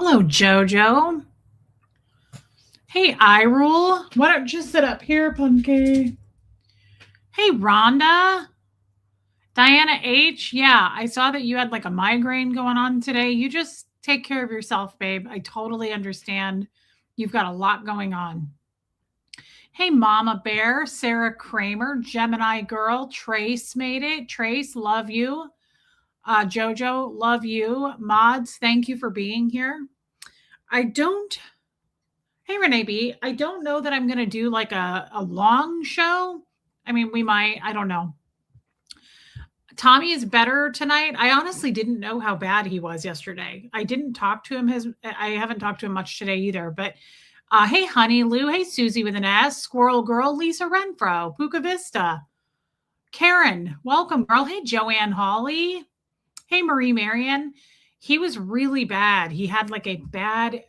Hello, Jojo. Hey, Irule. Why don't you sit up here, Punky? Hey, Rhonda. Diana H. Yeah, I saw that you had like a migraine going on today. You just take care of yourself, babe. I totally understand. You've got a lot going on. Hey, Mama Bear, Sarah Kramer, Gemini Girl, Trace made it. Trace, love you. Jojo, love you. Mods, thank you for being here. I don't Hey, Renee B. I don't know that I'm going to do like a long show. I mean, we might. I don't know. Tommy is better tonight. I honestly didn't know how bad he was yesterday. I didn't talk to him. I haven't talked to him much today either. But hey, Honey Lou. Hey, Susie with an S. Squirrel Girl. Lisa Renfro. Puka Vista. Karen. Welcome, girl. Hey, Joanne Hawley. Hey, Marie Marion. He was really bad. He had like a bad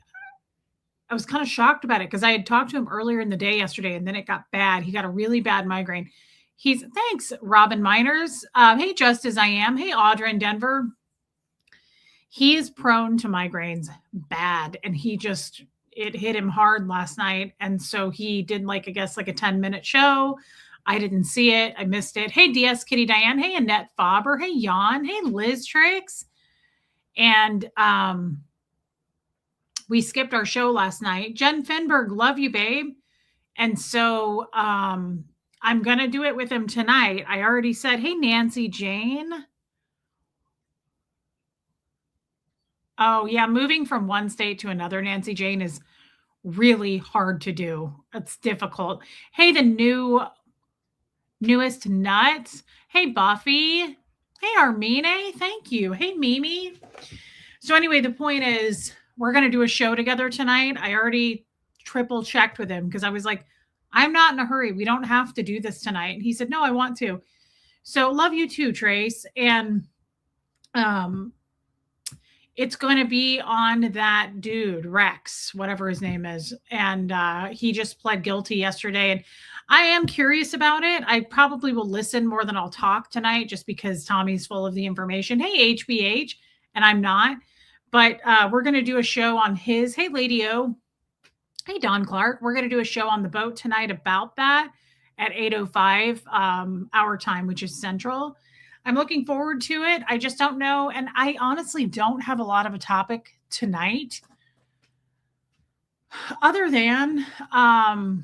I was kind of shocked about it because I had talked to him earlier in the day yesterday and then it got bad. He got a really bad migraine. Thanks, Robin Miners. Hey, Just As I Am. Hey, Audra in Denver. He is prone to migraines bad. And it hit him hard last night. And so he did like a 10-minute show. I didn't see it. I missed it. Hey, DS Kitty Diane. Hey, Annette Faber. Hey, Jan. Hey, Liz Tricks. And, we skipped our show last night. Jen Finberg, love you, babe. And so I'm going to do it with him tonight. I already said, hey, Nancy Jane. Oh, yeah. Moving from one state to another, Nancy Jane, is really hard to do. It's difficult. Hey, the newest nuts. Hey, Buffy. Hey, Armine. Thank you. Hey, Mimi. So anyway, the point is, we're going to do a show together tonight. I already triple checked with him because I was like, I'm not in a hurry. We don't have to do this tonight. And he said, no, I want to. So love you too, Trace. And it's going to be on that dude, Rex, whatever his name is. And he just pled guilty yesterday. And I am curious about it. I probably will listen more than I'll talk tonight just because Tommy's full of the information. Hey, HBH. And I'm not. But we're going to do a show on his. Hey, Lady O. Hey, Don Clark. We're going to do a show on the boat tonight about that at 8:05 our time, which is Central. I'm looking forward to it. I just don't know. And I honestly don't have a lot of a topic tonight other than, oh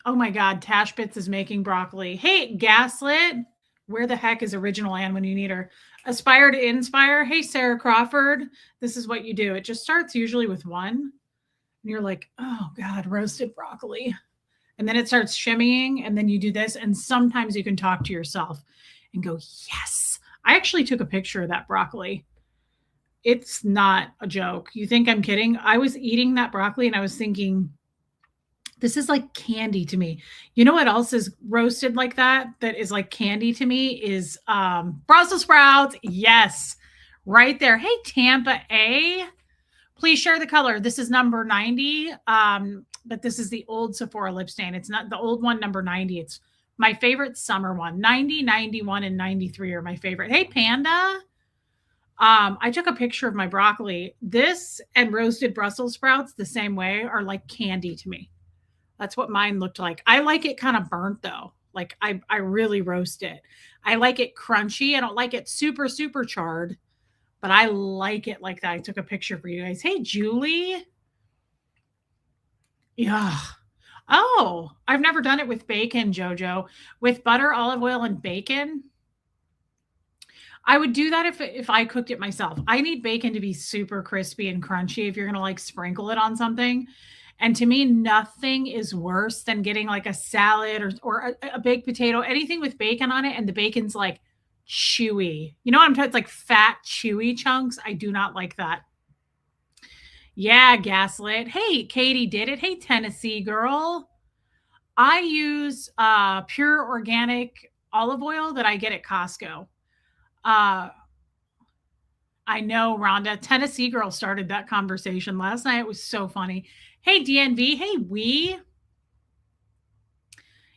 my God, Tash Bits is making broccoli. Hey, Gaslit. Where the heck is Original Ann when you need her? Aspire to Inspire. Hey, Sarah Crawford. This is what you do. It just starts usually with one. And you're like, oh, God, roasted broccoli. And then it starts shimmying. And then you do this. And sometimes you can talk to yourself and go, yes. I actually took a picture of that broccoli. It's not a joke. You think I'm kidding? I was eating that broccoli and I was thinking, this is like candy to me. You know what else is roasted like that is like candy to me is Brussels sprouts. Yes, right there. Hey, Tampa A. Please share the color. This is number 90, but this is the old Sephora lip stain. It's not the old one, number 90. It's my favorite summer one. 90, 91, and 93 are my favorite. Hey, Panda. I took a picture of my broccoli. This and roasted Brussels sprouts the same way are like candy to me. That's what mine looked like. I like it kind of burnt though. Like I really roast it. I like it crunchy. I don't like it super, super charred, but I like it like that. I took a picture for you guys. Hey, Julie. Yeah. Oh, I've never done it with bacon, Jojo. With butter, olive oil, and bacon. I would do that if I cooked it myself. I need bacon to be super crispy and crunchy if you're going to like sprinkle it on something. And to me, nothing is worse than getting like a salad or a baked potato, anything with bacon on it. And the bacon's like chewy. You know what I'm talking? It's like fat, chewy chunks. I do not like that. Yeah, Gaslit. Hey, Katie did it. Hey, Tennessee girl. I use pure organic olive oil that I get at Costco. I know, Rhonda. Tennessee girl started that conversation last night. It was so funny. Hey, DNV. Hey, we.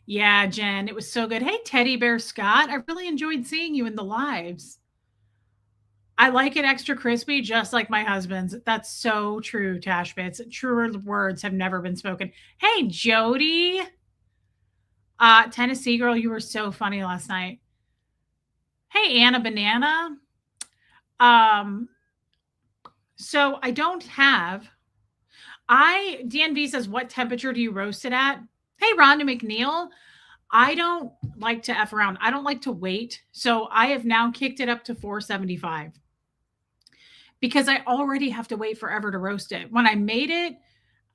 Yeah, Jen. It was so good. Hey, Teddy Bear Scott. I really enjoyed seeing you in the lives. I like it extra crispy, just like my husband's. That's so true, Tash Bits. Truer words have never been spoken. Hey, Jody. Tennessee girl, you were so funny last night. Hey, Anna Banana. Um, so I don't have DNV says, what temperature do you roast it at? Hey, Rhonda McNeil. I don't like to F around. I don't like to wait. So I have now kicked it up to 475 because I already have to wait forever to roast it. When I made it,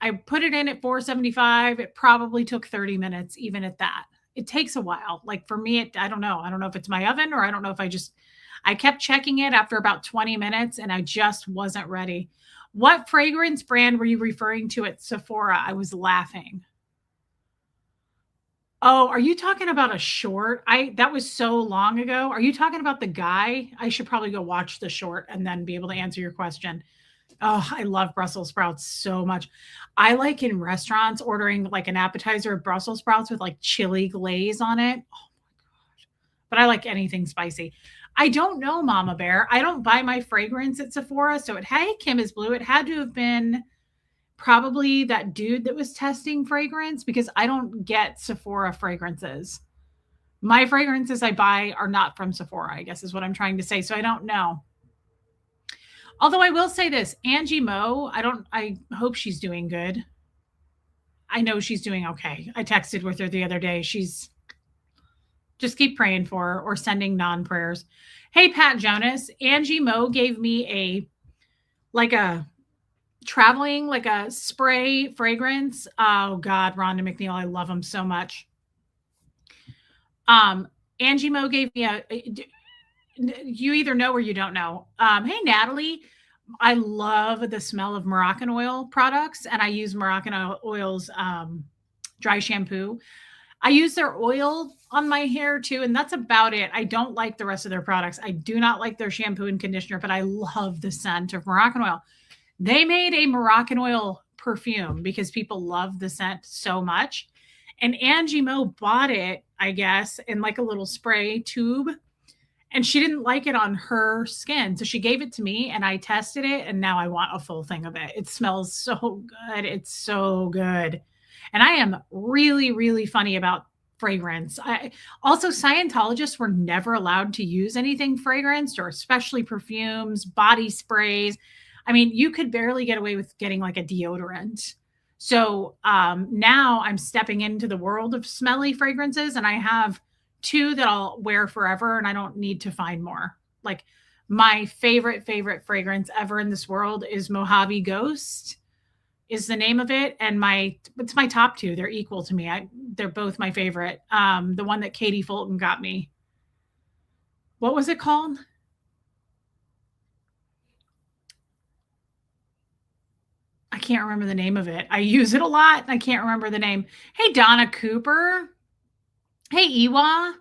I put it in at 475. It probably took 30 minutes, even at that. It takes a while. Like for me, I don't know. I don't know if it's my oven or I don't know if I kept checking it after about 20 minutes and I just wasn't ready. What fragrance brand were you referring to at Sephora? I was laughing. Oh, are you talking about a short? That was so long ago. Are you talking about the guy? I should probably go watch the short and then be able to answer your question. Oh, I love Brussels sprouts so much. I like in restaurants ordering like an appetizer of Brussels sprouts with like chili glaze on it. Oh my gosh. But I like anything spicy. I don't know, Mama Bear. I don't buy my fragrance at Sephora. So hey, Kim is Blue. It had to have been probably that dude that was testing fragrance because I don't get Sephora fragrances. My fragrances I buy are not from Sephora, I guess is what I'm trying to say. So I don't know. Although I will say this, Angie Moe, I hope she's doing good. I know she's doing okay. I texted with her the other day. She's just keep praying for her or sending non-prayers. Hey, Pat Jonas, Angie Moe gave me a traveling, like a spray fragrance. Oh God, Rhonda McNeil, I love them so much. Angie Moe gave me you either know or you don't know. Hey, Natalie, I love the smell of Moroccan oil products, and I use Moroccan oil's dry shampoo. I use their oil on my hair too, and that's about it. I don't like the rest of their products. I do not like their shampoo and conditioner, but I love the scent of Moroccan oil. They made a Moroccan oil perfume because people love the scent so much. And Angie Moe bought it, I guess, in like a little spray tube and she didn't like it on her skin. So she gave it to me and I tested it and now I want a full thing of it. It smells so good. It's so good. And I am really, really funny about fragrance. Also, Scientologists were never allowed to use anything fragranced or especially perfumes, body sprays. I mean, you could barely get away with getting like a deodorant. So now I'm stepping into the world of smelly fragrances and I have two that I'll wear forever and I don't need to find more. Like my favorite fragrance ever in this world is Mojave Ghost is the name of it. And it's my top two. They're equal to me. They're both my favorite. The one that Katie Fulton got me. What was it called? I can't remember the name of it. I use it a lot. I can't remember the name. Hey, Donna Cooper. Hey, Iwa.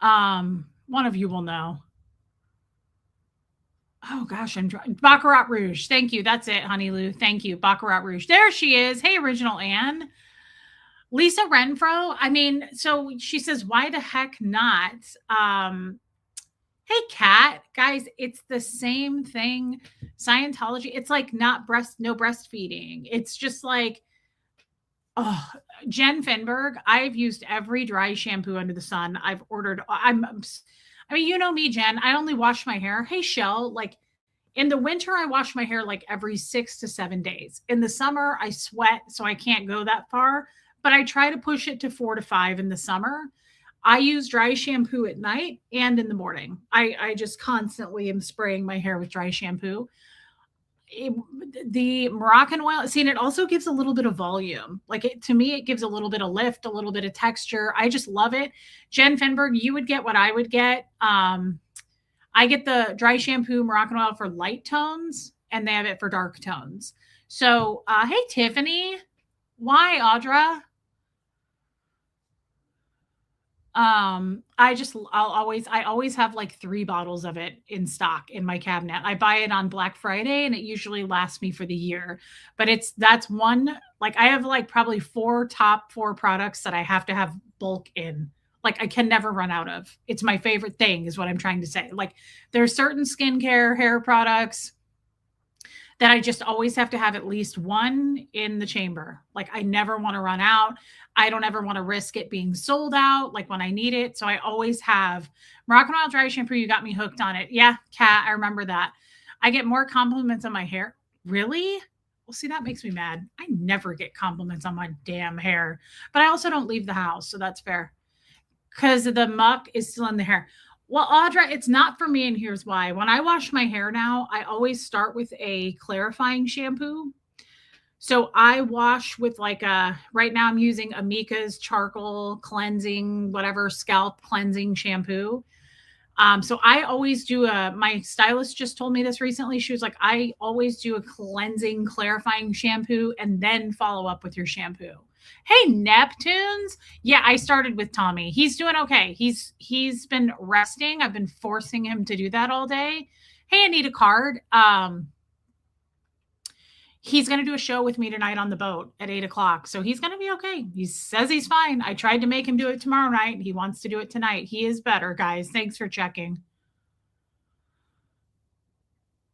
One of you will know. Oh gosh, Baccarat Rouge. Thank you. That's it, Honey Lou. Thank you. Baccarat Rouge. There she is. Hey, Original Anne. Lisa Renfro. I mean, so she says, why the heck not? Hey, Kat. Guys, it's the same thing. Scientology, it's like no breastfeeding. It's just like, oh, Jen Finberg, I've used every dry shampoo under the sun. I've ordered, I mean, you know me, Jen, I only wash my hair. Hey, Shell, like in the winter, I wash my hair like every 6 to 7 days. In the summer, I sweat, so I can't go that far, but I try to push it to 4 to 5 in the summer. I use dry shampoo at night and in the morning. I just constantly am spraying my hair with dry shampoo. The Moroccan oil, see, and it also gives a little bit of volume. To me, it gives a little bit of lift, a little bit of texture. I just love it. Jen Finberg, you would get what I would get. I get the dry shampoo Moroccan oil for light tones, and they have it for dark tones. So, hey, Tiffany. Why, Audra? I always have like 3 bottles of it in stock in my cabinet. I buy it on Black Friday and it usually lasts me for the year, but that's one, like I have like probably top 4 products that I have to have bulk in, Like I can never run out of. It's my favorite thing is what I'm trying to say. Like there's certain skincare, hair products that I just always have to have at least one in the chamber. Like I never want to run out. I don't ever want to risk it being sold out like when I need it. So I always have Moroccan Oil dry shampoo. You got me hooked on it. Yeah, Kat, I remember that. I get more compliments on my hair. Really? Well, see, that makes me mad. I never get compliments on my damn hair, but I also don't leave the house. So that's fair because the muck is still in the hair. Well, Audra, it's not for me, and here's why. When I wash my hair now, I always start with a clarifying shampoo. So I wash with like right now I'm using Amika's charcoal cleansing, whatever scalp cleansing shampoo. So I always do my stylist just told me this recently. She was like, I always do a cleansing, clarifying shampoo and then follow up with your shampoo. Hey, Neptunes. Yeah, I started with Tommy. He's doing okay. He's been resting. I've been forcing him to do that all day. Hey, Anita Card. He's going to do a show with me tonight on the boat at 8:00. So he's going to be okay. He says he's fine. I tried to make him do it tomorrow night. He wants to do it tonight. He is better, guys. Thanks for checking.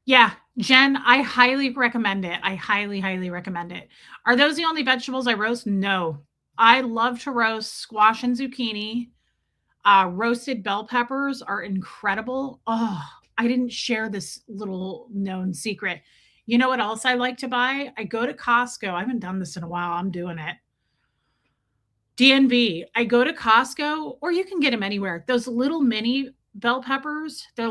Yeah, Jen, I highly recommend it. I highly, highly recommend it. Are those the only vegetables I roast? No. I love to roast squash and zucchini. Roasted bell peppers are incredible. Oh, I didn't share this little known secret. You know what else I like to buy? I go to Costco. I haven't done this in a while. I'm doing it. DNV. I go to Costco, or you can get them anywhere. Those little mini bell peppers, they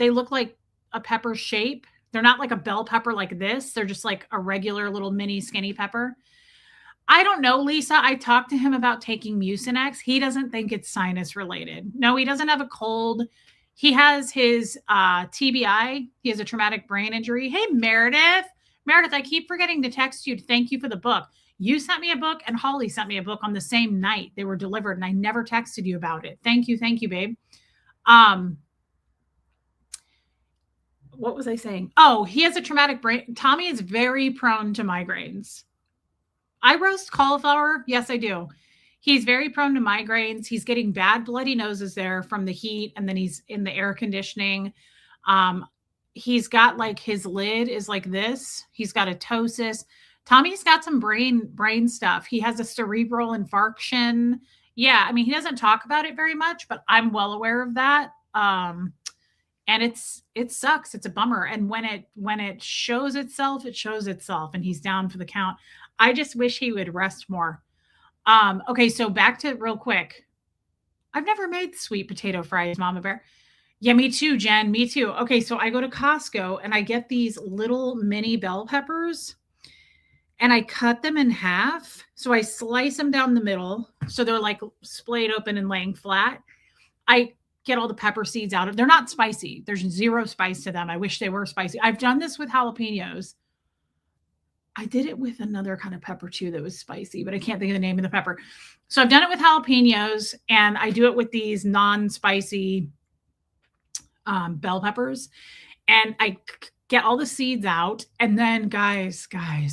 look like a pepper shape. They're not like a bell pepper like this. They're just like a regular little mini skinny pepper. I don't know, Lisa. I talked to him about taking Mucinex. He doesn't think it's sinus related. No, he doesn't have a cold. He has his TBI. He has a traumatic brain injury. Hey, Meredith. Meredith, I keep forgetting to text you to thank you for the book. You sent me a book and Holly sent me a book on the same night they were delivered, and I never texted you about it. Thank you, babe. What was I saying? Oh, he has a traumatic brain. Tommy is very prone to migraines. I roast cauliflower. Yes, I do. He's very prone to migraines. He's getting bad bloody noses there from the heat, and then he's in the air conditioning. He's got like his lid is like this. He's got a ptosis. Tommy's got some brain stuff. He has a cerebral infarction. Yeah, I mean, he doesn't talk about it very much, but I'm well aware of that. And it sucks. It's a bummer. And when it shows itself, and he's down for the count. I just wish he would rest more. Okay, so back to real quick. I've never made sweet potato fries, Mama Bear. Yeah, me too, Jen. Me too. Okay, so I go to Costco and I get these little mini bell peppers and I cut them in half. So I slice them down the middle. So they're like splayed open and laying flat. I get all the pepper seeds out of. They're not spicy. There's zero spice to them. I wish they were spicy. I've done this with jalapenos. I did it with another kind of pepper too that was spicy, but I can't think of the name of the pepper. So I've done it with jalapenos, and I do it with these non-spicy bell peppers, and I get all the seeds out. And then, guys, I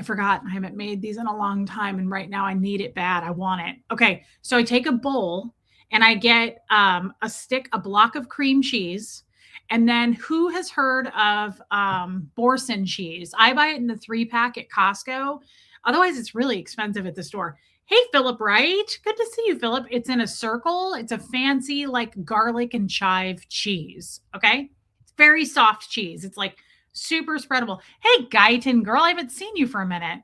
forgot. I haven't made these in a long time, and right now I need it bad. I want it. Okay, so I take a bowl and I get a block of cream cheese. And then who has heard of Boursin cheese? I buy it in the 3-pack at Costco. Otherwise, it's really expensive at the store. Hey, Philip Wright. Good to see you, Philip. It's in a circle. It's a fancy like garlic and chive cheese. Okay. It's very soft cheese. It's like super spreadable. Hey, Guyton girl. I haven't seen you for a minute.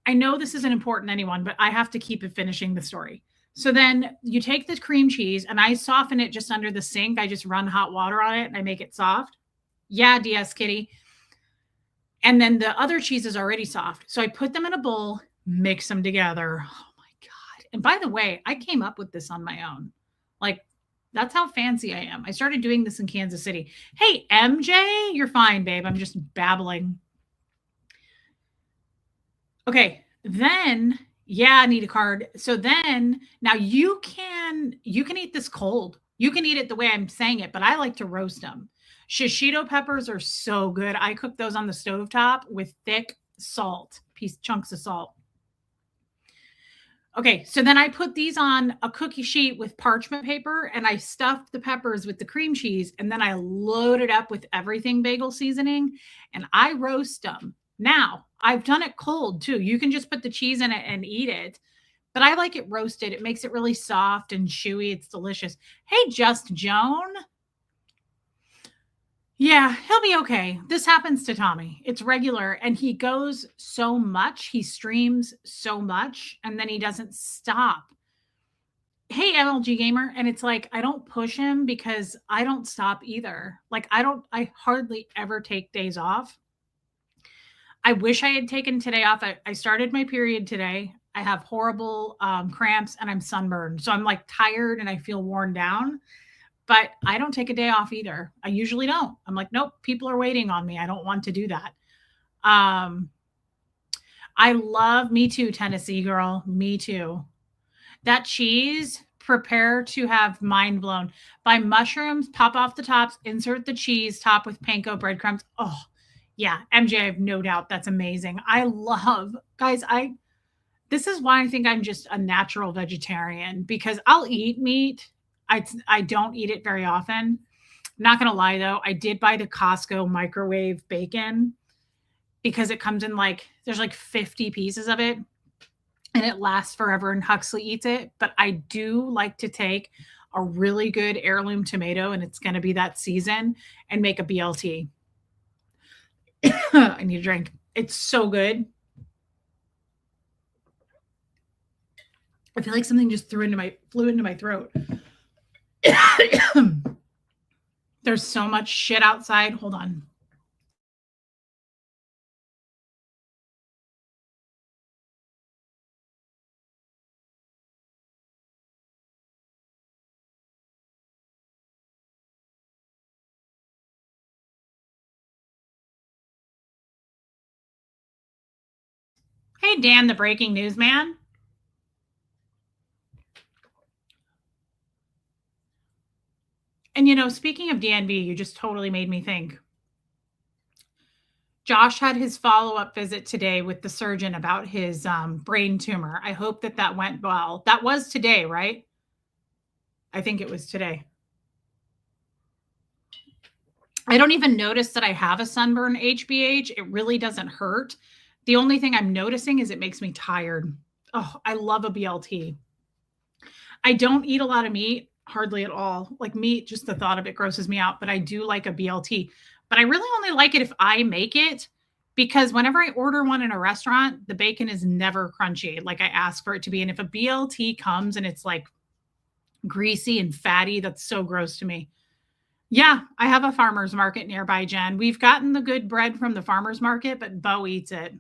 I know this isn't important to anyone, but I have to keep it finishing the story. So then you take the cream cheese and I soften it just under the sink. I just run hot water on it and I make it soft. Yeah, DS Kitty. And then the other cheese is already soft. So I put them in a bowl, mix them together. Oh my God. And by the way, I came up with this on my own. Like, that's how fancy I am. I started doing this in Kansas City. Hey, MJ, you're fine, babe. I'm just babbling. Okay. Then, yeah, I need a card. So then now you can eat this cold. You can eat it the way I'm saying it, but I like to roast them. Shishito peppers are so good. I cook those on the stovetop with thick salt, chunks of salt. Okay, so then I put these on a cookie sheet with parchment paper and I stuffed the peppers with the cream cheese and then I load it up with everything bagel seasoning and I roast them. Now, I've done it cold too. You can just put the cheese in it and eat it, but I like it roasted. It makes it really soft and chewy. It's delicious. Hey, Just Joan. Yeah, he'll be okay. This happens to Tommy. It's regular and he goes so much, he streams so much and then he doesn't stop. Hey, MLG gamer, and it's like I don't push him because I don't stop either. Like I hardly ever take days off. I wish I had taken today off. I started my period today. I have horrible cramps and I'm sunburned. So I'm like tired and I feel worn down, but I don't take a day off either. I usually don't. I'm like, nope, people are waiting on me. I don't want to do that. Um, I love Me Too, Tennessee girl. Me too. That cheese, prepare to have mind blown. Buy mushrooms, pop off the tops, insert the cheese, top with panko breadcrumbs. Oh, yeah, MJ, I have no doubt that's amazing. I love, guys, this is why I think I'm just a natural vegetarian because I'll eat meat. I don't eat it very often. Not gonna lie though, I did buy the Costco microwave bacon because it comes in like there's like 50 pieces of it and it lasts forever and Huxley eats it. But I do like to take a really good heirloom tomato and it's going to be that season and make a BLT. I need a drink. It's so good. I feel like something just flew into my throat. There's so much shit outside. Hold on. Hey, Dan, the breaking news man. And, speaking of DNB, you just totally made me think. Josh had his follow-up visit today with the surgeon about his brain tumor. I hope that went well. That was today, right? I think it was today. I don't even notice that I have a sunburn HBH. It really doesn't hurt. The only thing I'm noticing is it makes me tired. Oh, I love a BLT. I don't eat a lot of meat, hardly at all. Like meat, just the thought of it grosses me out, but I do like a BLT. But I really only like it if I make it because whenever I order one in a restaurant, the bacon is never crunchy like I ask for it to be. And if a BLT comes and it's like greasy and fatty, that's so gross to me. Yeah, I have a farmer's market nearby, Jen. We've gotten the good bread from the farmer's market, but Bo eats it.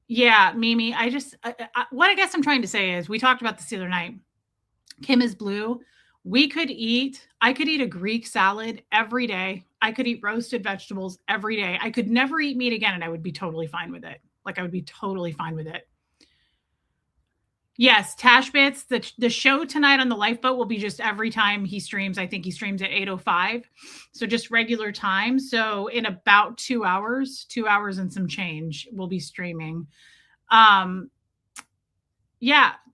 Yeah, Mimi, what I guess I'm trying to say is we talked about this the other night. Kim is blue. I could eat a Greek salad every day. I could eat roasted vegetables every day. I could never eat meat again and I would be totally fine with it. Like I would be totally fine with it. Yes, Tash Bits. The show tonight on the lifeboat will be just every time he streams. I think he streams at 8:05. So just regular time. So in about 2 hours and some change, we'll be streaming. Yeah,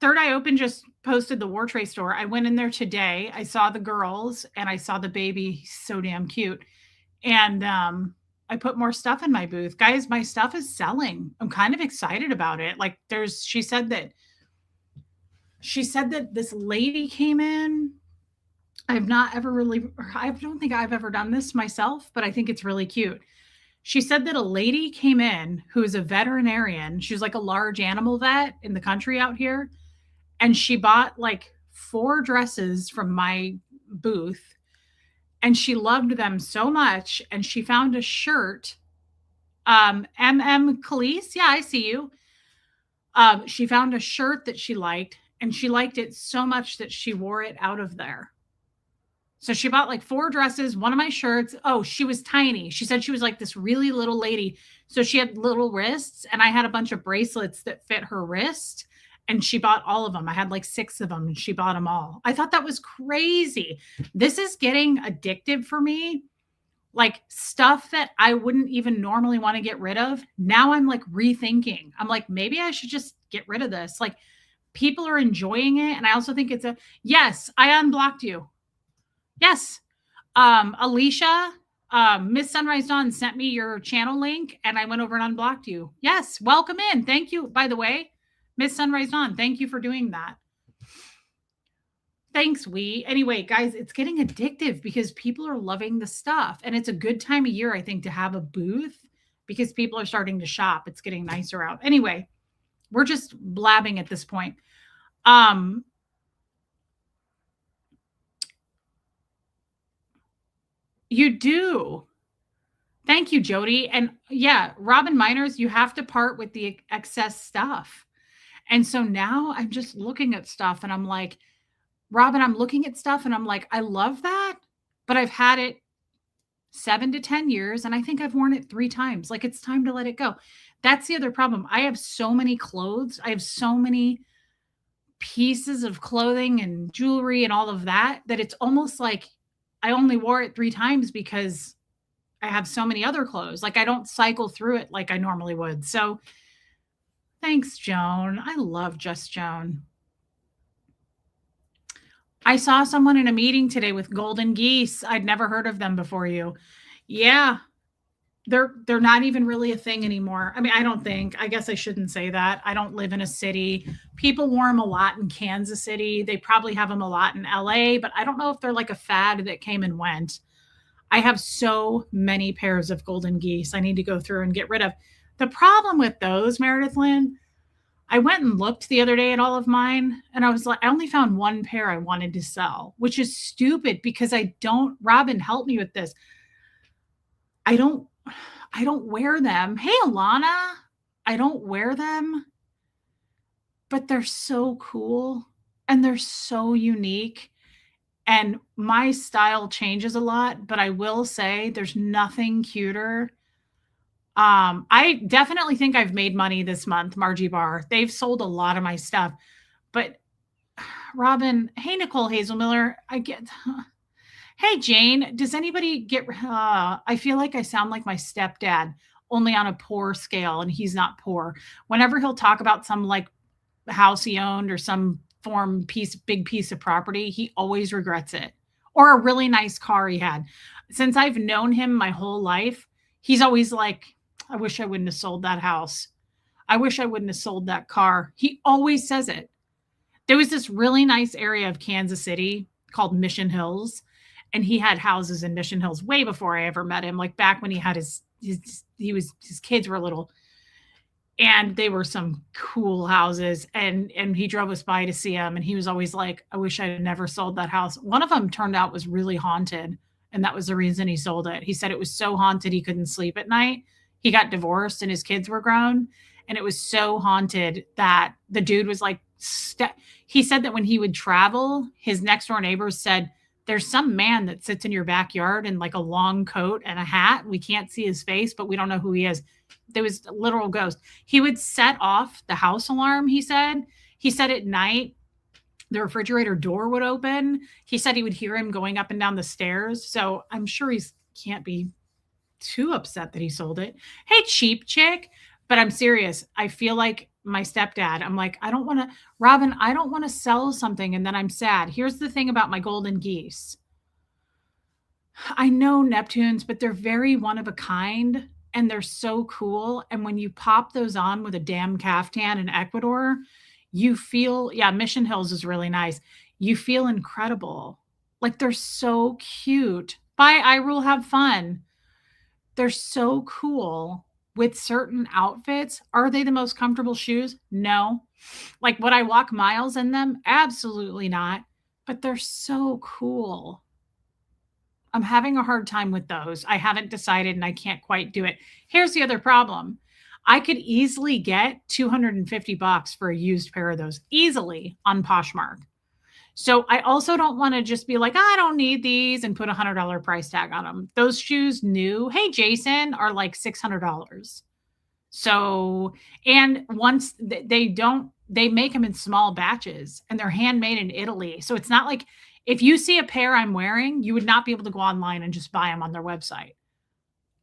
Third Eye Open just posted the War Tray store. I went in there today. I saw the girls and I saw the baby. He's so damn cute. And I put more stuff in my booth. Guys, my stuff is selling. I'm kind of excited about it. Like she said that this lady came in. I don't think I've ever done this myself, but I think it's really cute. She said that a lady came in who is a veterinarian. She was like a large animal vet in the country out here. And she bought like 4 dresses from my booth and she loved them so much. And she found a shirt. Khalees, yeah, I see you. She found a shirt that she liked and she liked it so much that she wore it out of there. So she bought like 4 dresses, one of my shirts. Oh, she was tiny. She said she was like this really little lady. So she had little wrists and I had a bunch of bracelets that fit her wrist and she bought all of them. I had like 6 of them and she bought them all. I thought that was crazy. This is getting addictive for me Like stuff that I wouldn't even normally want to get rid of. Now I'm like rethinking. I'm like, maybe I should just get rid of this. Like people are enjoying it. And I also think it's a yes, I unblocked you. Yes. Alicia, Miss Sunrise Dawn sent me your channel link and I went over and unblocked you. Yes, welcome in. Thank you, by the way, Miss Sunrise Dawn. Thank you for doing that. Thanks, we. Anyway, guys, it's getting addictive because people are loving the stuff. And it's a good time of year, I think, to have a booth because people are starting to shop. It's getting nicer out. Anyway, we're just blabbing at this point. You do. Thank you, Jody. And yeah, Robin Miners, you have to part with the excess stuff. And so now I'm just looking at stuff and I'm like, Robin, I'm looking at stuff and I'm like, I love that, but I've had it 7 to 10 years and I think I've worn it 3 times. Like it's time to let it go. That's the other problem. I have so many clothes. I have so many pieces of clothing and jewelry and all of that that it's almost like I only wore it 3 times because I have so many other clothes. Like I don't cycle through it like I normally would. So thanks, Joan. I love Just Joan. I saw someone in a meeting today with golden geese. I'd never heard of them before you. Yeah. They're not even really a thing anymore. I mean, I don't think. I guess I shouldn't say that. I don't live in a city. People wore them a lot in Kansas City. They probably have them a lot in LA, but I don't know if they're like a fad that came and went. I have so many pairs of golden geese I need to go through and get rid of. The problem with those, Meredith Lynn, I went and looked the other day at all of mine and I was like, I only found one pair I wanted to sell, which is stupid because I don't, Robin, help me with this. I don't wear them. Hey, Alana, I don't wear them, but they're so cool and they're so unique. And my style changes a lot, but I will say there's nothing cuter. I definitely think I've made money this month, Margie Barr. They've sold a lot of my stuff. But Robin, hey, Nicole Hazelmiller, I get hey, Jane, does anybody get I feel like I sound like my stepdad, only on a poor scale, and he's not poor. Whenever he'll talk about some like house he owned or some big piece of property, he always regrets it. Or a really nice car he had. Since I've known him my whole life, he's always like, I wish I wouldn't have sold that house. I wish I wouldn't have sold that car. He always says it. There was this really nice area of Kansas City called Mission Hills, and he had houses in Mission Hills way before I ever met him, like back when he had his kids were little. And they were some cool houses, and he drove us by to see them, and he was always like, I wish I had never sold that house. One of them turned out was really haunted, and that was the reason he sold it. He said it was so haunted he couldn't sleep at night. He got divorced and his kids were grown, and it was so haunted that the dude was like he said that when he would travel, his next door neighbors said, there's some man that sits in your backyard in like a long coat and a hat. We can't see his face, but we don't know who he is. There was a literal ghost. He would set off the house alarm, he said. He said at night, the refrigerator door would open. He said he would hear him going up and down the stairs. So I'm sure he can't be too upset that he sold it. Hey, cheap chick. But I'm serious. I feel like my stepdad. I'm like, I don't want to, Robin, I don't want to sell something and then I'm sad. Here's the thing about my golden geese. I know Neptunes, but they're very one of a kind and they're so cool. And when you pop those on with a damn caftan in Ecuador, you feel, yeah, Mission Hills is really nice. You feel incredible. Like they're so cute. Bye, Irule, have fun. They're so cool with certain outfits. Are they the most comfortable shoes? No. Like would I walk miles in them? Absolutely not. But they're so cool. I'm having a hard time with those. I haven't decided and I can't quite do it. Here's the other problem. I could easily get $250 for a used pair of those easily on Poshmark. So I also don't want to just be like, I don't need these and put $100 price tag on them. Those shoes new, hey, Jason, are like $600. So, and once they make them in small batches and they're handmade in Italy. So it's not like if you see a pair I'm wearing, you would not be able to go online and just buy them on their website.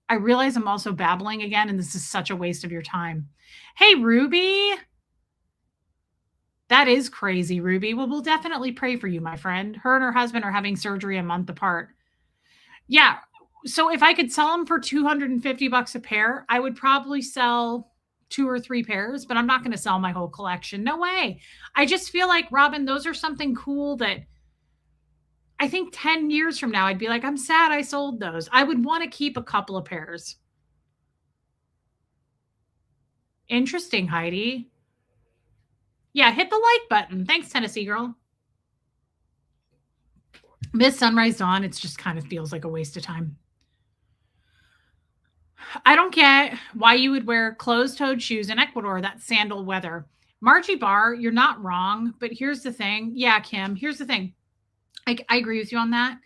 I realize I'm also babbling again, and this is such a waste of your time. Hey, Ruby. That is crazy, Ruby. Well, we'll definitely pray for you, my friend. Her and her husband are having surgery a month apart. Yeah. So if I could sell them for $250 a pair, I would probably sell 2 or 3 pairs, but I'm not going to sell my whole collection. No way. I just feel like, Robin, those are something cool that I think 10 years from now, I'd be like, I'm sad I sold those. I would want to keep a couple of pairs. Interesting, Heidi. Yeah, hit the like button. Thanks, Tennessee girl. Miss Sunrise Dawn, it just kind of feels like a waste of time. I don't get why you would wear closed-toed shoes in Ecuador. That's sandal weather. Margie Barr, you're not wrong, but here's the thing. Yeah, Kim, here's the thing. I agree with you on that,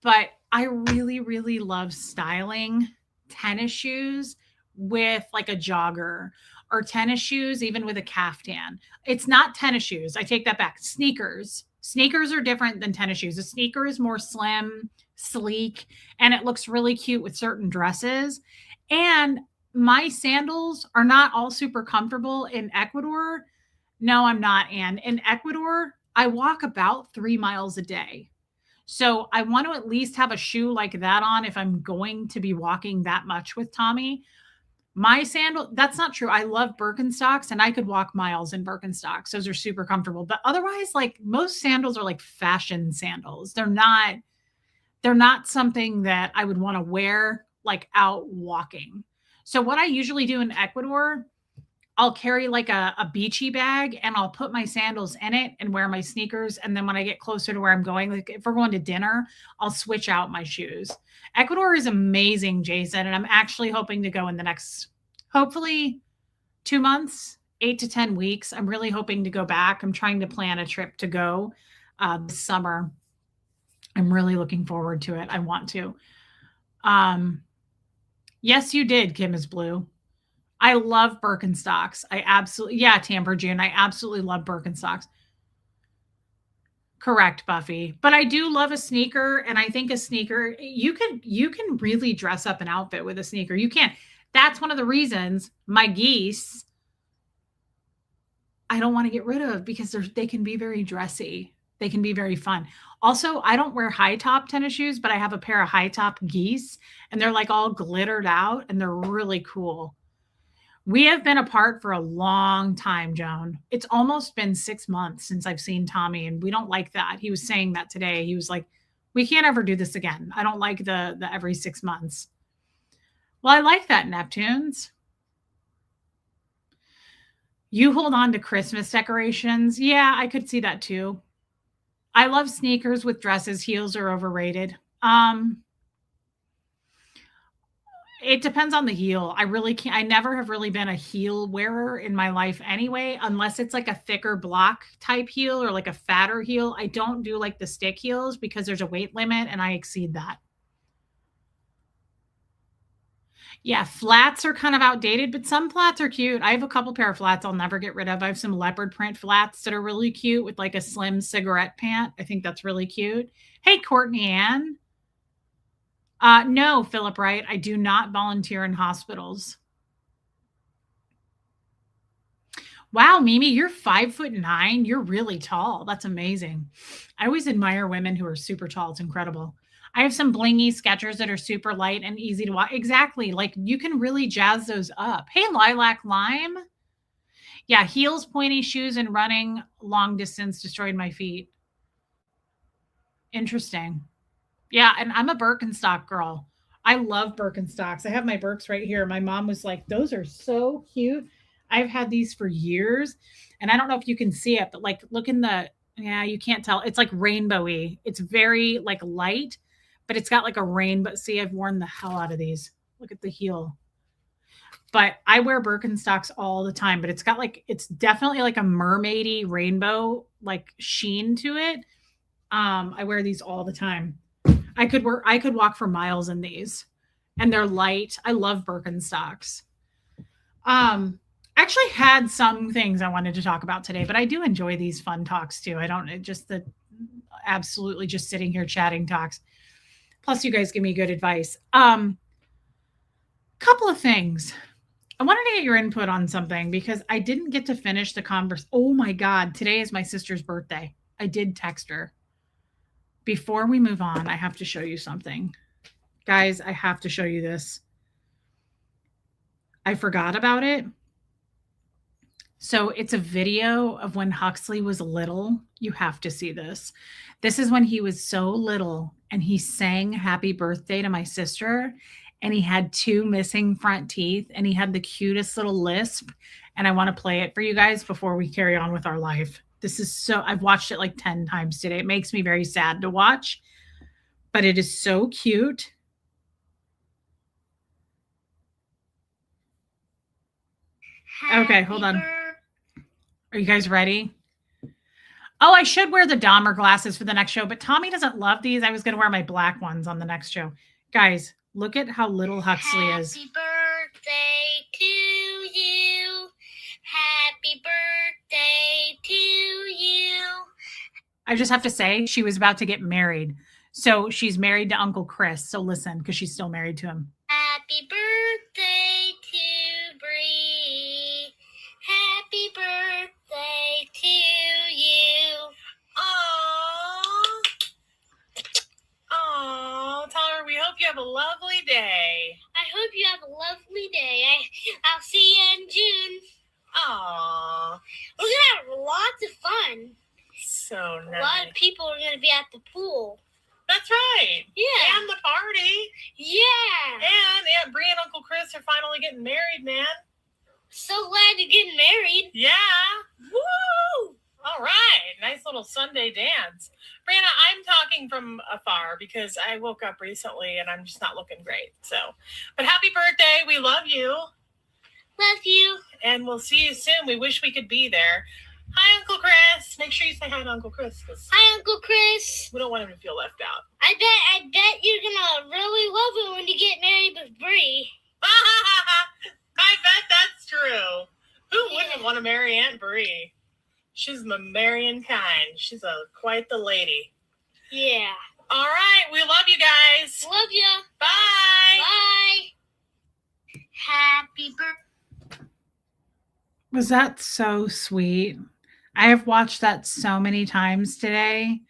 but I really, really love styling tennis shoes with like a jogger or tennis shoes, even with a caftan. It's not tennis shoes. I take that back. Sneakers. Sneakers are different than tennis shoes. A sneaker is more slim, sleek, and it looks really cute with certain dresses. And my sandals are not all super comfortable in Ecuador. No, I'm not, Anne. In Ecuador, I walk about 3 miles a day. So I want to at least have a shoe like that on if I'm going to be walking that much with Tommy. My sandal, that's not true. I love Birkenstocks and I could walk miles in Birkenstocks. Those are super comfortable. But otherwise, like most sandals are like fashion sandals. They're not something that I would want to wear like out walking. So what I usually do in Ecuador, I'll carry like a beachy bag and I'll put my sandals in it and wear my sneakers. And then when I get closer to where I'm going, like if we're going to dinner, I'll switch out my shoes. Ecuador is amazing, Jason. And I'm actually hoping to go in the next, hopefully 2 months, 8 to 10 weeks. I'm really hoping to go back. I'm trying to plan a trip to go this summer. I'm really looking forward to it. I want to. Yes, you did, Kim is Blue. I love Birkenstocks. Yeah, Tamper June. I absolutely love Birkenstocks. Correct, Buffy. But I do love a sneaker, and I think a sneaker, you can really dress up an outfit with a sneaker. You can. That's one of the reasons my geese I don't want to get rid of because they can be very dressy. They can be very fun. Also, I don't wear high top tennis shoes, but I have a pair of high top geese, and they're like all glittered out, and they're really cool. We have been apart for a long time, Joan. It's almost been 6 months since I've seen Tommy, and we don't like that. He was saying that today. He was like, we can't ever do this again. I don't like the every 6 months. Well, I like that, Neptunes. You hold on to Christmas decorations. Yeah, I could see that too. I love sneakers with dresses. Heels are overrated. It depends on the heel. I really can't. I never have really been a heel wearer in my life anyway, unless it's like a thicker block type heel or like a fatter heel. I don't do like the stick heels because there's a weight limit and I exceed that. Yeah, flats are kind of outdated, but some flats are cute. I have a couple pair of flats I'll never get rid of. I have some leopard print flats that are really cute with like a slim cigarette pant. I think that's really cute. Hey, Courtney Ann. No, Philip Wright, I do not volunteer in hospitals. Wow, Mimi, you're 5'9". You're really tall. That's amazing. I always admire women who are super tall. It's incredible. I have some blingy Skechers that are super light and easy to walk. Exactly. Like you can really jazz those up. Hey, Lilac Lime. Yeah, heels, pointy shoes, and running long distance destroyed my feet. Interesting. Yeah, and I'm a Birkenstock girl. I love Birkenstocks. I have my Birks right here. My mom was like, "Those are so cute." I've had these for years, and I don't know if you can see it, but like look in the yeah, you can't tell. It's like rainbowy. It's very like light, but it's got like a rainbow. See, I've worn the hell out of these. Look at the heel. But I wear Birkenstocks all the time, but it's definitely like a mermaidy rainbow like sheen to it. I wear these all the time. I could walk for miles in these, and they're light. I love Birkenstocks. I actually had some things I wanted to talk about today, but I do enjoy these fun talks too. I don't just the absolutely just sitting here chatting talks. Plus, you guys give me good advice. Couple of things. I wanted to get your input on something because I didn't get to finish the converse. Oh my God, today is my sister's birthday. I did text her. Before we move on, I have to show you something. Guys, I have to show you this. I forgot about it. So it's a video of when Huxley was little. You have to see this. This is when he was so little and he sang happy birthday to my sister and he had 2 missing front teeth and he had the cutest little lisp. And I want to play it for you guys before we carry on with our life. This is so, I've watched it like 10 times today. It makes me very sad to watch, but it is so cute. Okay, hold on. Are you guys ready? Oh, I should wear the Dahmer glasses for the next show, but Tommy doesn't love these. I was going to wear my black ones on the next show. Guys, look at how little Huxley is. Happy birthday to you. Happy birthday to you. I just have to say, she was about to get married. So she's married to Uncle Chris. So listen, because she's still married to him. Happy birthday to Bree. Happy birthday to you. Aww. Aww, Tyler, we hope you have a lovely day. I hope you have a lovely day. I'll see you in June. Aww. We're going to have lots of fun. So nice. A lot of people are going to be at the pool. That's right. Yeah. And the party. Yeah. And Aunt Bree and Uncle Chris are finally getting married, man. So glad you're getting married. Yeah. Woo! All right. Nice little Sunday dance. Brianna, I'm talking from afar because I woke up recently and I'm just not looking great. So, but happy birthday. We love you. Love you. And we'll see you soon. We wish we could be there. Hi, Uncle Chris. Make sure you say hi to Uncle Chris because Hi, Uncle Chris. we don't want him to feel left out. I bet you're gonna really love it when you get married with Bree. I bet that's true. Who wouldn't Yeah. want to marry Aunt Bree? She's the marrying kind. She's quite the lady. Yeah. All right. We love you guys. Love you. Bye. Bye. Happy birthday. Was that so sweet? I have watched that so many times today.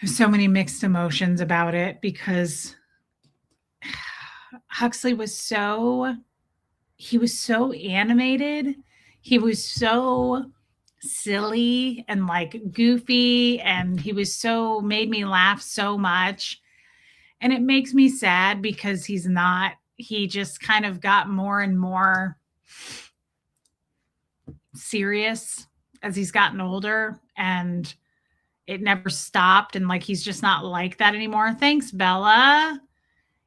There's so many mixed emotions about it because Huxley was so animated. He was so silly and like goofy and made me laugh so much. And it makes me sad because he just kind of got more and more serious as he's gotten older and it never stopped. And like, he's just not like that anymore. Thanks, Bella.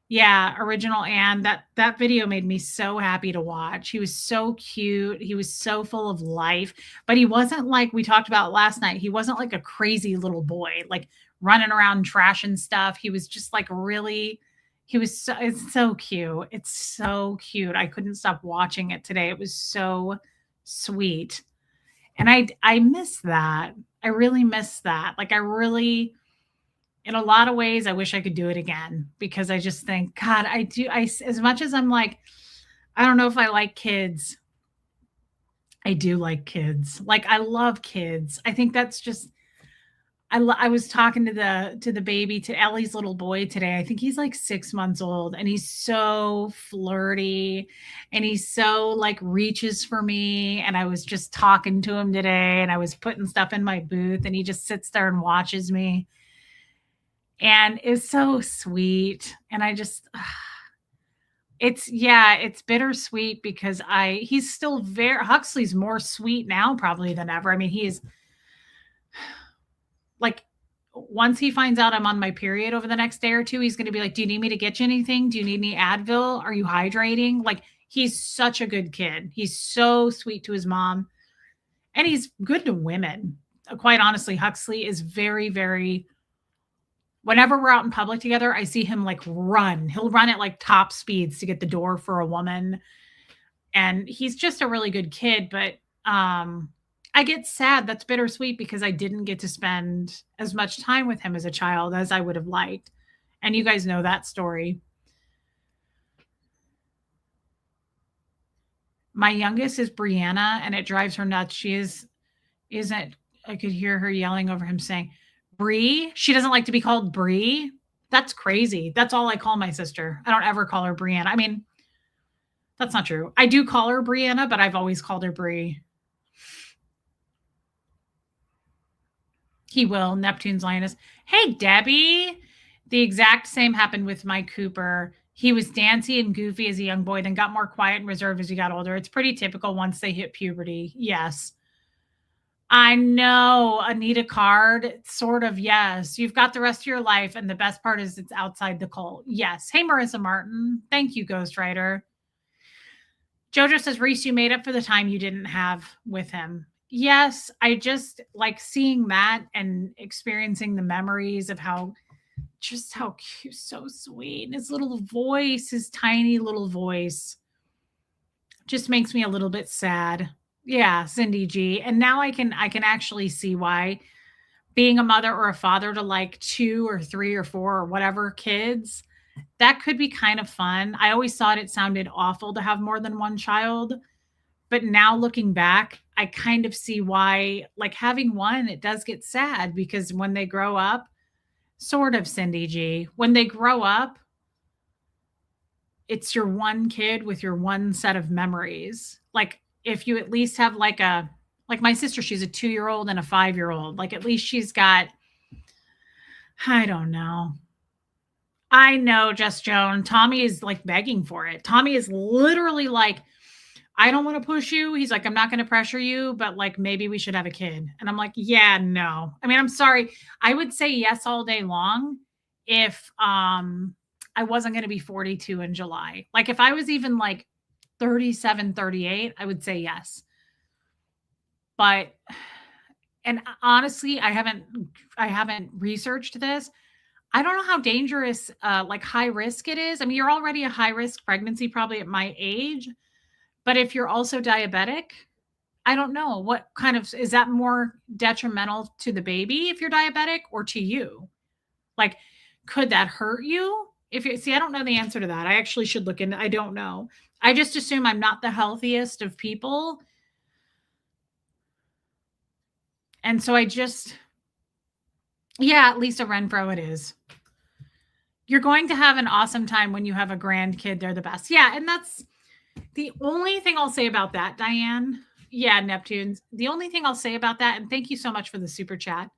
Yeah. Original Anne, that video made me so happy to watch. He was so cute. He was so full of life, but he wasn't like we talked about last night. He wasn't like a crazy little boy, like running around trashing stuff. He was just like it's so cute. It's so cute. I couldn't stop watching it today. It was so sweet. And I miss that. I really miss that. Like in a lot of ways, I wish I could do it again because I just think, God, as much as I'm like, I don't know if I like kids. I do like kids. Like I love kids. I think that's just, I was talking to the baby, to Ellie's little boy today. I think he's like 6 months old and he's so flirty and he's so like reaches for me. And I was just talking to him today and I was putting stuff in my booth and he just sits there and watches me. And it's so sweet. And I just, it's bittersweet because he's still Huxley's more sweet now probably than ever. I mean, he's like, once he finds out I'm on my period over the next day or two, he's going to be like, do you need me to get you anything? Do you need any Advil? Are you hydrating? Like, he's such a good kid. He's so sweet to his mom and he's good to women. Quite honestly, Huxley is very, very, whenever we're out in public together, I see him like run. He'll run at like top speeds to get the door for a woman. And he's just a really good kid. But I get sad. That's bittersweet because I didn't get to spend as much time with him as a child as I would have liked. And you guys know that story. My youngest is Brianna, and it drives her nuts. She isn't. I could hear her yelling over him saying, "Bree." She doesn't like to be called Bree. That's crazy. That's all I call my sister. I don't ever call her Brianna. I mean, that's not true. I do call her Brianna, but I've always called her Bree. He will. Neptune's lioness. Hey, Debbie. The exact same happened with my Cooper. He was dancy and goofy as a young boy, then got more quiet and reserved as he got older. It's pretty typical once they hit puberty. Yes. I know, Anita Card, sort of, yes. You've got the rest of your life, and the best part is it's outside the cult. Yes. Hey, Marissa Martin. Thank you, Ghostwriter. Jojo says, Reese, you made up for the time you didn't have with him. Yes, I just like seeing that and experiencing the memories of how cute, so sweet. And his little voice, his tiny little voice just makes me a little bit sad. Yeah, Cindy G. And now I can actually see why being a mother or a father to like 2 or 3 or 4 or whatever kids, that could be kind of fun. I always thought it sounded awful to have more than one child, but now looking back, I kind of see why, like having one, it does get sad because when they grow up, sort of, Cindy G, when they grow up, it's your one kid with your one set of memories. Like if you at least have like my sister, she's a 2-year-old and a 5-year-old. Like at least she's got, I don't know. I know, Jess Joan. Tommy is like begging for it. Tommy is literally like, I don't want to push you. He's like, I'm not going to pressure you, but like maybe we should have a kid. And I'm like, yeah, no. I mean, I'm sorry. I would say yes all day long if I wasn't going to be 42 in July. Like if I was even like 37, 38, I would say yes. But and honestly, I haven't researched this. I don't know how dangerous like high risk it is. I mean, you're already a high risk pregnancy probably at my age. But if you're also diabetic, I don't know what kind of is that more detrimental to the baby if you're diabetic or to you? Like, could that hurt you? If you see, I don't know the answer to that. I actually should look into. I don't know. I just assume I'm not the healthiest of people. And so yeah, Lisa Renfro, it is. You're going to have an awesome time when you have a grandkid. They're the best. Yeah, and that's the only thing I'll say about that, Diane. Yeah, Neptunes. The only thing I'll say about that, and thank you so much for the super chat.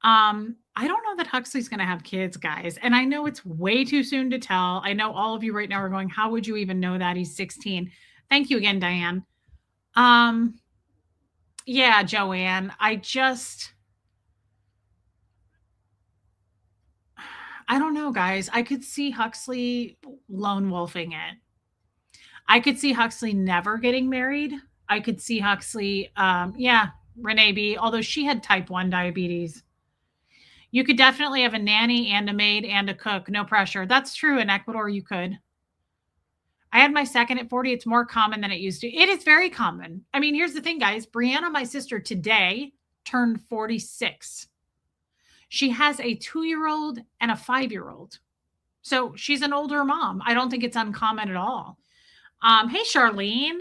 I don't know that Huxley's going to have kids, guys. And I know it's way too soon to tell. I know all of you right now are going, how would you even know that he's 16? Thank you again, Diane. Yeah, Joanne, I don't know, guys. I could see Huxley lone wolfing it. I could see Huxley never getting married. I could see Huxley, yeah, Renee B, although she had type 1 diabetes. You could definitely have a nanny and a maid and a cook. No pressure. That's true. In Ecuador, you could. I had my second at 40. It's more common than it used to. It is very common. I mean, here's the thing, guys. Brianna, my sister, today turned 46. She has a 2-year-old and a 5-year-old. So she's an older mom. I don't think it's uncommon at all. Hey, Charlene.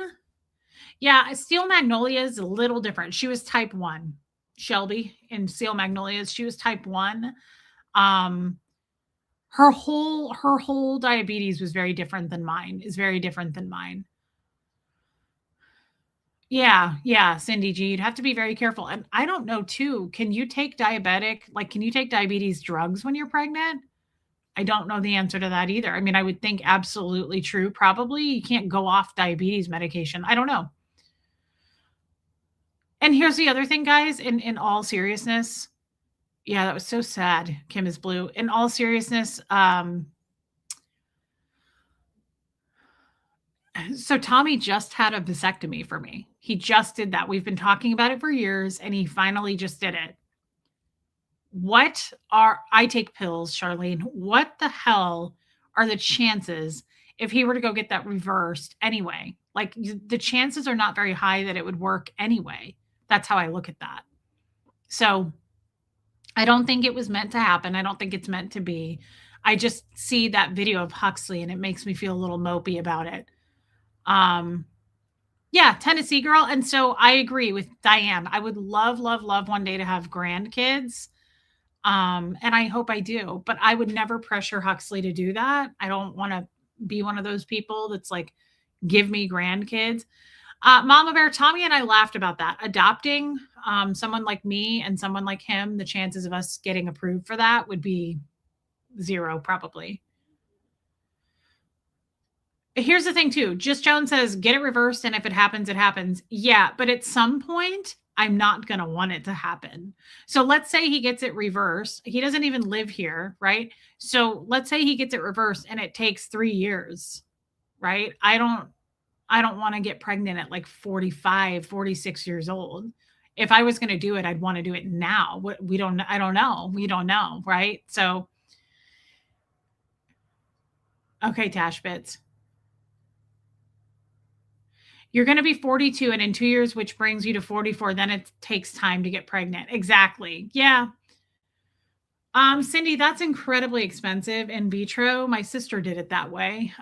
Yeah, Steel Magnolias a little different. She was type 1. Shelby in Steel Magnolias, she was type 1. Her whole diabetes was very different than mine. Is very different than mine. Yeah, Cindy G, you'd have to be very careful. And I don't know too, can you take diabetes drugs when you're pregnant? I don't know the answer to that either. I mean, I would think absolutely true. Probably you can't go off diabetes medication. I don't know. And here's the other thing, guys, in all seriousness. Yeah, that was so sad. Kim is blue. In all seriousness, so Tommy just had a vasectomy for me. He just did that. We've been talking about it for years, and he finally just did it. I take pills, Charlene. What the hell are the chances if he were to go get that reversed anyway? Like the chances are not very high that it would work anyway. That's how I look at that. So I don't think it was meant to happen. I don't think it's meant to be. I just see that video of Huxley and it makes me feel a little mopey about it. Yeah, Tennessee girl. And so I agree with Diane. I would love, love, love one day to have grandkids. And I hope I do, but I would never pressure Huxley to do that. I don't want to be one of those people that's like, give me grandkids. Mama Bear, Tommy and I laughed about that. Adopting someone like me and someone like him, the chances of us getting approved for that would be zero, probably. Here's the thing, too. Just Joan says, get it reversed, and if it happens, it happens. Yeah, but at some point, I'm not going to want it to happen. So let's say he gets it reversed. He doesn't even live here, right? So let's say he gets it reversed and it takes 3 years, right? I don't want to get pregnant at like 45, 46 years old. If I was going to do it, I'd want to do it now. I don't know. We don't know, right? So, okay, Tash Bits. You're going to be 42 and in 2 years, which brings you to 44. Then it takes time to get pregnant. Exactly. Yeah. Cindy, that's incredibly expensive in vitro. My sister did it that way.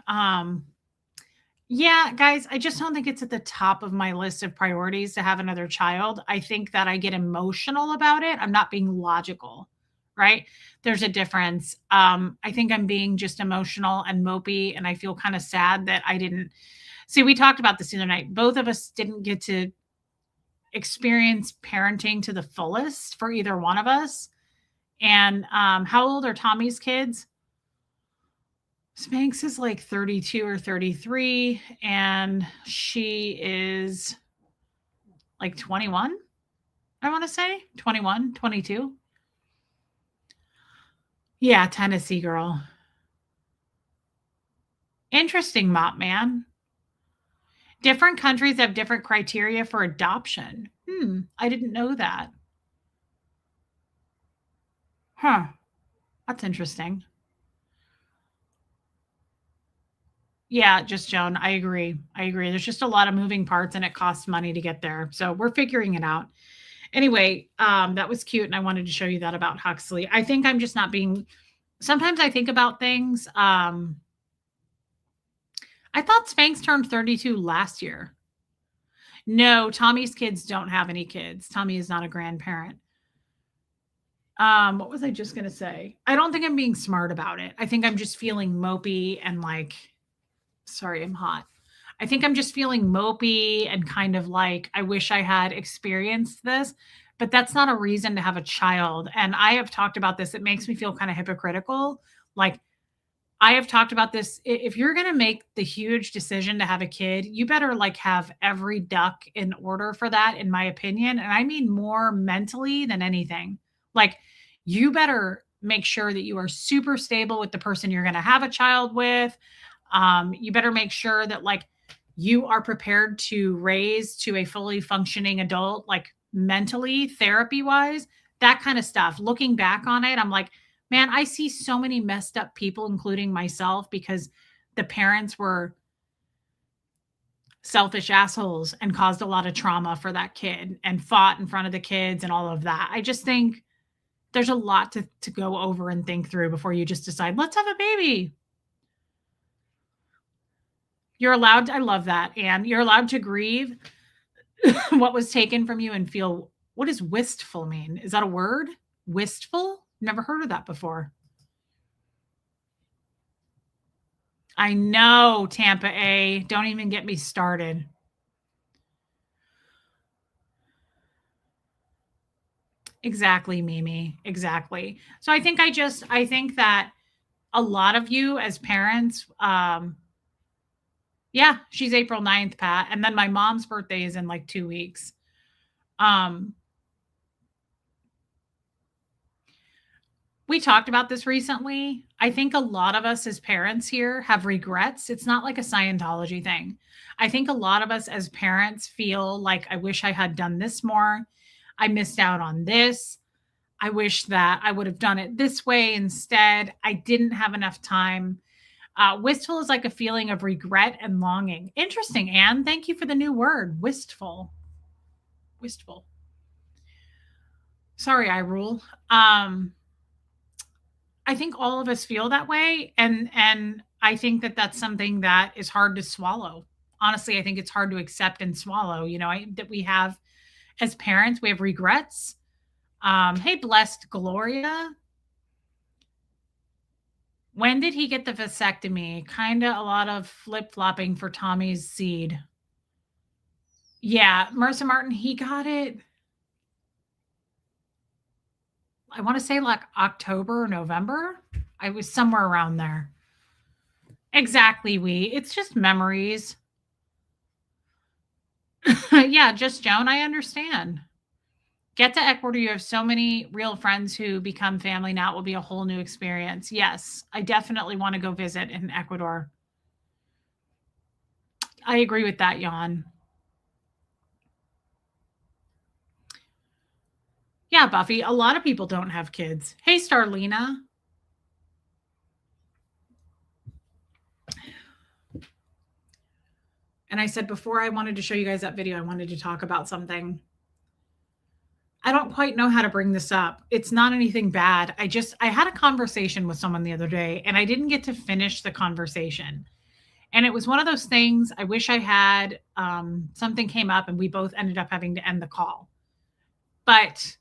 Yeah, guys, I just don't think it's at the top of my list of priorities to have another child. I think that I get emotional about it. I'm not being logical, right? There's a difference. I think I'm being just emotional and mopey, and I feel kind of sad that I didn't see. We talked about this the other night. Both of us didn't get to experience parenting to the fullest for either one of us. And how old are Tommy's kids? Spanx is like 32 or 33, and she is like 21, I want to say 21, 22. Yeah, Tennessee girl. Interesting, Mop Man. Different countries have different criteria for adoption. I didn't know that. Huh. That's interesting. Yeah, just Joan. I agree. I agree. There's just a lot of moving parts and it costs money to get there. So we're figuring it out. Anyway, that was cute. And I wanted to show you that about Huxley. I think I'm just not being, sometimes I think about things. I thought Spanx turned 32 last year. No, Tommy's kids don't have any kids. Tommy is not a grandparent. What was I just going to say? I don't think I'm being smart about it. I think I'm just feeling mopey and like, sorry, I'm hot. I think I'm just feeling mopey and kind of like, I wish I had experienced this, but that's not a reason to have a child. And I have talked about this. It makes me feel kind of hypocritical. Like, I have talked about this. If you're going to make the huge decision to have a kid, you better like have every duck in order for that, in my opinion. And I mean more mentally than anything. Like, you better make sure that you are super stable with the person you're going to have a child with. You better make sure that like you are prepared to raise to a fully functioning adult, like mentally, therapy wise, that kind of stuff. Looking back on it, I'm like, man, I see so many messed up people, including myself, because the parents were selfish assholes and caused a lot of trauma for that kid and fought in front of the kids and all of that. I just think there's a lot to go over and think through before you just decide, let's have a baby. You're allowed, I love that. And you're allowed to grieve what was taken from you and feel, what does wistful mean? Is that a word? Wistful? Never heard of that before. I know, Tampa A. Don't even get me started. Exactly, Mimi. Exactly. So I think that a lot of you as parents, yeah, she's April 9th, Pat. And then my mom's birthday is in like 2 weeks. We talked about this recently. I think a lot of us as parents here have regrets. It's not like a Scientology thing. I think a lot of us as parents feel like, I wish I had done this more. I missed out on this. I wish that I would have done it this way instead. I didn't have enough time. Wistful is like a feeling of regret and longing. Interesting, Anne. Thank you for the new word, wistful. Wistful. Sorry, I rule. I think all of us feel that way, and I think that that's something that is hard to swallow, honestly, I think it's hard to accept and swallow, that we have as parents, we have regrets. Hey, blessed Gloria. When did he get the vasectomy? Kind of a lot of flip-flopping for Tommy's seed. Yeah, Marissa Martin, he got it, I want to say like October or November. I was somewhere around there. Exactly, it's just memories. Yeah, just Joan, I understand. Get to Ecuador. You have so many real friends who become family now. It will be a whole new experience. Yes, I definitely want to go visit in Ecuador. I agree with that, Jan. Yeah, Buffy, a lot of people don't have kids. Hey, Starlina. And I said before I wanted to show you guys that video, I wanted to talk about something. I don't quite know how to bring this up. It's not anything bad. I had a conversation with someone the other day and I didn't get to finish the conversation. And it was one of those things I wish I had. Something came up and we both ended up having to end the call. But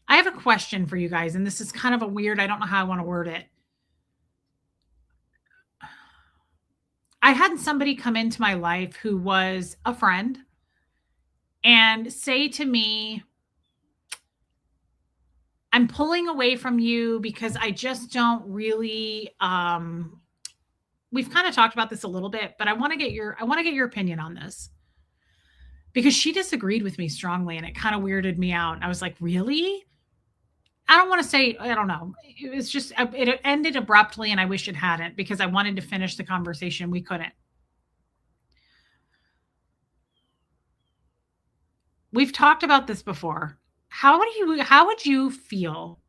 I have a question for you guys, and this is kind of a weird, I don't know how I want to word it. I had somebody come into my life who was a friend and say to me, I'm pulling away from you because I just don't really, we've kind of talked about this a little bit, but I want to get your opinion on this because she disagreed with me strongly and it kind of weirded me out. And I was like, really? I don't want to say, I don't know. It was just, it ended abruptly and I wish it hadn't because I wanted to finish the conversation. We couldn't. We've talked about this before. How would you feel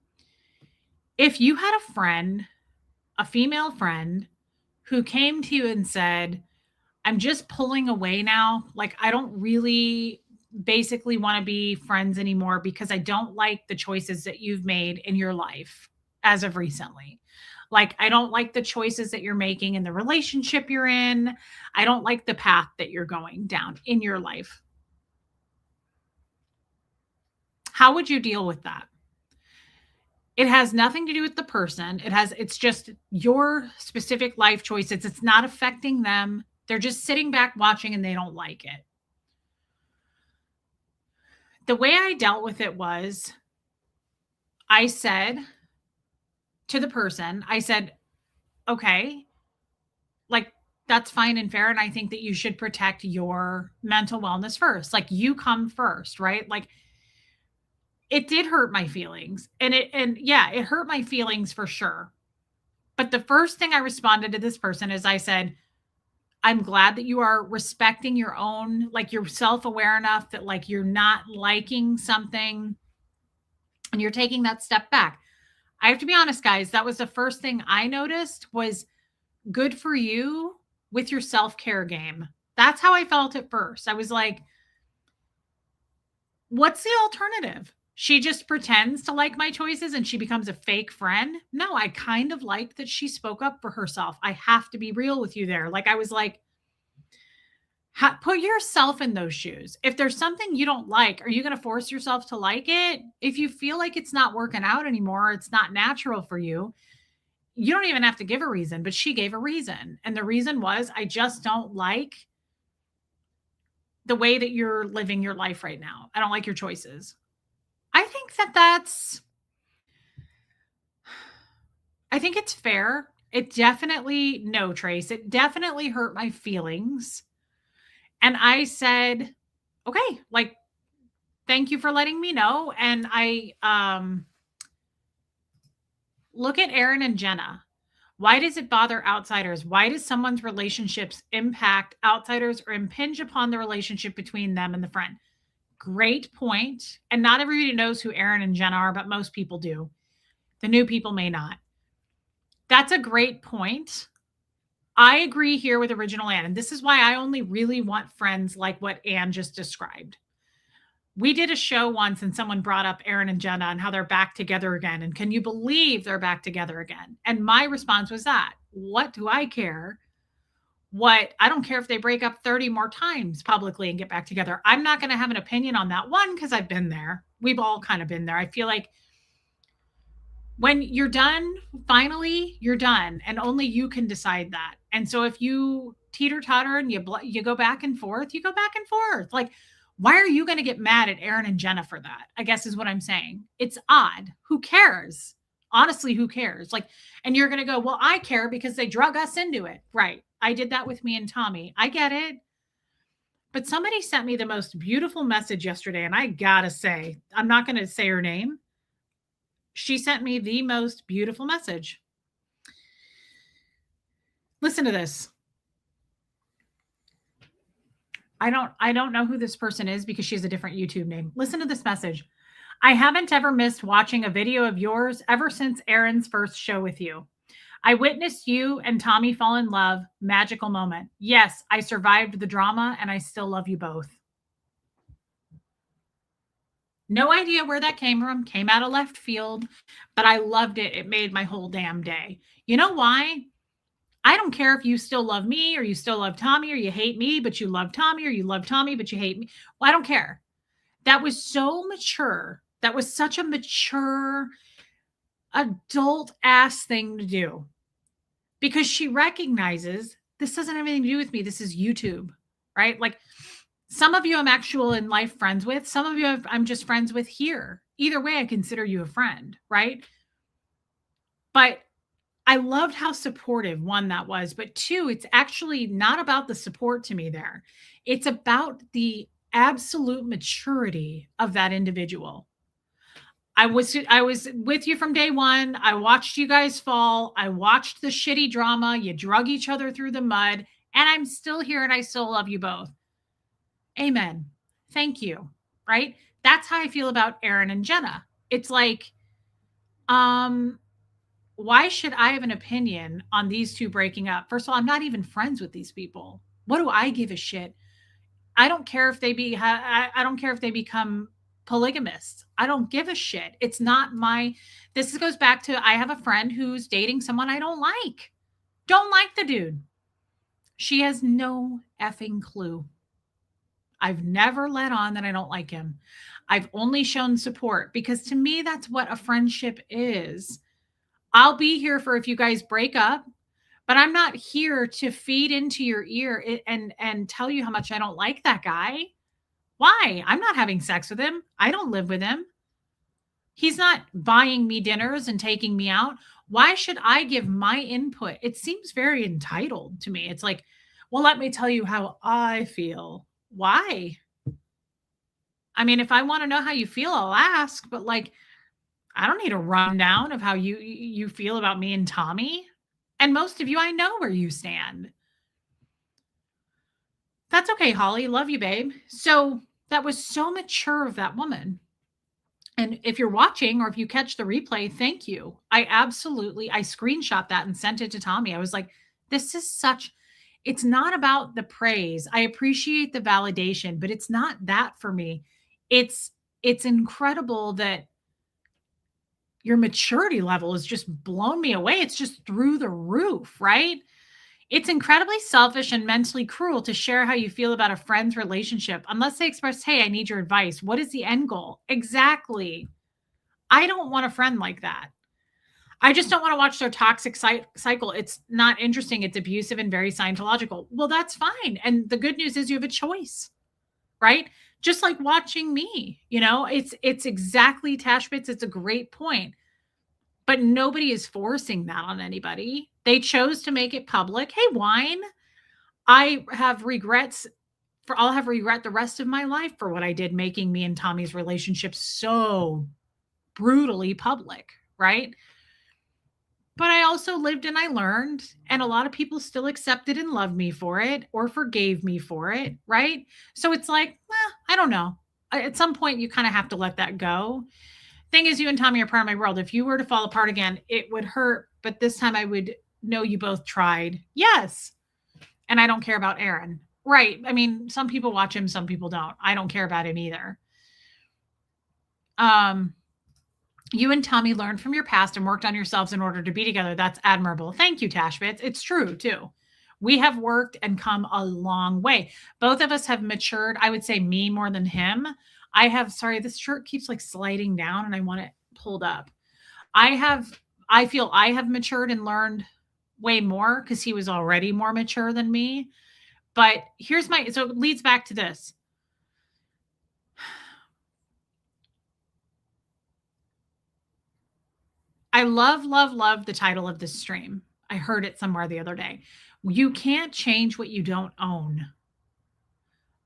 if you had a friend, a female friend, who came to you and said, I'm just pulling away now. Like, I don't really basically want to be friends anymore because I don't like the choices that you've made in your life as of recently. Like, I don't like the choices that you're making in the relationship you're in. I don't like the path that you're going down in your life. How would you deal with that? It has nothing to do with the person. It's just your specific life choices. It's not affecting them. They're just sitting back watching and they don't like it. The way I dealt with it was I said to the person, I said, okay, like that's fine and fair. And I think that you should protect your mental wellness first. Like you come first, right? Like it did hurt my feelings it hurt my feelings for sure. But the first thing I responded to this person is I said, I'm glad that you are respecting your own, like you're self-aware enough that like you're not liking something and you're taking that step back. I have to be honest, guys, that was the first thing I noticed was good for you with your self-care game. That's how I felt at first. I was like, what's the alternative? She just pretends to like my choices and she becomes a fake friend. No, I kind of like that she spoke up for herself. I have to be real with you there. Like I was like, put yourself in those shoes. If there's something you don't like, are you going to force yourself to like it? If you feel like it's not working out anymore, it's not natural for you, you don't even have to give a reason, but she gave a reason. And the reason was, I just don't like the way that you're living your life right now. I don't like your choices. I think it's fair. It definitely, no, Trace, it definitely hurt my feelings. And I said, okay, like, thank you for letting me know. And I look at Aaron and Jenna. Why does it bother outsiders? Why does someone's relationships impact outsiders or impinge upon the relationship between them and the friend? Great point. And not everybody knows who Aaron and Jenna are, but most people do. The new people may not. That's a great point. I agree here with original Ann. And this is why I only really want friends like what Ann just described. We did a show once and someone brought up Aaron and Jenna and how they're back together again. And can you believe they're back together again? And my response was that, what do I care I don't care if they break up 30 more times publicly and get back together. I'm not going to have an opinion on that one because I've been there. We've all kind of been there. I feel like when you're done, finally, you're done, and only you can decide that. And so if you teeter totter and you go back and forth, you go back and forth. Like, why are you going to get mad at Aaron and Jenna for that? I guess is what I'm saying. It's odd. Who cares? Honestly, who cares? Like, and you're going to go, well, I care because they drug us into it. Right. I did that with me and Tommy. I get it. But somebody sent me the most beautiful message yesterday. And I got to say, I'm not going to say her name. She sent me the most beautiful message. Listen to this. I don't know who this person is because she has a different YouTube name. Listen to this message. I haven't ever missed watching a video of yours ever since Aaron's first show with you. I witnessed you and Tommy fall in love. Magical moment. Yes, I survived the drama and I still love you both. No idea where that came from. Came out of left field, but I loved it. It made my whole damn day. You know why? I don't care if you still love me or you still love Tommy or you hate me, but you love Tommy or you love Tommy, but you hate me. Well, I don't care. That was so mature. That was such a mature, adult ass thing to do because she recognizes this doesn't have anything to do with me. This is YouTube, right? Like some of you I'm actual in life friends with. Some of you I'm just friends with here. Either way, I consider you a friend, right? But I loved how supportive, one, that was, but two, it's actually not about the support to me there. It's about the absolute maturity of that individual. I was with you from day one. I watched you guys fall. I watched the shitty drama. You drug each other through the mud, and I'm still here and I still love you both. Amen. Thank you. Right? That's how I feel about Aaron and Jenna. It's like, why should I have an opinion on these two breaking up? First of all, I'm not even friends with these people. What do I give a shit? I don't care if they I don't care if they become polygamists. I don't give a shit. It's not my, this goes back to, I have a friend who's dating someone I don't like. Don't like the dude. She has no effing clue. I've never let on that I don't like him. I've only shown support because to me, that's what a friendship is. I'll be here for if you guys break up, but I'm not here to feed into your ear and tell you how much I don't like that guy. Why? I'm not having sex with him. I don't live with him. He's not buying me dinners and taking me out. Why should I give my input? It seems very entitled to me. It's like, well, let me tell you how I feel. Why? I mean, if I want to know how you feel, I'll ask, but like, I don't need a rundown of how you feel about me and Tommy. And most of you, I know where you stand. That's okay, Holly. Love you, babe. So that was so mature of that woman. And if you're watching or if you catch the replay, thank you. I screenshot that and sent it to Tommy. I was like, this is it's not about the praise. I appreciate the validation, but it's not that for me. It's incredible that your maturity level has just blown me away. It's just through the roof, right? It's incredibly selfish and mentally cruel to share how you feel about a friend's relationship unless they express, hey, I need your advice. What is the end goal? Exactly. I don't want a friend like that. I just don't want to watch their toxic cycle. It's not interesting. It's abusive and very Scientological. Well, that's fine. And the good news is you have a choice, right? Just like watching me, it's exactly Tash Bits. It's a great point. But nobody is forcing that on anybody. They chose to make it public. Hey, wine. I'll have regret the rest of my life for what I did, making me and Tommy's relationship so brutally public, right? But I also lived and I learned, and a lot of people still accepted and loved me for it or forgave me for it, right? So it's like, I don't know. At some point, you kind of have to let that go. Thing is, you and Tommy are part of my world. If you were to fall apart again, it would hurt, but this time I would know you both tried. Yes. And I don't care about Aaron. Right. I mean, some people watch him, some people don't. I don't care about him either. You and Tommy learned from your past and worked on yourselves in order to be together. That's admirable. Thank you, Tashbits. It's true, too. We have worked and come a long way. Both of us have matured. I would say me more than him. Sorry, this shirt keeps like sliding down and I want it pulled up. I feel I have matured and learned way more because he was already more mature than me. But so it leads back to this. I love, love, love the title of this stream. I heard it somewhere the other day. You can't change what you don't own.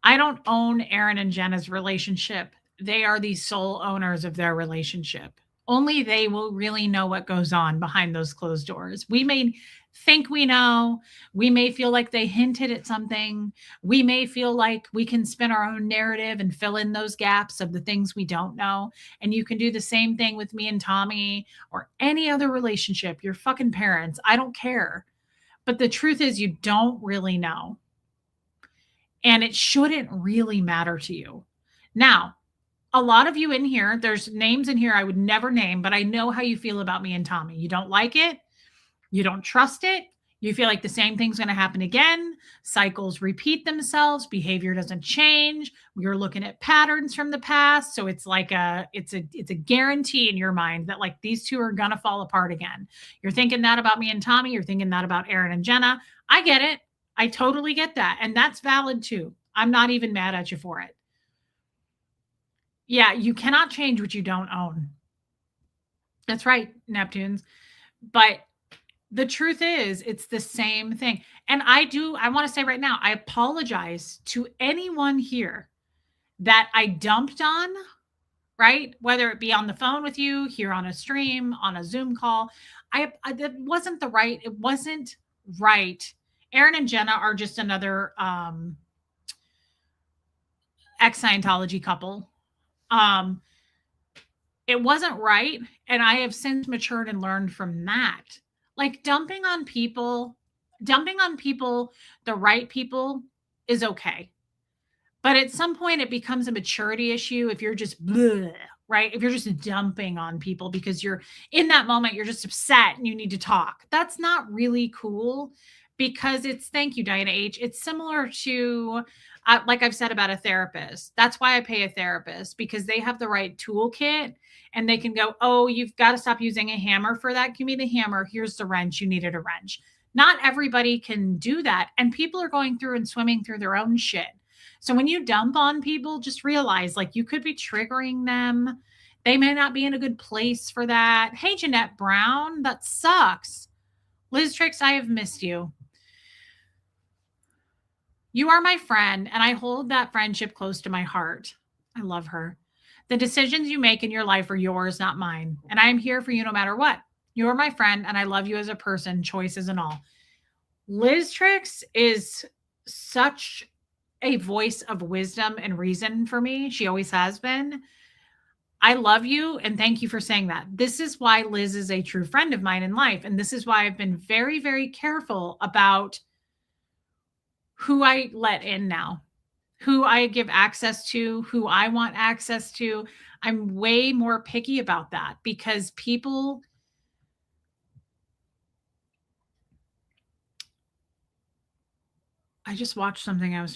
I don't own Aaron and Jenna's relationship. They are the sole owners of their relationship. Only they will really know what goes on behind those closed doors. We may think we know. We may feel like they hinted at something. We may feel like we can spin our own narrative and fill in those gaps of the things we don't know. And you can do the same thing with me and Tommy or any other relationship, your fucking parents. I don't care. But the truth is, you don't really know. And it shouldn't really matter to you. Now, a lot of you in here, there's names in here I would never name, but I know how you feel about me and Tommy. You don't like it. You don't trust it. You feel like the same thing's going to happen again. Cycles repeat themselves. Behavior doesn't change. You're looking at patterns from the past. So it's like it's a guarantee in your mind that like these two are going to fall apart again. You're thinking that about me and Tommy. You're thinking that about Aaron and Jenna. I get it. I totally get that. And that's valid too. I'm not even mad at you for it. Yeah, you cannot change what you don't own. That's right, Neptunes. But the truth is, it's the same thing. And I want to say right now, I apologize to anyone here that I dumped on, right? Whether it be on the phone with you, here on a stream, on a Zoom call. That wasn't it wasn't right. Aaron and Jenna are just another ex-Scientology couple. It wasn't right. And I have since matured and learned from that. Like dumping on people, the right people is okay. But at some point it becomes a maturity issue if you're just bleh, right? If you're just dumping on people because you're in that moment, you're just upset and you need to talk. That's not really cool because thank you, Diana H. It's similar to, like I've said about a therapist. That's why I pay a therapist, because they have the right toolkit and they can go, oh, you've got to stop using a hammer for that. Give me the hammer. Here's the wrench. You needed a wrench. Not everybody can do that. And people are going through and swimming through their own shit. So when you dump on people, just realize like you could be triggering them. They may not be in a good place for that. Hey, Jeanette Brown, that sucks. Liz Trix, I have missed you. You are my friend, and I hold that friendship close to my heart. I love her. The decisions you make in your life are yours, not mine. And I am here for you no matter what. You are my friend, and I love you as a person, choices and all. Liz Trix is such a voice of wisdom and reason for me. She always has been. I love you, and thank you for saying that. This is why Liz is a true friend of mine in life, and this is why I've been very, very careful about who I let in now, who I give access to, who I want access to. I'm way more picky about that because people, I just watched something I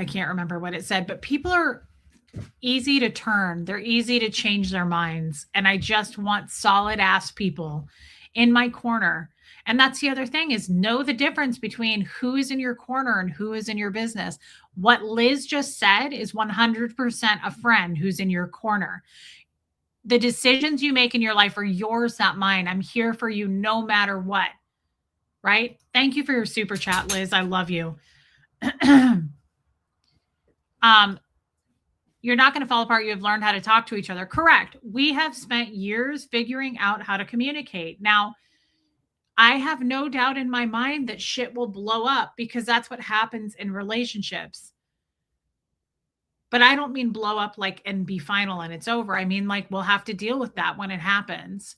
can't remember what it said, but people are easy to turn. They're easy to change their minds. And I just want solid ass people in my corner. And that's the other thing is know the difference between who is in your corner and who is in your business. What Liz just said is 100% a friend who's in your corner. The decisions you make in your life are yours, not mine. I'm here for you no matter what. Right? Thank you for your super chat, Liz. I love you. You're not going to fall apart. You have learned how to talk to each other. Correct. We have spent years figuring out how to communicate. Now, I have no doubt in my mind that shit will blow up because that's what happens in relationships. But I don't mean blow up like and be final and it's over. I mean, like, we'll have to deal with that when it happens.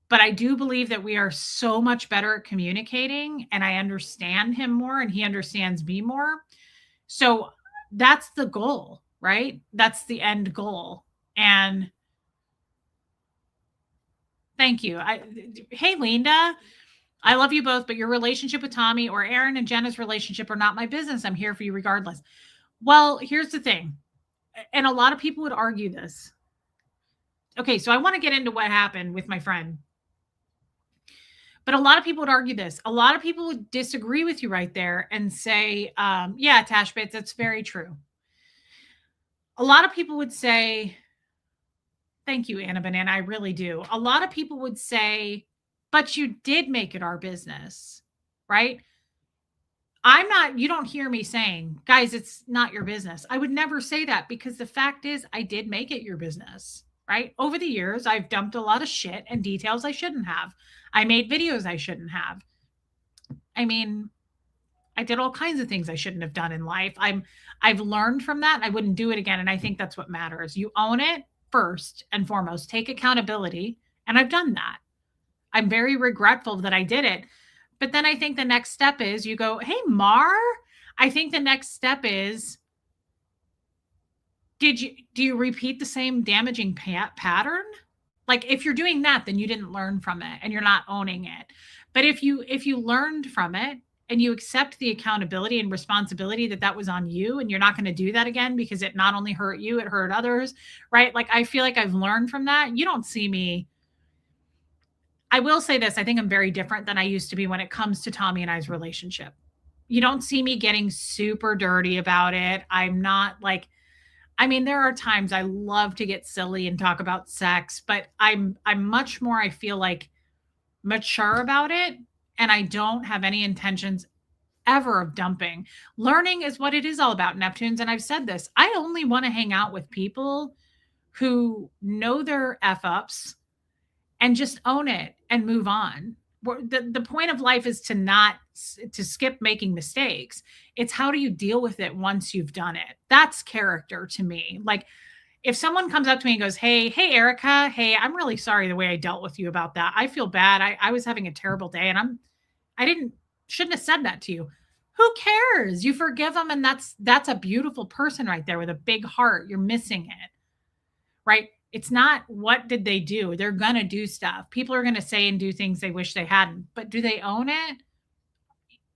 But I do believe that we are so much better at communicating, and I understand him more and he understands me more. So that's the goal, right? That's the end goal. And thank you. Hey, Linda. I love you both, but your relationship with Tommy or Aaron and Jenna's relationship are not my business. I'm here for you regardless. Well, here's the thing. And a lot of people would argue this. Okay, so I want to get into what happened with my friend. But a lot of people would argue this. A lot of people would disagree with you right there and say, yeah, Tash Bits, that's very true. A lot of people would say, thank you, Anna Banana. I really do. A lot of people would say, but you did make it our business, right? You don't hear me saying, guys, it's not your business. I would never say that because the fact is, I did make it your business, right? Over the years, I've dumped a lot of shit and details I shouldn't have. I made videos I shouldn't have. I mean, I did all kinds of things I shouldn't have done in life. I've learned from that. I wouldn't do it again. And I think that's what matters. You own it first and foremost. Take accountability. And I've done that. I'm very regretful that I did it. But then I think the next step is you go, hey, Mar, I think the next step is, do you repeat the same damaging pattern? Like if you're doing that, then you didn't learn from it and you're not owning it. But if you learned from it and you accept the accountability and responsibility that was on you and you're not going to do that again because it not only hurt you, it hurt others, right? Like I feel like I've learned from that. You don't see me. I will say this. I think I'm very different than I used to be when it comes to Tommy and I's relationship. You don't see me getting super dirty about it. I'm not like, I mean, there are times I love to get silly and talk about sex, but I'm much more, I feel like, mature about it. And I don't have any intentions ever of dumping. Learning is what it is all about, Neptunes. And I've said this. I only want to hang out with people who know their F ups and just own it and move on. The point of life is to skip making mistakes. It's how do you deal with it once you've done it? That's character to me. Like if someone comes up to me and goes, hey, Erica, hey, I'm really sorry the way I dealt with you about that. I feel bad. I was having a terrible day and shouldn't have said that to you. Who cares? You forgive them. And that's a beautiful person right there with a big heart. You're missing it, right? It's not what did they do? They're going to do stuff. People are going to say and do things they wish they hadn't, but do they own it?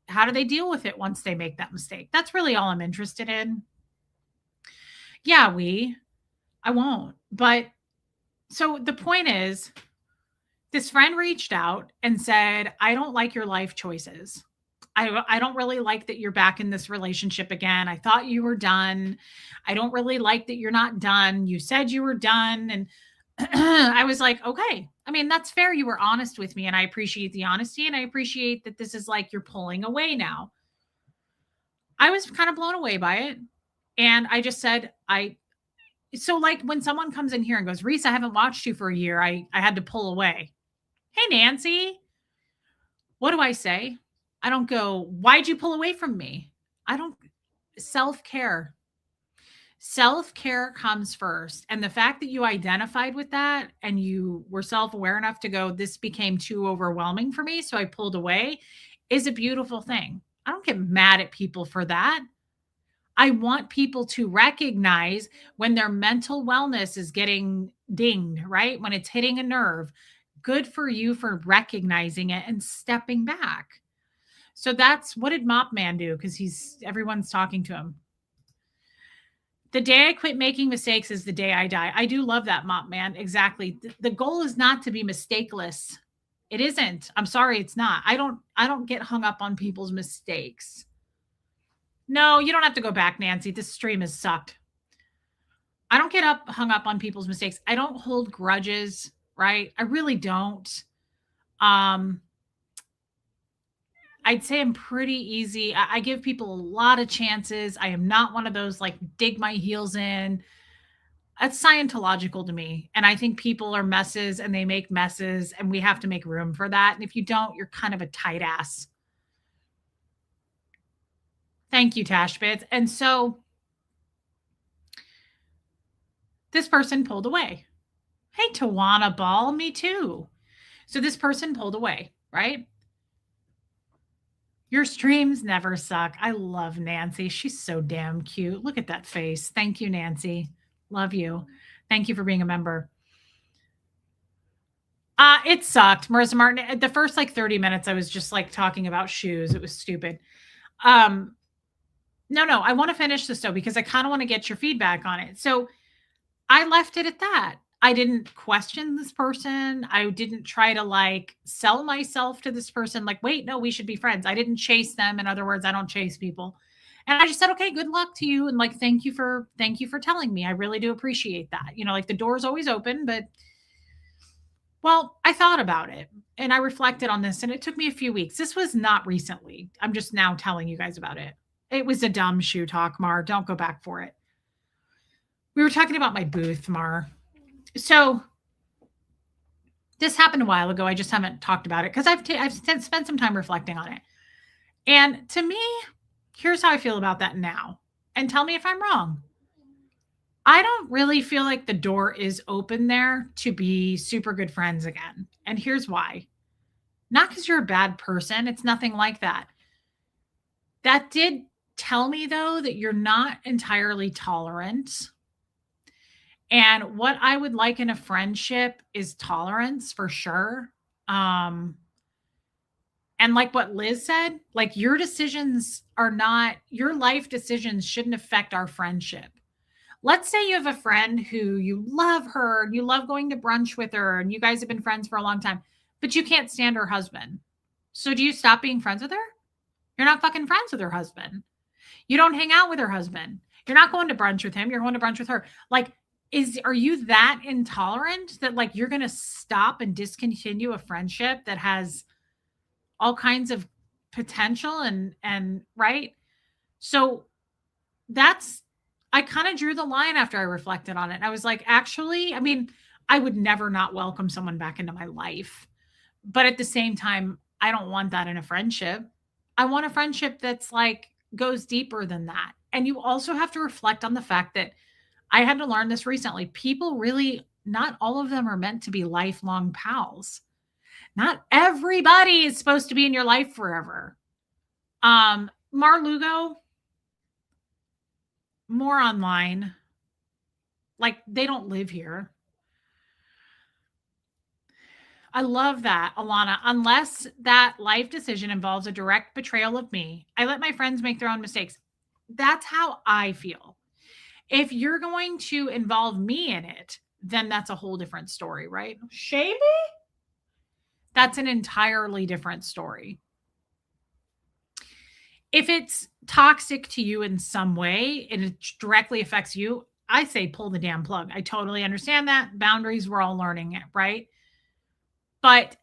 How do they deal with it once they make that mistake? That's really all I'm interested in. Yeah, I won't. But so the point is, this friend reached out and said, I don't like your life choices. I don't really like that you're back in this relationship again. I thought you were done. I don't really like that you're not done. You said you were done. And I was like, okay. I mean, that's fair. You were honest with me and I appreciate the honesty. And I appreciate that this is like, you're pulling away now. I was kind of blown away by it. And I just said, so like when someone comes in here and goes, Reese, I haven't watched you for a year. I had to pull away. Hey, Nancy, what do I say? I don't go, why'd you pull away from me? I don't. Self-care. Self-care comes first. And the fact that you identified with that and you were self-aware enough to go, this became too overwhelming for me, so I pulled away, is a beautiful thing. I don't get mad at people for that. I want people to recognize when their mental wellness is getting dinged, right? When it's hitting a nerve. Good for you for recognizing it and stepping back. So that's what did Mop Man do? Because everyone's talking to him. The day I quit making mistakes is the day I die. I do love that, Mop Man. Exactly. The goal is not to be mistakeless. It isn't. I'm sorry, it's not. I don't get hung up on people's mistakes. No, you don't have to go back, Nancy. This stream has sucked. I don't get hung up on people's mistakes. I don't hold grudges, right? I really don't. I'd say I'm pretty easy. I give people a lot of chances. I am not one of those like dig my heels in. That's Scientological to me. And I think people are messes and they make messes and we have to make room for that. And if you don't, you're kind of a tight ass. Thank you, Tash Bits. And so this person pulled away. Hey, Tawana Ball, me too. So this person pulled away, right? Your streams never suck. I love Nancy. She's so damn cute. Look at that face. Thank you, Nancy. Love you. Thank you for being a member. It sucked. Marissa Martin, at the first like 30 minutes, I was just like talking about shoes. It was stupid. No, I want to finish this though, because I kind of want to get your feedback on it. So I left it at that. I didn't question this person. I didn't try to like sell myself to this person. Like, wait, no, we should be friends. I didn't chase them. In other words, I don't chase people. And I just said, okay, good luck to you. And like, thank you for telling me. I really do appreciate that. Like the door's always open, but well, I thought about it and I reflected on this and it took me a few weeks. This was not recently. I'm just now telling you guys about it. It was a dumb shoe talk, Mar. Don't go back for it. We were talking about my booth, Mar. So this happened a while ago. I just haven't talked about it because I've spent some time reflecting on it. And to me, here's how I feel about that now. And tell me if I'm wrong. I don't really feel like the door is open there to be super good friends again. And here's why. Not because you're a bad person. It's nothing like that. That did tell me, though, that you're not entirely tolerant. And what I would like in a friendship is tolerance for sure. And like what Liz said, like your life decisions shouldn't affect our friendship. Let's say you have a friend who you love her and you love going to brunch with her and you guys have been friends for a long time, but you can't stand her husband. So do you stop being friends with her? You're not fucking friends with her husband. You don't hang out with her husband. You're not going to brunch with him. You're going to brunch with her. Like, are you that intolerant that like you're going to stop and discontinue a friendship that has all kinds of potential and right? So I kind of drew the line after I reflected on it. I was like, actually, I mean, I would never not welcome someone back into my life. But at the same time, I don't want that in a friendship. I want a friendship that's like goes deeper than that. And you also have to reflect on the fact that I had to learn this recently. People really, not all of them are meant to be lifelong pals. Not everybody is supposed to be in your life forever. Mar Lugo, more online. Like they don't live here. I love that, Alana. Unless that life decision involves a direct betrayal of me, I let my friends make their own mistakes. That's how I feel. If you're going to involve me in it, then that's a whole different story, right? Shabby? That's an entirely different story. If it's toxic to you in some way and it directly affects you, I say pull the damn plug. I totally understand that. Boundaries, we're all learning it, right? But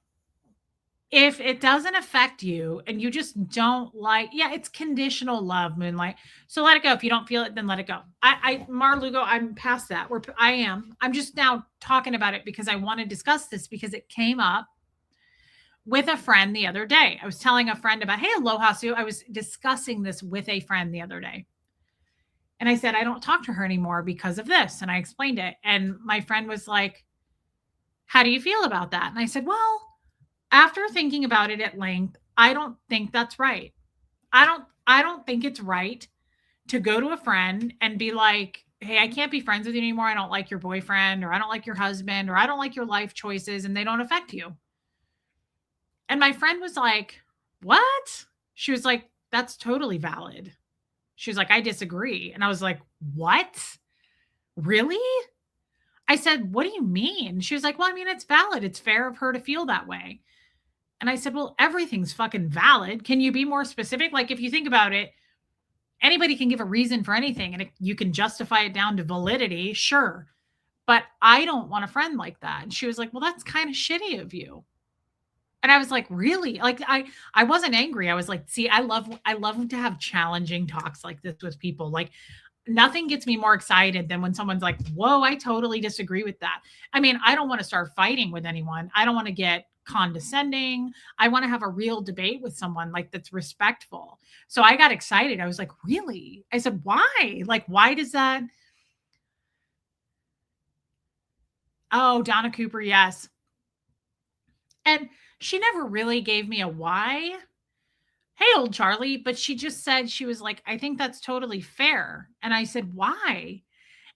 if it doesn't affect you and you just don't like, yeah, it's conditional love, Moonlight. So let it go. If you don't feel it, then let it go. Mar Lugo, I'm past that. I'm just now talking about it because I want to discuss this because it came up with a friend the other day. I was telling a friend about, hey, Aloha Sue. I was discussing this with a friend the other day. And I said, I don't talk to her anymore because of this. And I explained it. And my friend was like, how do you feel about that? And I said, well, after thinking about it at length, I don't think that's right. I don't think it's right to go to a friend and be like, hey, I can't be friends with you anymore. I don't like your boyfriend, or I don't like your husband, or I don't like your life choices, and they don't affect you. And my friend was like, what? She was like, that's totally valid. She was like, I disagree. And I was like, what? Really? I said, what do you mean? She was like, well, I mean, it's valid. It's fair of her to feel that way. And I said, well, everything's fucking valid. Can you be more specific? Like, if you think about it, anybody can give a reason for anything and you can justify it down to validity. Sure. But I don't want a friend like that. And she was like, well, that's kind of shitty of you. And I was like, really? Like, I wasn't angry. I was like, see, I love to have challenging talks like this with people. Like, nothing gets me more excited than when someone's like, whoa, I totally disagree with that. I mean, I don't want to start fighting with anyone. I don't want to get condescending. I want to have a real debate with someone like that's respectful. So I got excited. I was like, really? I said, why? Like, why does that? Oh, Donna Cooper. Yes. And she never really gave me a why. Hey, old Charlie. But she just said, she was like, I think that's totally fair. And I said, why?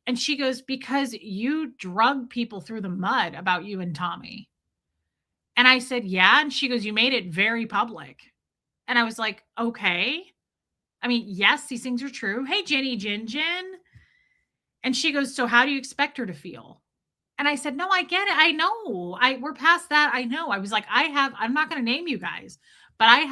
And she goes, because you drug people through the mud about you and Tommy. And I said, yeah. And she goes, you made it very public. And I was like, okay. I mean, yes, these things are true. Hey, Jenny Jin Jin. And she goes, so how do you expect her to feel? And I said, no, I get it. I know. We're past that. I know. I was like, I'm not going to name you guys, but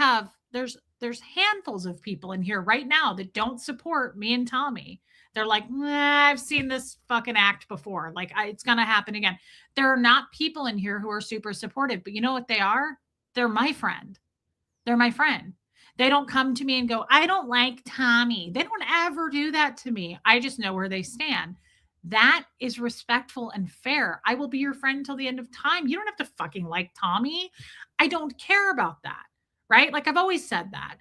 there's handfuls of people in here right now that don't support me and Tommy. They're like, nah, I've seen this fucking act before. Like, it's going to happen again. There are not people in here who are super supportive, but you know what they are? They're my friend. They're my friend. They don't come to me and go, I don't like Tommy. They don't ever do that to me. I just know where they stand. That is respectful and fair. I will be your friend until the end of time. You don't have to fucking like Tommy. I don't care about that. Right? Like I've always said that.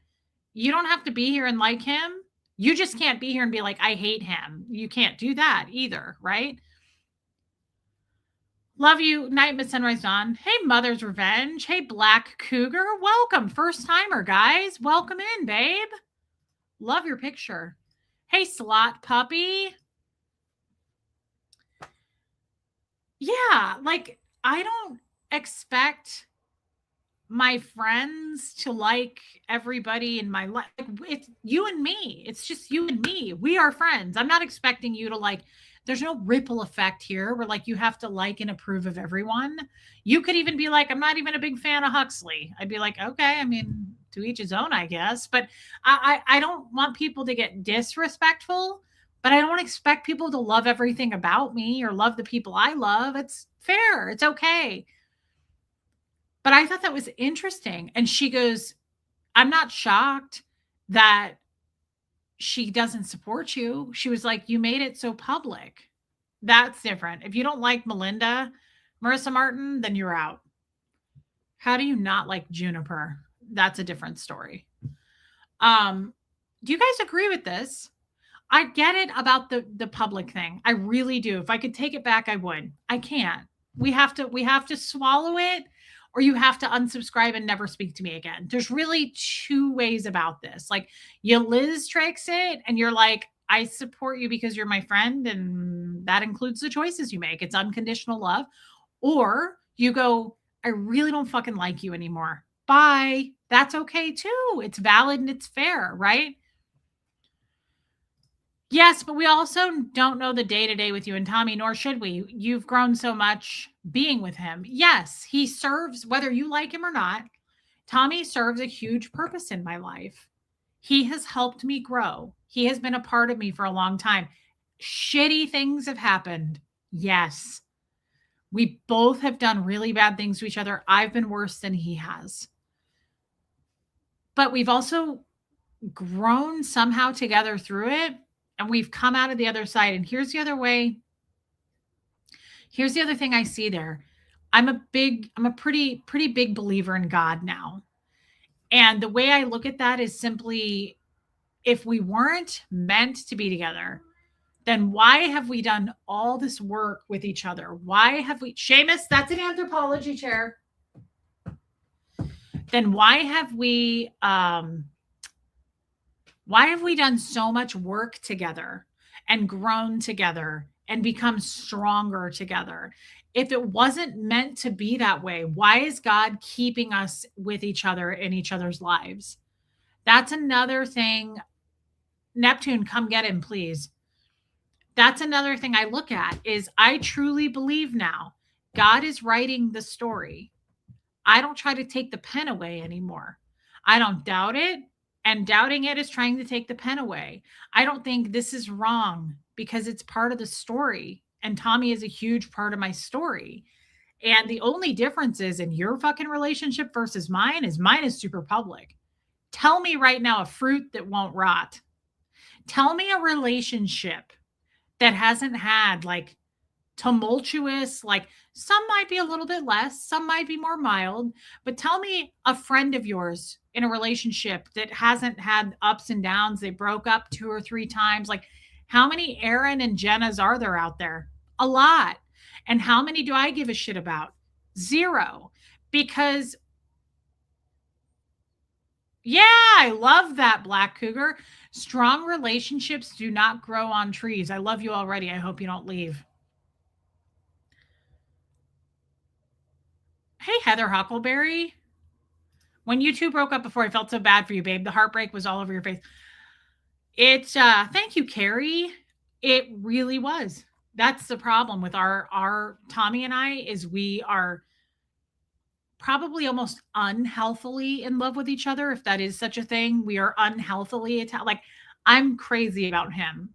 You don't have to be here and like him. You just can't be here and be like, I hate him. You can't do that either. Right? Love you, Night Miss Sunrise Dawn. Hey, Mother's Revenge. Hey, Black Cougar. Welcome. First timer, guys. Welcome in, babe. Love your picture. Hey, Slot Puppy. Yeah, like I don't expect my friends to like everybody in my life. Like, it's you and me. It's just you and me. We are friends. I'm not expecting you to like, there's no ripple effect here where like you have to like and approve of everyone. You could even be like, I'm not even a big fan of Huxley. I'd be like, okay, I mean, to each his own, I guess. But I don't want people to get disrespectful, but I don't expect people to love everything about me or love the people I love. It's fair. It's okay. But I thought that was interesting. And she goes, I'm not shocked that she doesn't support you. She was like, you made it so public. That's different. If you don't like Marissa Martin, then you're out. How do you not like Juniper? That's a different story. Do you guys agree with this? I get it about the public thing. I really do. If I could take it back, I would. I can't. We have to swallow it, or you have to unsubscribe and never speak to me again. There's really two ways about this. Like you Liz tricks it and you're like, I support you because you're my friend, and that includes the choices you make. It's unconditional love. Or you go, I really don't fucking like you anymore. Bye. That's okay too. It's valid and it's fair, right? Yes, but we also don't know the day-to-day with you and Tommy, nor should we. You've grown so much being with him. Yes, he serves, whether you like him or not, Tommy serves a huge purpose in my life. He has helped me grow. He has been a part of me for a long time. Shitty things have happened. Yes. We both have done really bad things to each other. I've been worse than he has. But we've also grown somehow together through it. And we've come out of the other side. And here's the other way. Here's the other thing I see there. I'm a pretty big believer in God now. And the way I look at that is simply, if we weren't meant to be together, then why have we done all this work with each other? Why have we, Seamus, that's an anthropology chair. Then why have we done so much work together and grown together and become stronger together? If it wasn't meant to be that way, why is God keeping us with each other in each other's lives? That's another thing. Neptune, come get him, please. That's another thing I look at is I truly believe now God is writing the story. I don't try to take the pen away anymore. I don't doubt it. And doubting it is trying to take the pen away. I don't think this is wrong because it's part of the story. And Tommy is a huge part of my story. And the only difference is in your fucking relationship versus mine is super public. Tell me right now a fruit that won't rot. Tell me a relationship that hasn't had like tumultuous, like some might be a little bit less, some might be more mild, but tell me a friend of yours in a relationship that hasn't had ups and downs. They broke up 2 or 3 times. Like how many Aaron and Jennas are there out there? A lot. And how many do I give a shit about? 0. Because yeah, I love that, Black Cougar. Strong relationships do not grow on trees. I love you already. I hope you don't leave. Hey, Heather Huckleberry. When you two broke up before, I felt so bad for you, babe. The heartbreak was all over your face. It's thank you, Carrie. It really was. That's the problem with our Tommy and I is we are probably almost unhealthily in love with each other, if that is such a thing. We are unhealthily like I'm crazy about him.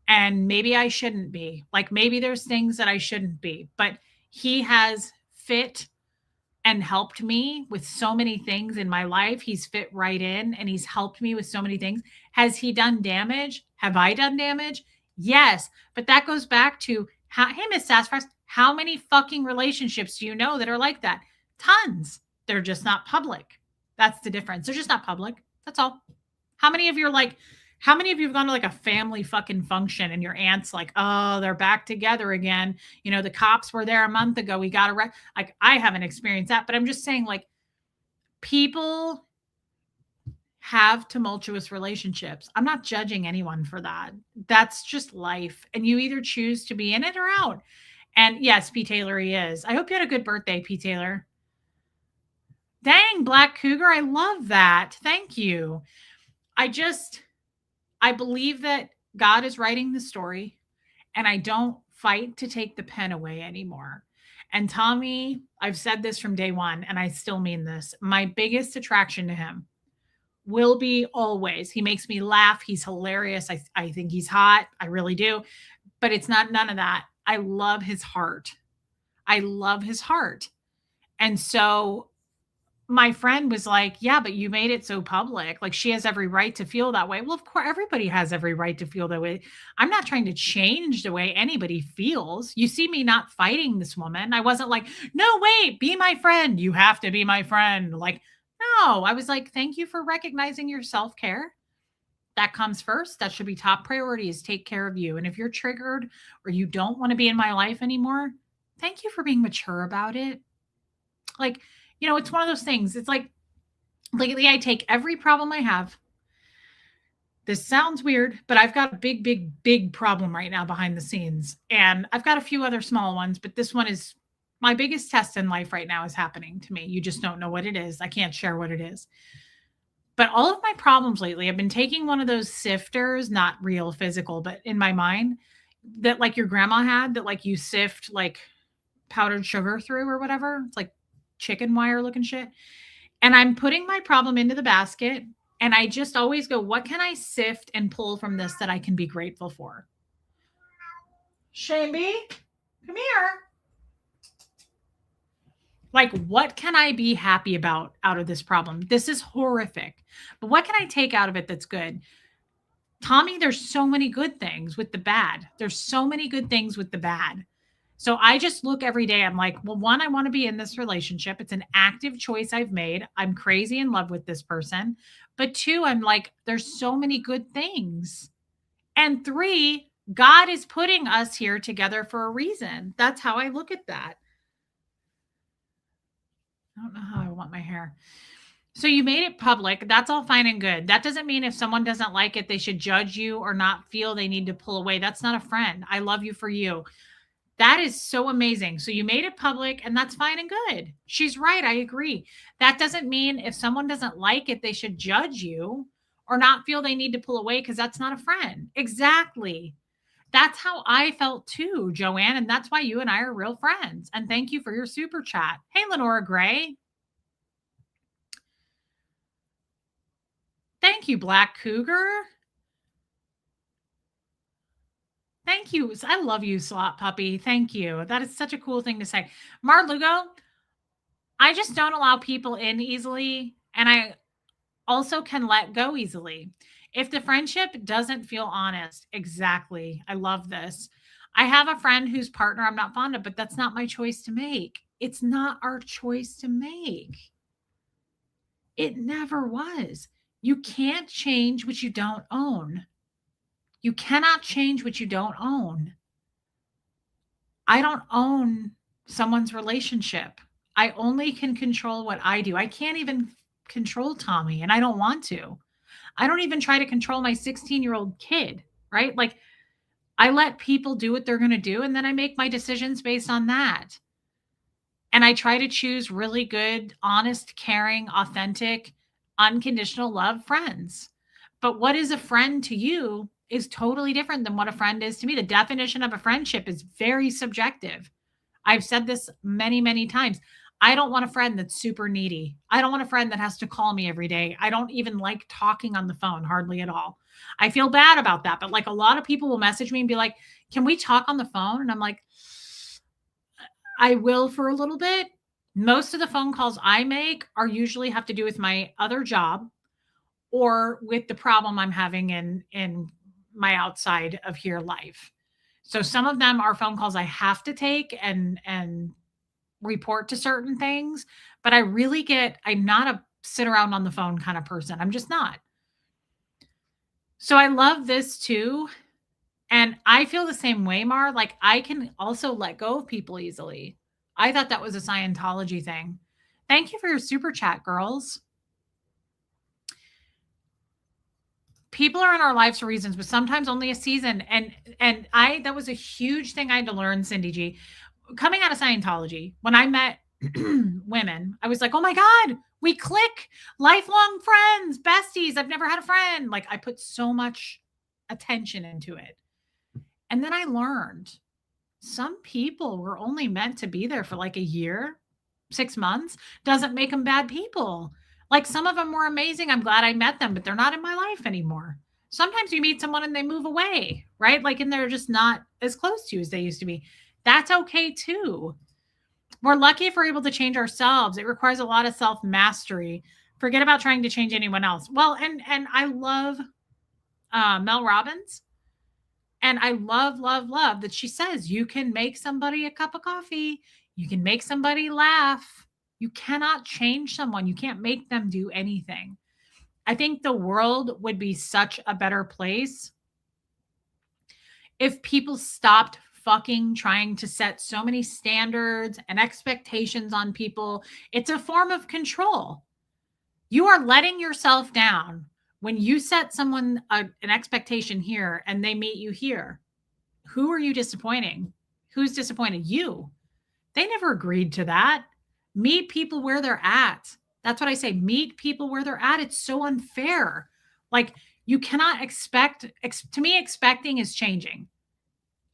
And maybe I shouldn't be. Like maybe there's things that I shouldn't be, but he has fit and helped me with so many things in my life. He's fit right in and he's helped me with so many things. Has he done damage? Have I done damage? Yes. But that goes back to how, hey, Miss Sassafras, how many fucking relationships do you know that are like that? Tons. They're just not public. That's the difference. They're just not public. That's all. How many of you are like, how many of you have gone to like a family fucking function and your aunt's like, oh, they're back together again? You know, the cops were there a month ago. We got like, I haven't experienced that, but I'm just saying, like, people have tumultuous relationships. I'm not judging anyone for that. That's just life. And you either choose to be in it or out. And yes, P. Taylor, he is. I hope you had a good birthday, P. Taylor. Dang, Black Cougar. I love that. Thank you. I believe that God is writing the story and I don't fight to take the pen away anymore. And Tommy, I've said this from day one and I still mean this. My biggest attraction to him will be always. He makes me laugh. He's hilarious. I think he's hot. I really do. But it's not none of that. I love his heart. I love his heart. And so my friend was like, yeah, but you made it so public. Like she has every right to feel that way. Well, of course, everybody has every right to feel that way. I'm not trying to change the way anybody feels. You see me not fighting this woman. I wasn't like, no, wait, be my friend. You have to be my friend. Like, no, I was like, thank you for recognizing your self care. That comes first. That should be top priority is take care of you. And if you're triggered or you don't want to be in my life anymore, thank you for being mature about it. Like, you know, it's one of those things. It's like lately I take every problem I have. This sounds weird, but I've got a big, big, big problem right now behind the scenes. And I've got a few other small ones, but this one is my biggest test in life right now is happening to me. You just don't know what it is. I can't share what it is. But all of my problems lately, I've been taking one of those sifters, not real physical, but in my mind that like your grandma had that like you sift like powdered sugar through or whatever. It's like chicken wire looking shit. And I'm putting my problem into the basket. And I just always go, what can I sift and pull from this that I can be grateful for? Shamby, come here. Like, what can I be happy about out of this problem? This is horrific. But what can I take out of it that's good? Tommy, there's so many good things with the bad. There's so many good things with the bad. So I just look every day. I'm like, well, one, I want to be in this relationship. It's an active choice I've made. I'm crazy in love with this person. But two, I'm like, there's so many good things. And three, God is putting us here together for a reason. That's how I look at that. I don't know how I want my hair. So you made it public. That's all fine and good. That doesn't mean if someone doesn't like it, they should judge you or not feel they need to pull away. That's not a friend. I love you for you. That is so amazing. So you made it public and that's fine and good. She's right. I agree. That doesn't mean if someone doesn't like it, they should judge you or not feel they need to pull away because that's not a friend. Exactly. That's how I felt too, Joanne. And that's why you and I are real friends. And thank you for your super chat. Hey, Lenora Gray. Thank you, Black Cougar. Thank you. I love you, Slot Puppy. Thank you. That is such a cool thing to say. Mar Lugo, I just don't allow people in easily. And I also can let go easily. If the friendship doesn't feel honest, exactly. I love this. I have a friend whose partner I'm not fond of, but that's not my choice to make. It's not our choice to make. It never was. You can't change what you don't own. You cannot change what you don't own. I don't own someone's relationship. I only can control what I do. I can't even control Tommy, and I don't want to. I don't even try to control my 16-year-old kid, right? Like, I let people do what they're going to do, and then I make my decisions based on that. And I try to choose really good, honest, caring, authentic, unconditional love friends. But what is a friend to you is totally different than what a friend is to me. The definition of a friendship is very subjective. I've said this many, many times. I don't want a friend that's super needy. I don't want a friend that has to call me every day. I don't even like talking on the phone hardly at all. I feel bad about that. But like a lot of people will message me and be like, can we talk on the phone? And I'm like, I will for a little bit. Most of the phone calls I make are usually have to do with my other job or with the problem I'm having in my outside of here life. So some of them are phone calls I have to take and report to certain things, but I'm not a sit around on the phone kind of person. I'm just not. So I love this too. And I feel the same way, Mar. Like I can also let go of people easily. I thought that was a Scientology thing. Thank you for your super chat, girls. People are in our lives for reasons, but sometimes only a season. And I that was a huge thing I had to learn, Cindy G. Coming out of Scientology, when I met women, I was like, oh my God, we click, lifelong friends, besties. I've never had a friend. Like I put so much attention into it. And then I learned some people were only meant to be there for like a year, 6 months, doesn't make them bad people. Like some of them were amazing. I'm glad I met them, but they're not in my life anymore. Sometimes you meet someone and they move away, right? Like, and they're just not as close to you as they used to be. That's okay too. We're lucky if we're able to change ourselves. It requires a lot of self mastery. Forget about trying to change anyone else. Well, and I love Mel Robbins. And I love, love, love that she says you can make somebody a cup of coffee. You can make somebody laugh. You cannot change someone. You can't make them do anything. I think the world would be such a better place if people stopped fucking trying to set so many standards and expectations on people. It's a form of control. You are letting yourself down when you set someone an expectation here and they meet you here. Who are you disappointing? Who's disappointed? You. They never agreed to that. Meet people where they're at. That's what I say. Meet people where they're at. It's so unfair. Like you cannot expect, to me, expecting is changing.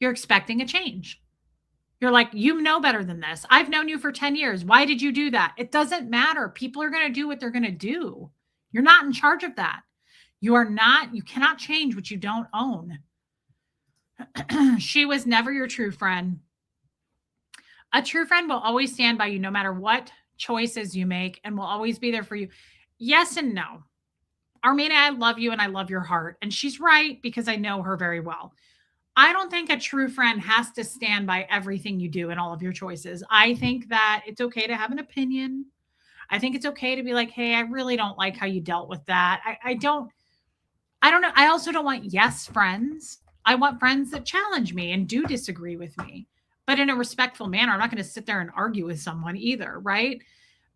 You're expecting a change. You're like, you know better than this. I've known you for 10 years. Why did you do that? It doesn't matter. People are going to do what they're going to do. You're not in charge of that. You cannot change what you don't own. She was never your true friend. A true friend will always stand by you no matter what choices you make and will always be there for you. Yes and no. Armina, I love you and I love your heart. And she's right because I know her very well. I don't think a true friend has to stand by everything you do and all of your choices. I think that it's okay to have an opinion. I think it's okay to be like, hey, I really don't like how you dealt with that. I don't know. I also don't want yes friends. I want friends that challenge me and do disagree with me, but in a respectful manner. I'm not going to sit there and argue with someone either, right?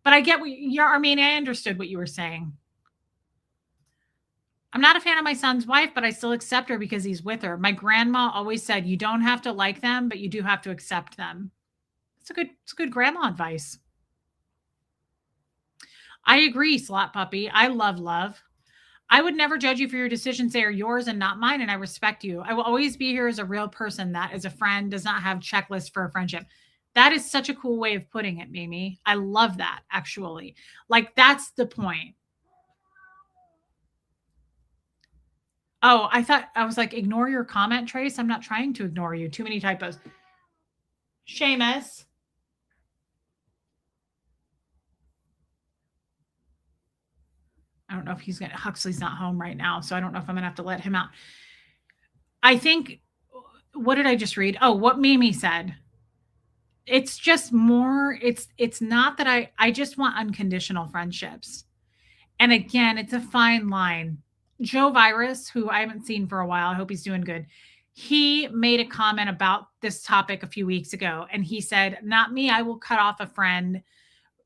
But I get I understood what you were saying. I'm not a fan of my son's wife, but I still accept her because he's with her. My grandma always said, you don't have to like them, but you do have to accept them. It's good grandma advice. I agree, Slot Puppy. I love love. I would never judge you for your decisions. They are yours and not mine, and I respect you. I will always be here as a real person that is a friend, does not have checklists for a friendship. That is such a cool way of putting it, Mimi. I love that, actually. Like, that's the point. Oh, I was like, ignore your comment, Trace. I'm not trying to ignore you. Too many typos. Seamus. I don't know if Huxley's not home right now, so I don't know if I'm gonna have to let him out. I think, what did I just read? Oh, what Mimi said. It's just more, it's not that I just want unconditional friendships. And again, it's a fine line. Joe Virus, who I haven't seen for a while, I hope he's doing good. He made a comment about this topic a few weeks ago, and he said, not me, I will cut off a friend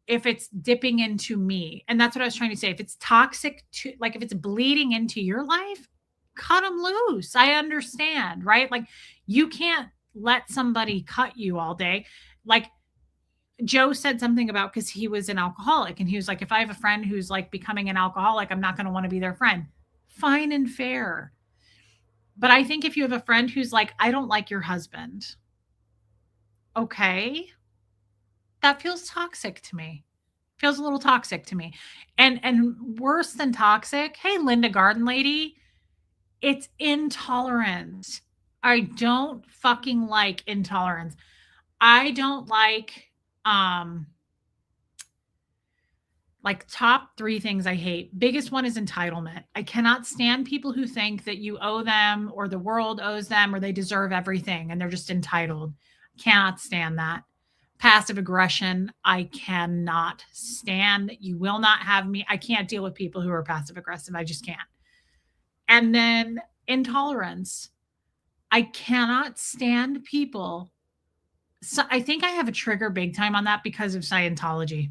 if it's dipping into me. And that's what I was trying to say. If it's toxic like if it's bleeding into your life, cut them loose. I understand, right? Like you can't let somebody cut you all day. Like Joe said something about because he was an alcoholic and he was like, if I have a friend who's like becoming an alcoholic, I'm not going to want to be their friend. Fine and fair. But I think if you have a friend who's like, I don't like your husband, okay, that feels toxic to me. Feels a little toxic to me. And worse than toxic, hey, Linda Garden Lady, it's intolerance. I don't fucking like intolerance. I don't like top 3 things I hate. Biggest one is entitlement. I cannot stand people who think that you owe them or the world owes them or they deserve everything and they're just entitled. Cannot stand that. Passive aggression, I cannot stand. You will not have me. I can't deal with people who are passive aggressive. I just can't. And then intolerance. I cannot stand people. So I think I have a trigger big time on that because of Scientology.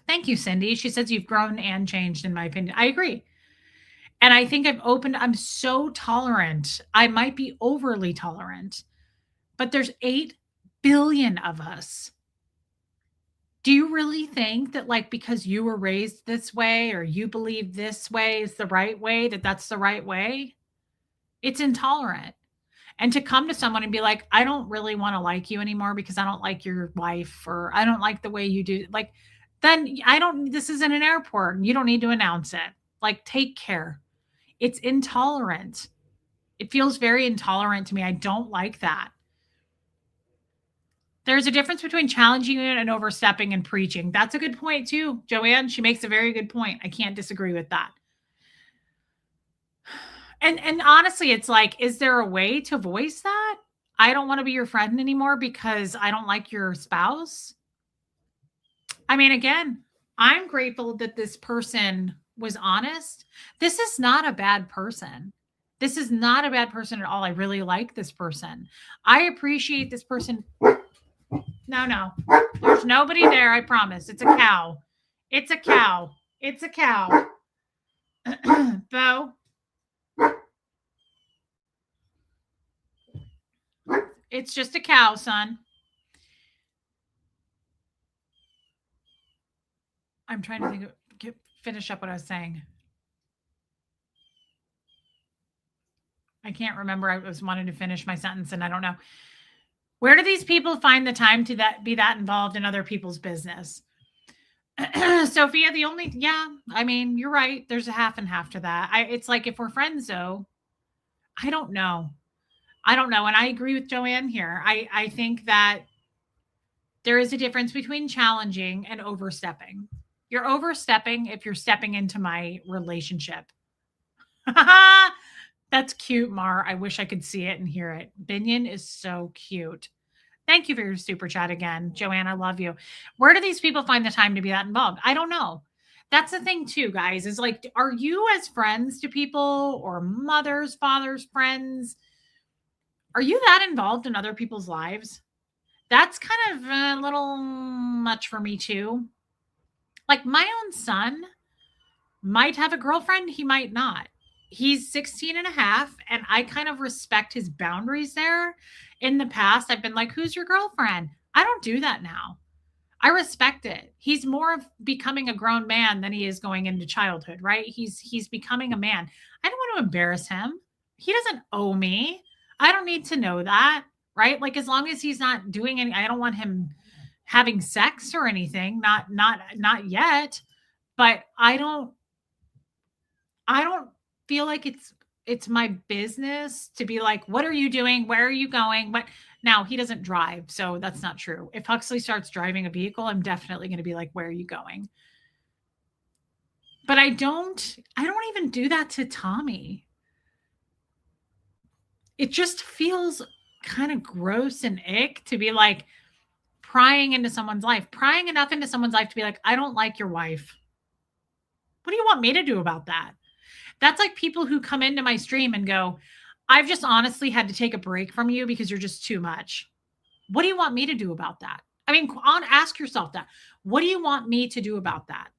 Thank you, Cindy. She says you've grown and changed, in my opinion. I agree. And I think I'm so tolerant. I might be overly tolerant, but there's 8 billion of us. Do you really think that, like, because you were raised this way or you believe this way is the right way, that's the right way? It's intolerant. And to come to someone and be like, I don't really want to like you anymore because I don't like your wife or I don't like the way you do, like, then this isn't an airport. You don't need to announce it. Like, take care. It's intolerant. It feels very intolerant to me. I don't like that. There's a difference between challenging and overstepping and preaching. That's a good point too, Joanne. She makes a very good point. I can't disagree with that. And honestly, it's like, is there a way to voice that? I don't want to be your friend anymore because I don't like your spouse. I mean, again, I'm grateful that this person was honest. This is not a bad person. This is not a bad person at all. I really like this person. I appreciate this person. No. There's nobody there, I promise. It's a cow. It's a cow. It's a cow. Bo. It's just a cow, son. I'm trying to think of, finish up what I was saying. I can't remember. I was wanting to finish my sentence and I don't know. Where do these people find the time to be that involved in other people's business? Sophia, I mean, you're right. There's a half and half to that. It's like, if we're friends though, I don't know. And I agree with Joanne here. I think that there is a difference between challenging and overstepping. You're overstepping if you're stepping into my relationship. That's cute, Mar. I wish I could see it and hear it. Binion is so cute. Thank you for your super chat again. Joanne, I love you. Where do these people find the time to be that involved? I don't know. That's the thing too, guys, is like, are you as friends to people or mothers, fathers, friends? Are you that involved in other people's lives? That's kind of a little much for me too. Like, my own son might have a girlfriend. He might not. He's 16 and a half, and I kind of respect his boundaries there. In the past, I've been like, who's your girlfriend? I don't do that now. I respect it. He's more of becoming a grown man than he is going into childhood, right? He's becoming a man. I don't want to embarrass him. He doesn't owe me. I don't need to know that, right? Like, as long as he's not doing any, I don't want him having sex or anything. Not yet. But I don't feel like it's my business to be like, what are you doing? Where are you going? But now, he doesn't drive, so that's not true. If Huxley starts driving a vehicle, I'm definitely going to be like, where are you going? But I don't even do that to Tommy. It just feels kind of gross and ick to be like prying enough into someone's life to be like, I don't like your wife. What do you want me to do about that? That's like people who come into my stream and go, I've just honestly had to take a break from you because you're just too much. What do you want me to do about that? I mean, ask yourself that. What do you want me to do about that?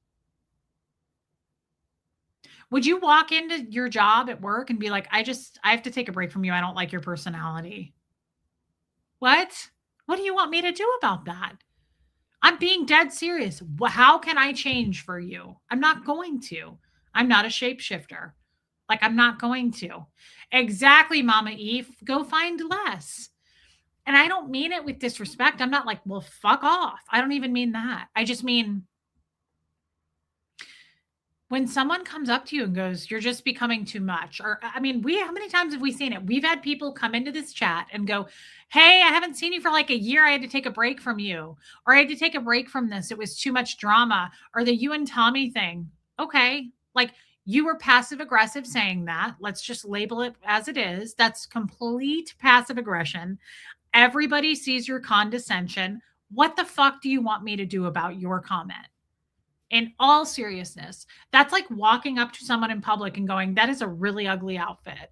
Would you walk into your job at work and be like, I have to take a break from you. I don't like your personality. What do you want me to do about that? I'm being dead serious. How can I change for you? I'm not going to. I'm not a shapeshifter. Like, I'm not going to. Exactly, Mama Eve. Go find less. And I don't mean it with disrespect. I'm not like, well, fuck off. I don't even mean that. I just mean when someone comes up to you and goes, you're just becoming too much. Or, I mean, how many times have we seen it? We've had people come into this chat and go, hey, I haven't seen you for like a year. I had to take a break from you. Or I had to take a break from this. It was too much drama. Or the you and Tommy thing. Okay. Like, you were passive aggressive saying that. Let's just label it as it is. That's complete passive aggression. Everybody sees your condescension. What the fuck do you want me to do about your comment? In all seriousness, that's like walking up to someone in public and going, that is a really ugly outfit.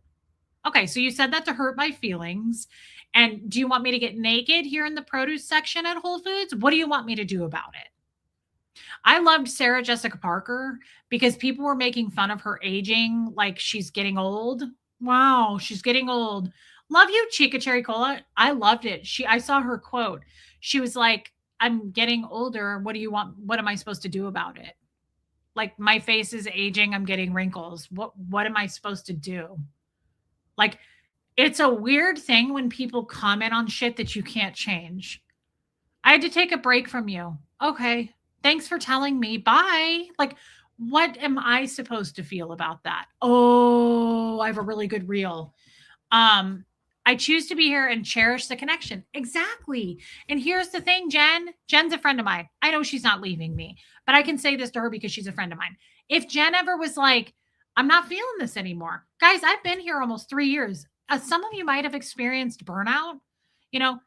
Okay, so you said that to hurt my feelings. And do you want me to get naked here in the produce section at Whole Foods? What do you want me to do about it? I loved Sarah Jessica Parker because people were making fun of her aging like she's getting old. Wow, she's getting old. Love you, Chica Cherry Cola. I loved it. I saw her quote. She was like, I'm getting older. What do you want? What am I supposed to do about it? Like, my face is aging. I'm getting wrinkles. What am I supposed to do? Like, it's a weird thing when people comment on shit that you can't change. I had to take a break from you. Okay. Thanks for telling me. Bye. Like, what am I supposed to feel about that? Oh, I have a really good reel. I choose to be here and cherish the connection. Exactly. And here's the thing, Jen. Jen's a friend of mine. I know she's not leaving me, but I can say this to her because she's a friend of mine. If Jen ever was like, I'm not feeling this anymore. Guys, I've been here almost 3 years. Some of you might have experienced burnout.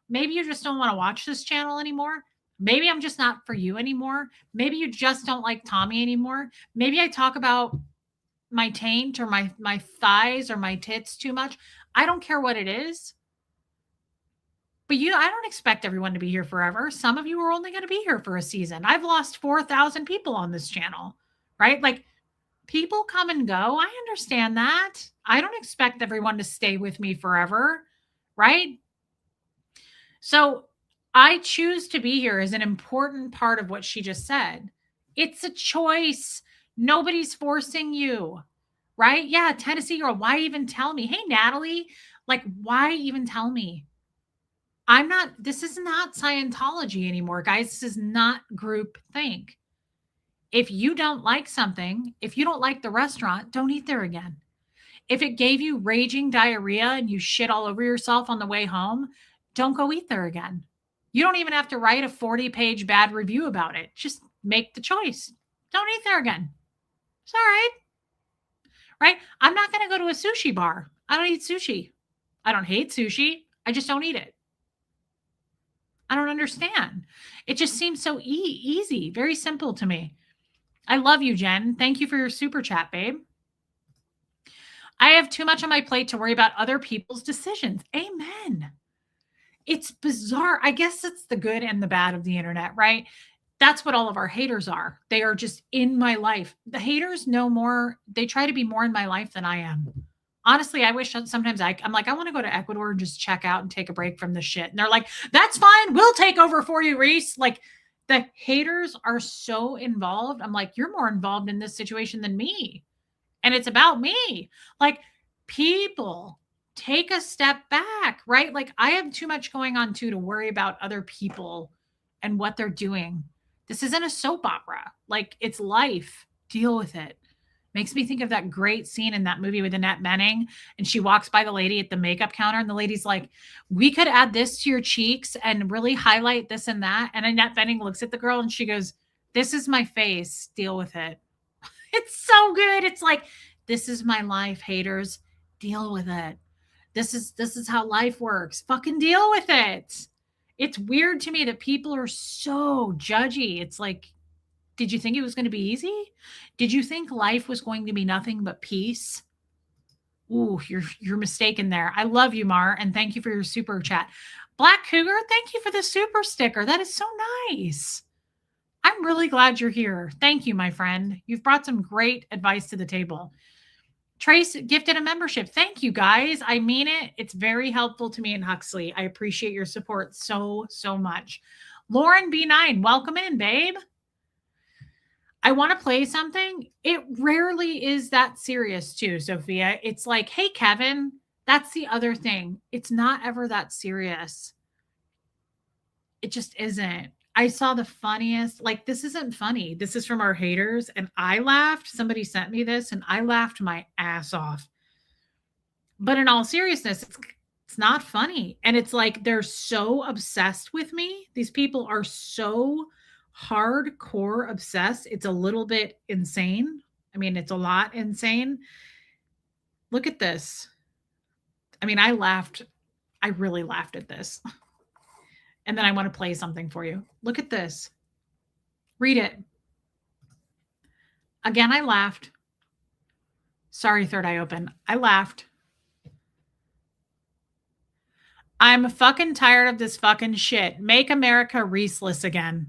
Maybe you just don't want to watch this channel anymore. Maybe I'm just not for you anymore. Maybe you just don't like Tommy anymore. Maybe I talk about my taint or my thighs or my tits too much. I don't care what it is. But I don't expect everyone to be here forever. Some of you are only going to be here for a season. I've lost 4,000 people on this channel, right? Like, people come and go. I understand that. I don't expect everyone to stay with me forever, right? So I choose to be here is an important part of what she just said. It's a choice. Nobody's forcing you, right? Yeah, Tennessee girl, why even tell me? Hey, Natalie, like, why even tell me? This is not Scientology anymore, guys. This is not group think. If you don't like something, if you don't like the restaurant, don't eat there again. If it gave you raging diarrhea and you shit all over yourself on the way home, don't go eat there again. You don't even have to write a 40-page bad review about it. Just make the choice. Don't eat there again. It's all right. Right? I'm not going to go to a sushi bar. I don't eat sushi. I don't hate sushi. I just don't eat it. I don't understand. It just seems so easy, very simple to me. I love you, Jen. Thank you for your super chat, babe. I have too much on my plate to worry about other people's decisions. Amen. It's bizarre. I guess it's the good and the bad of the internet, right? That's what all of our haters are. They are just in my life. The haters know more. They try to be more in my life than I am. Honestly, I wish sometimes I'm like, I want to go to Ecuador and just check out and take a break from the shit. And they're like, that's fine. We'll take over for you, Reese. Like, the haters are so involved. I'm like, you're more involved in this situation than me. And it's about me. Like, people, take a step back, right? Like, I have too much going on too to worry about other people and what they're doing. This isn't a soap opera. Like, it's life. Deal with it. Makes me think of that great scene in that movie with Annette Bening. And she walks by the lady at the makeup counter and the lady's like, we could add this to your cheeks and really highlight this and that. And Annette Bening looks at the girl and she goes, this is my face. Deal with it. It's so good. It's like, this is my life, haters. Deal with it. This is how life works. Fucking deal with it. It's weird to me that people are so judgy. It's like, did you think it was going to be easy? Did you think life was going to be nothing but peace? Ooh, you're mistaken there. I love you, Mar, and thank you for your super chat. Black Cougar, thank you for the super sticker. That is so nice. I'm really glad you're here. Thank you, my friend. You've brought some great advice to the table. Trace gifted a membership. Thank you, guys. I mean it. It's very helpful to me and Huxley. I appreciate your support so, so much. Lauren B9, welcome in, babe. I want to play something. It rarely is that serious, too, Sophia. It's like, hey, Kevin, that's the other thing. It's not ever that serious. It just isn't. I saw the funniest, like, this isn't funny. This is from our haters. And I laughed. Somebody sent me this and I laughed my ass off. But in all seriousness, it's not funny. And it's like they're so obsessed with me. These people are so hardcore obsessed. It's a little bit insane. I mean, it's a lot insane. Look at this. I mean, I laughed. I really laughed at this. And then I want to play something for you. Look at this. Read it. Again, I laughed. Sorry, third eye open. I laughed. I'm fucking tired of this fucking shit. Make America Reeseless again.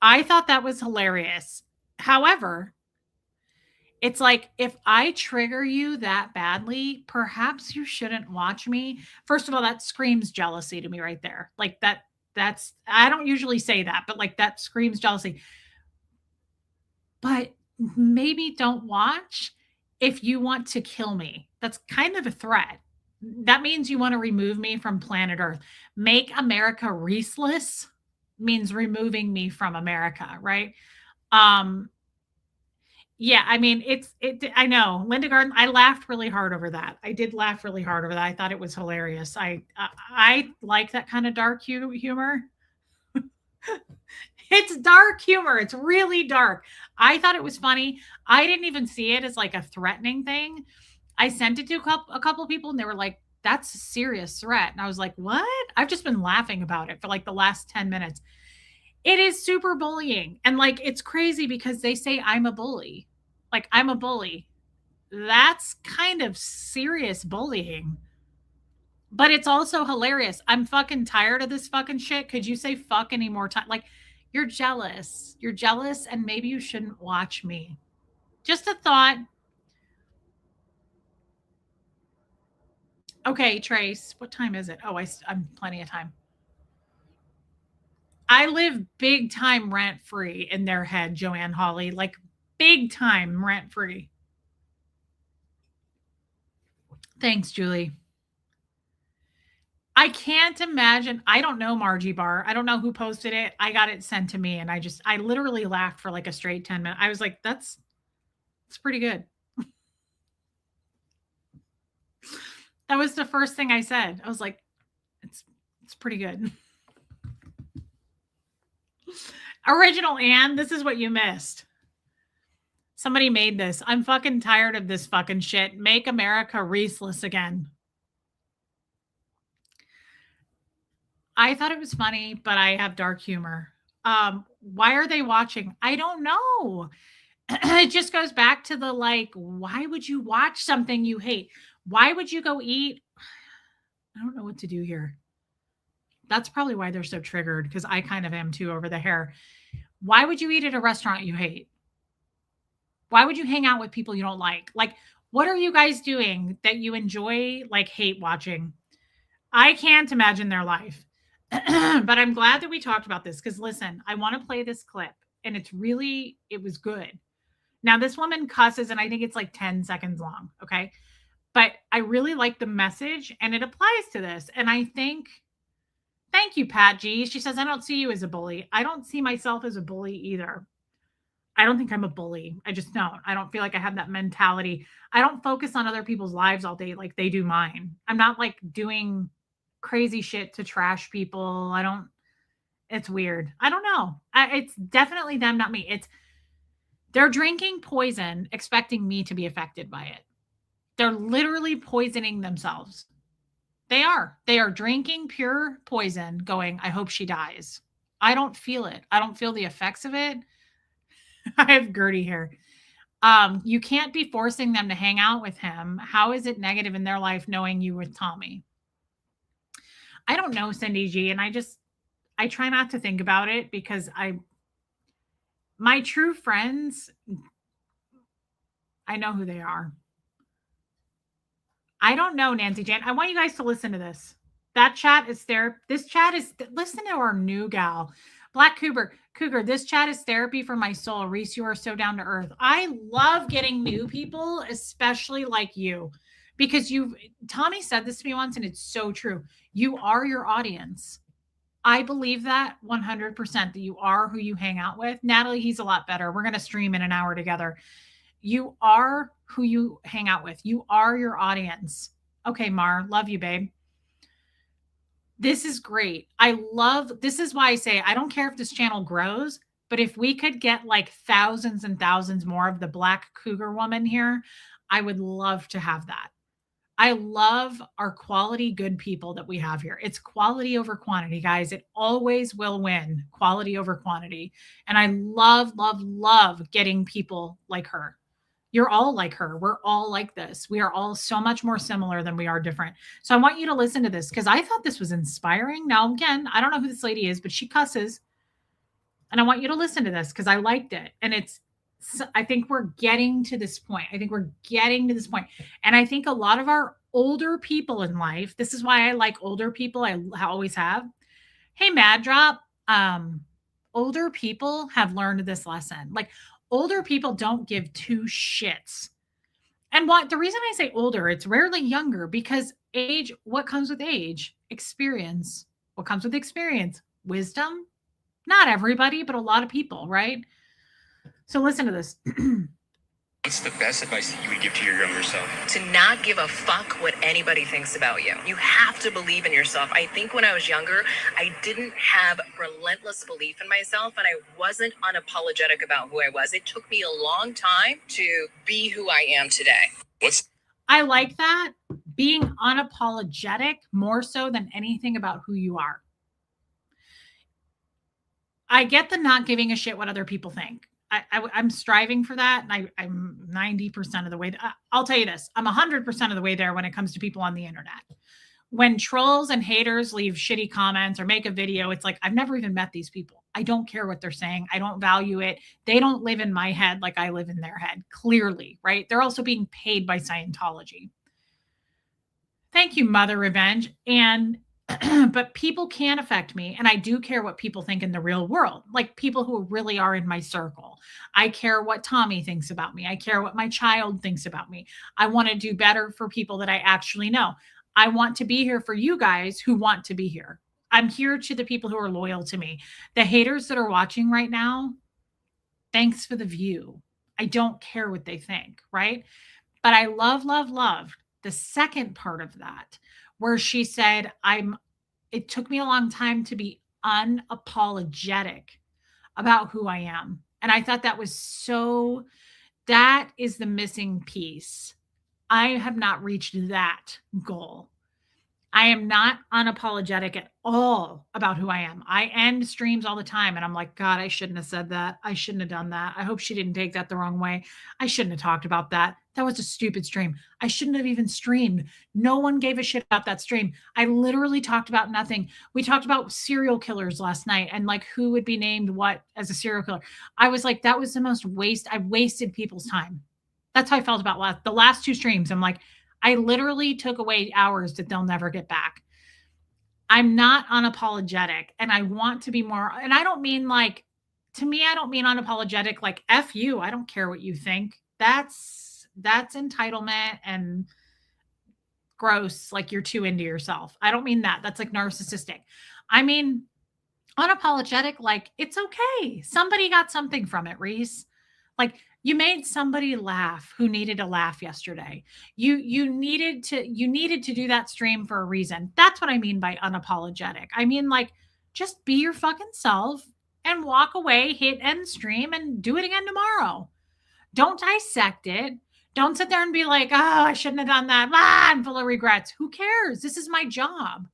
I thought that was hilarious. However, it's like if I trigger you that badly, perhaps you shouldn't watch me. First of all, that screams jealousy to me right there. Like that's I don't usually say that, but like that screams jealousy. But maybe don't watch if you want to kill me. That's kind of a threat. That means you want to remove me from planet Earth. Make America Reeseless means removing me from America, right? Um, yeah, I mean, I know, Linda Garden, I laughed really hard over that. I did laugh really hard over that. I thought it was hilarious. I like that kind of dark humor. It's dark humor. It's really dark. I thought it was funny. I didn't even see it as like a threatening thing. I sent it to a couple people and they were like, that's a serious threat. And I was like, what? I've just been laughing about it for like the last 10 minutes. It is super bullying. And like, it's crazy because they say I'm a bully. Like, I'm a bully. That's kind of serious bullying. But it's also hilarious. I'm fucking tired of this fucking shit. Could you say fuck any more time? Like, you're jealous. You're jealous, and maybe you shouldn't watch me. Just a thought. Okay, Trace, what time is it? Oh, I'm plenty of time. I live big time rent free in their head, Joanne Hawley, like big time rent free. Thanks, Julie. I can't imagine. I don't know Margie Bar. I don't know who posted it. I got it sent to me and I literally laughed for like a straight 10 minutes. I was like, that's pretty good. That was the first thing I said. I was like, it's pretty good. Original Anne, this is what you missed. Somebody made this. I'm fucking tired of this fucking shit. Make America Reeseless again. I thought it was funny, but I have dark humor. Why are they watching? I don't know. It just goes back to the like, why would you watch something you hate? Why would you go eat? I don't know what to do here. That's probably why they're so triggered because I kind of am too over the hair. Why would you eat at a restaurant you hate? Why would you hang out with people you don't like? Like, what are you guys doing that you enjoy, like, hate watching? I can't imagine their life. But I'm glad that we talked about this because listen, I want to play this clip and it was good. Now, this woman cusses and I think it's like 10 seconds long. Okay. But I really like the message and it applies to this. And I think, thank you, Pat G. She says, I don't see you as a bully. I don't see myself as a bully either. I don't think I'm a bully. I just don't. I don't feel like I have that mentality. I don't focus on other people's lives all day like they do mine. I'm not like doing crazy shit to trash people. It's weird. I don't know. It's definitely them, not me. They're drinking poison, expecting me to be affected by it. They're literally poisoning themselves. They are drinking pure poison going, I hope she dies. I don't feel it. I don't feel the effects of it. I have Gertie hair. You can't be forcing them to hang out with him. How is it negative in their life knowing you with Tommy? I don't know, Cindy G. And I try not to think about it because my true friends, I know who they are. I don't know, Nancy Jan. I want you guys to listen to this. That chat is therapy. This chat is, listen to our new gal, Black Cougar. This chat is therapy for my soul. Reese, you are so down to earth. I love getting new people, especially like you, because Tommy said this to me once, and it's so true. You are your audience. I believe that 100% that you are who you hang out with. Natalie, he's a lot better. We're going to stream in an hour together. You are who you hang out with. You are your audience. Okay, Mar, love you, babe. This is great. This is why I say I don't care if this channel grows, but if we could get like thousands and thousands more of the Black Cougar woman here, I would love to have that. I love our quality good people that we have here. It's quality over quantity, guys. It always will win, quality over quantity. And I love getting people like her. You're all like her. We're all like this. We are all so much more similar than we are different. So I want you to listen to this because I thought this was inspiring. Now, again, I don't know who this lady is, but she cusses. And I want you to listen to this because I liked it. And I think we're getting to this point. And I think a lot of our older people in life, this is why I like older people. I always have. Hey, Mad Drop. Older people have learned this lesson. Like, older people don't give two shits. And the reason I say older, it's rarely younger, because age, what comes with age? Experience. What comes with experience? Wisdom. Not everybody, but a lot of people, right? So listen to this. What's the best advice that you would give to your younger self? To not give a fuck what anybody thinks about you. You have to believe in yourself. I think when I was younger, I didn't have relentless belief in myself, and I wasn't unapologetic about who I was. It took me a long time to be who I am today. I like that. Being unapologetic more so than anything about who you are. I get the not giving a shit what other people think. I'm striving for that. And I'm 90% of the way. I'll tell you this. I'm 100% of the way there when it comes to people on the internet. When trolls and haters leave shitty comments or make a video, it's like, I've never even met these people. I don't care what they're saying. I don't value it. They don't live in my head like I live in their head, clearly, right? They're also being paid by Scientology. Thank you, Mother Revenge. But people can affect me, and I do care what people think in the real world, like people who really are in my circle. I care what Tommy thinks about me. I care what my child thinks about me. I want to do better for people that I actually know. I want to be here for you guys who want to be here. I'm here to the people who are loyal to me. The haters that are watching right now, thanks for the view. I don't care what they think, right? But I love the second part of that, where she said, it took me a long time to be unapologetic about who I am. And I thought that is the missing piece. I have not reached that goal. I am not unapologetic at all about who I am. I end streams all the time and I'm like, God, I shouldn't have said that. I shouldn't have done that. I hope she didn't take that the wrong way. I shouldn't have talked about that. That was a stupid stream. I shouldn't have even streamed. No one gave a shit about that stream. I literally talked about nothing. We talked about serial killers last night and like who would be named what as a serial killer. I was like, that was the most I wasted people's time. That's how I felt about the last two streams. I'm like, I literally took away hours that they'll never get back. I'm not unapologetic, and I want to be more. And I don't mean like, to me, I don't mean unapologetic like F you. I don't care what you think. That's entitlement and gross. Like you're too into yourself. I don't mean that. That's like narcissistic. I mean unapologetic. Like it's okay. Somebody got something from it, Reese. Like you made somebody laugh who needed a laugh yesterday. You needed to do that stream for a reason. That's what I mean by unapologetic. I mean, like, just be your fucking self and walk away, hit end stream, and do it again tomorrow. Don't dissect it. Don't sit there and be like, oh, I shouldn't have done that. I'm full of regrets. Who cares? This is my job.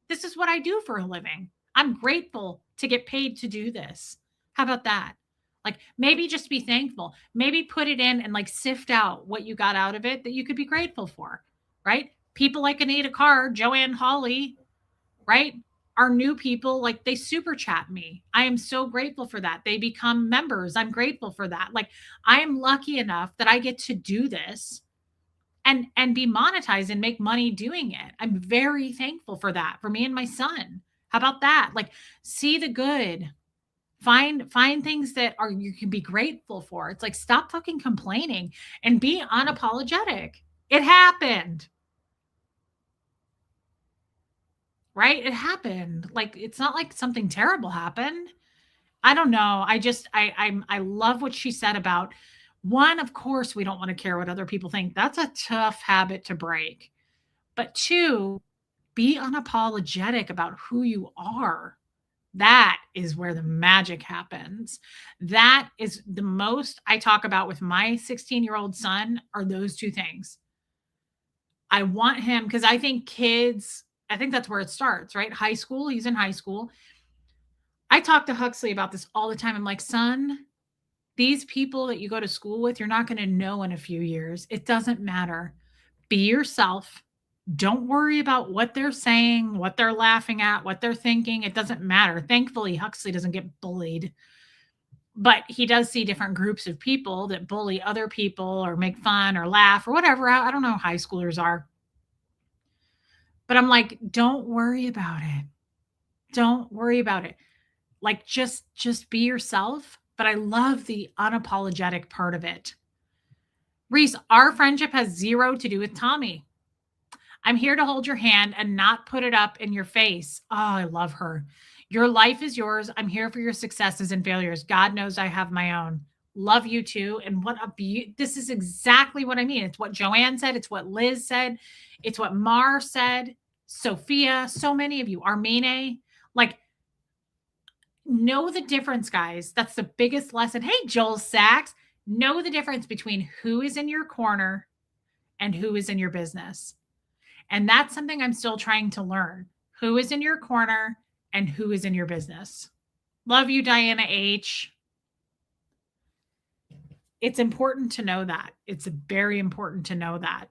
This is what I do for a living. I'm grateful to get paid to do this. How about that? Like maybe just be thankful, maybe put it in and like sift out what you got out of it that you could be grateful for, right? People like Anita Carr, Joanne Hawley, right? Are new people, like they super chat me. I am so grateful for that. They become members. I'm grateful for that. Like I am lucky enough that I get to do this and be monetized and make money doing it. I'm very thankful for that, for me and my son. How about that? Like, see the good. Find things that are you can be grateful for. It's like, stop fucking complaining and be unapologetic. It happened. Right? It happened. Like, it's not like something terrible happened. I don't know. I love what she said about, one, of course, we don't want to care what other people think. That's a tough habit to break. But two, be unapologetic about who you are. That is where the magic happens. That is the most I talk about with my 16-year-old son, are those two things. I want him, because I think kids, I think that's where it starts, right? High school, he's in high school. I talk to Huxley about this all the time. I'm like, son, these people that you go to school with, you're not going to know in a few years. It doesn't matter. Be yourself. Don't worry about what they're saying, what they're laughing at, what they're thinking. It doesn't matter. Thankfully, Huxley doesn't get bullied, but he does see different groups of people that bully other people or make fun or laugh or whatever. I don't know how high schoolers are. But I'm like, don't worry about it. Don't worry about it. Like, just be yourself. But I love the unapologetic part of it. Reese, our friendship has zero to do with Tommy. I'm here to hold your hand and not put it up in your face. Oh, I love her. Your life is yours. I'm here for your successes and failures. God knows I have my own. Love you too. And what a this is exactly what I mean. It's what Joanne said. It's what Liz said. It's what Mar said. Sophia, so many of you. Armine, like, know the difference, guys. That's the biggest lesson. Hey, Joel Sachs, know the difference between who is in your corner and who is in your business. And that's something I'm still trying to learn. Who is in your corner and who is in your business. Love you, Diana H. It's important to know that. It's very important to know that.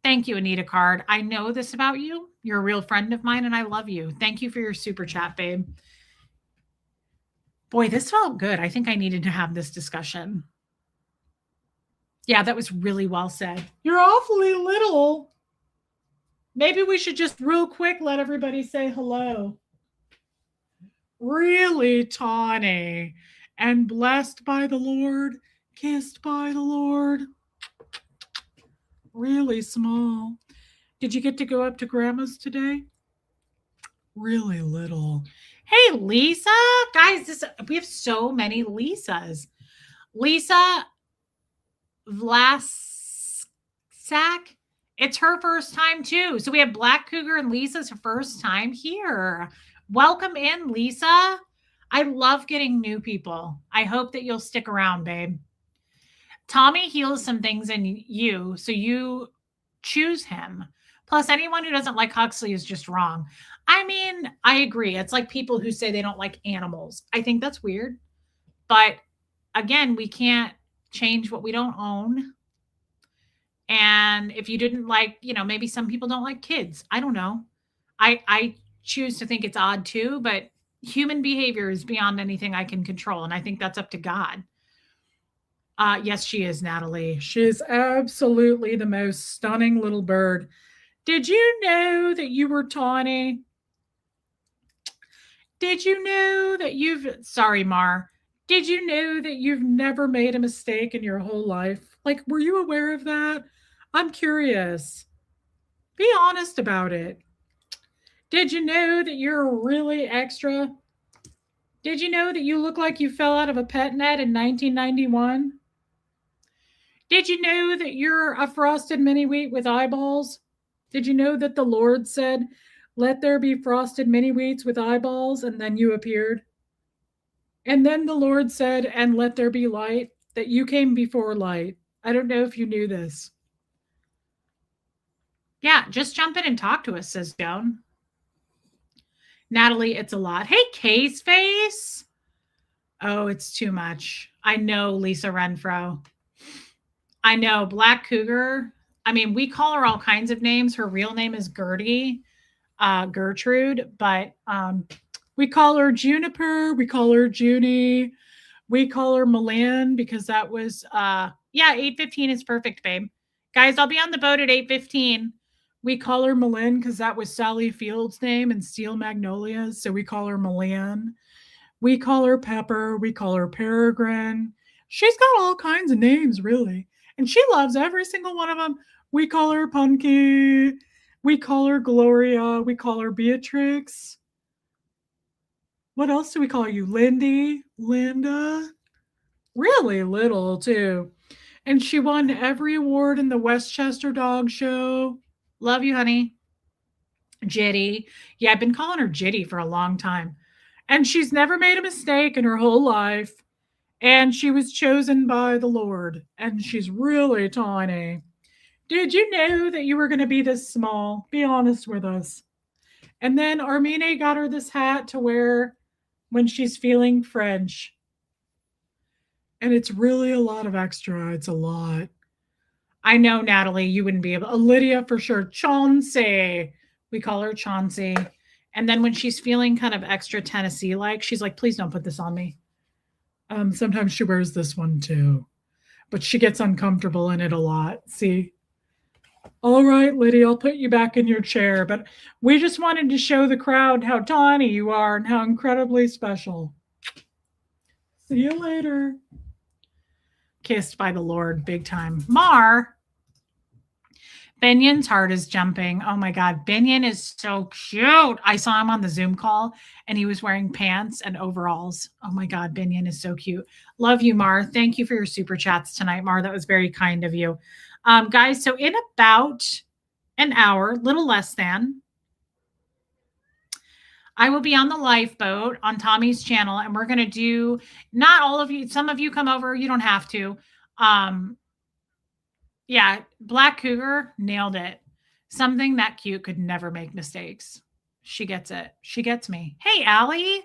Thank you, Anita Card. I know this about you. You're a real friend of mine and I love you. Thank you for your super chat, babe. Boy, this felt good. I think I needed to have this discussion. Yeah, that was really well said. You're awfully little. Maybe we should just real quick let everybody say hello. Really tawny and blessed by the Lord, kissed by the Lord. Really small. Did you get to go up to Grandma's today? Really little. Hey, Lisa. Guys, we have so many Lisas. Lisa Vlasak. It's her first time too. So we have Black Cougar and Lisa's first time here. Welcome in, Lisa. I love getting new people. I hope that you'll stick around, babe. Tommy heals some things in you, so you choose him. Plus, anyone who doesn't like Huxley is just wrong. I mean, I agree. It's like people who say they don't like animals. I think that's weird. But again, we can't change what we don't own. And if you didn't like, maybe some people don't like kids. I don't know. I choose to think it's odd too, but human behavior is beyond anything I can control. And I think that's up to God. Yes, she is, Natalie. She is absolutely the most stunning little bird. Did you know that you were tawny? Did you know that sorry, Mar. Did you know that you've never made a mistake in your whole life? Like, were you aware of that? I'm curious. Be honest about it. Did you know that you're really extra? Did you know that you look like you fell out of a pet net in 1991? Did you know that you're a frosted mini wheat with eyeballs? Did you know that the Lord said, "Let there be frosted mini wheats with eyeballs," and then you appeared? And then the Lord said, "And let there be light," that you came before light. I don't know if you knew this. Yeah, just jump in and talk to us, says Joan. Natalie, it's a lot. Hey, Case Face. Oh, it's too much. I know, Lisa Renfro. I know, Black Cougar. I mean, we call her all kinds of names. Her real name is Gertrude, but we call her Juniper. We call her Junie. We call her Milan because that was, 8:15 is perfect, babe. Guys, I'll be on the boat at 8:15. We call her Malin because that was Sally Field's name in Steel Magnolias. So we call her Malin. We call her Pepper. We call her Peregrine. She's got all kinds of names, really. And she loves every single one of them. We call her Punky. We call her Gloria. We call her Beatrix. What else do we call you? Lindy? Linda? Really little, too. And she won every award in the Westchester Dog Show. Love you, honey. Jitty. Yeah, I've been calling her Jitty for a long time. And she's never made a mistake in her whole life. And she was chosen by the Lord. And she's really tiny. Did you know that you were going to be this small? Be honest with us. And then Armine got her this hat to wear when she's feeling French. And it's really a lot of extra. It's a lot. I know, Natalie, you wouldn't be able. Lydia, for sure. Chauncey. We call her Chauncey. And then when she's feeling kind of extra Tennessee-like, she's like, please don't put this on me. Sometimes she wears this one too. But she gets uncomfortable in it a lot. See? All right, Lydia, I'll put you back in your chair. But we just wanted to show the crowd how tiny you are and how incredibly special. See you later. Kissed by the Lord, big time. Mar. Binion's heart is jumping. Oh my God. Binion is so cute. I saw him on the Zoom call and he was wearing pants and overalls. Oh my God. Binion is so cute. Love you, Mar. Thank you for your super chats tonight, Mar. That was very kind of you. Guys, so in about an hour, little less than, I will be on the lifeboat on Tommy's channel, and we're going to do, not all of you, some of you come over, you don't have to. Yeah, Black Cougar nailed it. Something that cute could never make mistakes. She gets it. She gets me. Hey, Allie.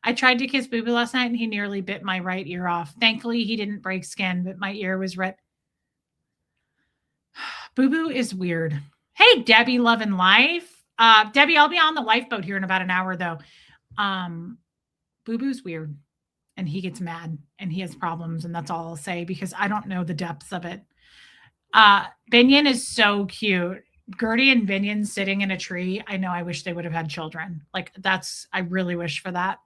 I tried to kiss Boo Boo last night and he nearly bit my right ear off. Thankfully, he didn't break skin, but my ear was red. Boo Boo is weird. Hey, Debbie, Love and Life. Debbie, I'll be on the lifeboat here in about an hour, though. Boo Boo's weird and he gets mad and he has problems, and that's all I'll say because I don't know the depths of it. Binion is so cute. Gertie and Binion sitting in a tree. I know, I wish they would have had children. Like, I really wish for that.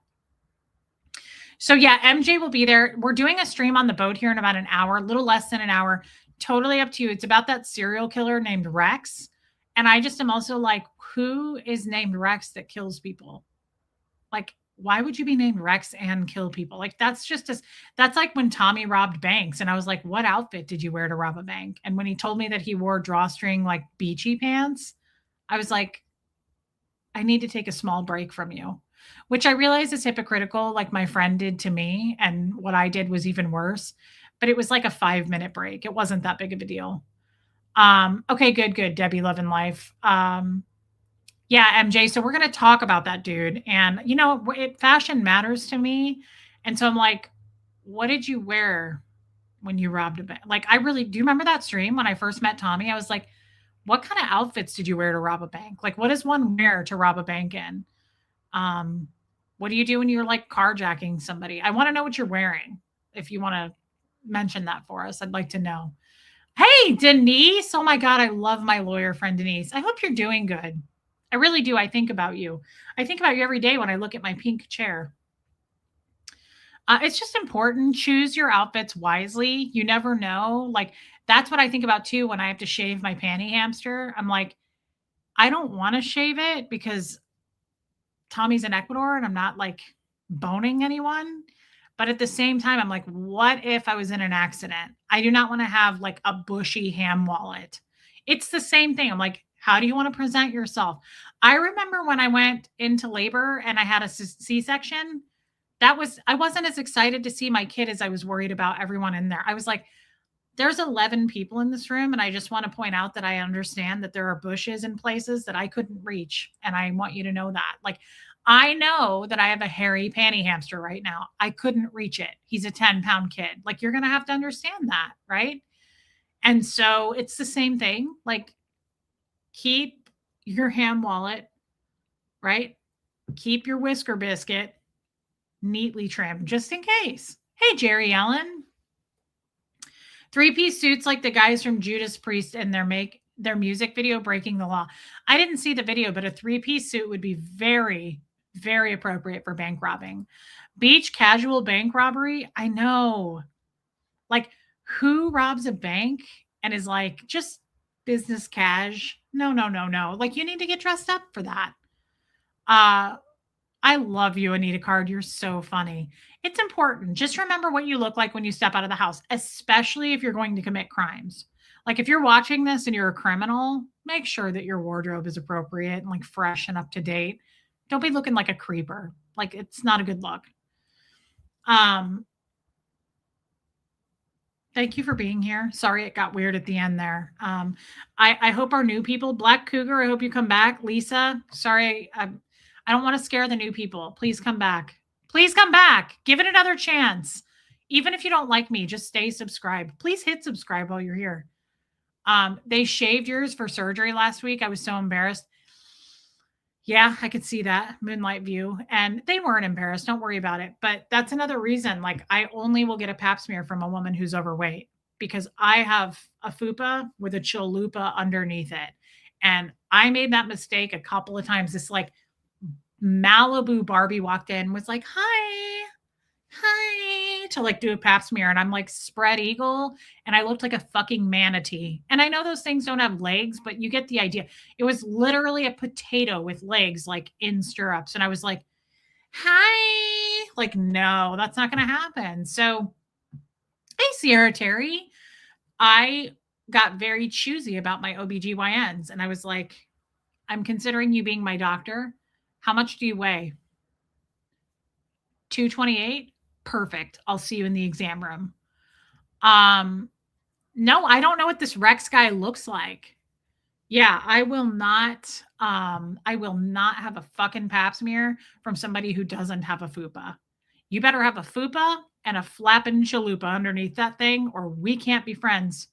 So yeah, MJ will be there. We're doing a stream on the boat here in about an hour, a little less than an hour. Totally up to you. It's about that serial killer named Rex. And I just am also like, who is named Rex that kills people? Like, why would you be named Rex and kill people? Like, that's like when Tommy robbed banks. And I was like, what outfit did you wear to rob a bank? And when he told me that he wore drawstring, like beachy pants, I was like, I need to take a small break from you, which I realize is hypocritical. Like my friend did to me. And what I did was even worse, but it was like a 5-minute break. It wasn't that big of a deal. Okay, good. Debbie, Love and Life. Yeah, MJ. So we're going to talk about that dude. And, you know, fashion matters to me. And so I'm like, what did you wear when you robbed a bank? Like, do you remember that stream when I first met Tommy? I was like, what kind of outfits did you wear to rob a bank? Like, what does one wear to rob a bank in? What do you do when you're like carjacking somebody? I want to know what you're wearing. If you want to mention that for us, I'd like to know. Hey, Denise. Oh my God. I love my lawyer friend, Denise. I hope you're doing good. I really do. I think about you. I think about you every day when I look at my pink chair. It's just important. Choose your outfits wisely. You never know. Like, that's what I think about too when I have to shave my panty hamster. I'm like, I don't want to shave it because Tommy's in Ecuador and I'm not like boning anyone. But at the same time, I'm like, what if I was in an accident? I do not want to have like a bushy ham wallet. It's the same thing. I'm like, how do you want to present yourself? I remember when I went into labor and I had a C-section, I wasn't as excited to see my kid as I was worried about everyone in there. I was like, there's 11 people in this room. And I just want to point out that I understand that there are bushes in places that I couldn't reach. And I want you to know that. Like, I know that I have a hairy panty hamster right now. I couldn't reach it. He's a 10-pound kid. Like, you're going to have to understand that. Right. And so it's the same thing. Like, keep your ham wallet, right? Keep your whisker biscuit neatly trimmed just in case. Hey, Jerry Ellen. 3-piece suits like the guys from Judas Priest and their music video Breaking the Law. I didn't see the video, but a 3-piece suit would be very, very appropriate for bank robbing. Beach casual bank robbery. I know. Like, who robs a bank and is like just business cash? No. Like, you need to get dressed up for that. I love you, Anita Card. You're so funny. It's important. Just remember what you look like when you step out of the house, especially if you're going to commit crimes. Like, if you're watching this and you're a criminal, make sure that your wardrobe is appropriate and like fresh and up to date. Don't be looking like a creeper. Like, it's not a good look. Thank you for being here. Sorry it got weird at the end there. I hope our new people, Black Cougar, I hope you come back. Lisa, sorry, I don't want to scare the new people. Please come back. Please come back. Give it another chance. Even if you don't like me, just stay subscribed. Please hit subscribe while you're here. They shaved yours for surgery last week. I was so embarrassed. Yeah, I could see that moonlight view, and they weren't embarrassed. Don't worry about it. But that's another reason. Like, I only will get a pap smear from a woman who's overweight because I have a fupa with a chalupa underneath it. And I made that mistake a couple of times. This like Malibu Barbie walked in, was like, hi, to like do a pap smear. And I'm like spread eagle. And I looked like a fucking manatee. And I know those things don't have legs, but you get the idea. It was literally a potato with legs, like in stirrups. And I was like, hi, like, no, that's not going to happen. So, hey, Sierra Terry, I got very choosy about my OBGYNs. And I was like, I'm considering you being my doctor. How much do you weigh? 228? Perfect. I'll see you in the exam room. No, I don't know what this Rex guy looks like. Yeah, I will not have a fucking pap smear from somebody who doesn't have a fupa. You better have a fupa and a flapping chalupa underneath that thing, or we can't be friends.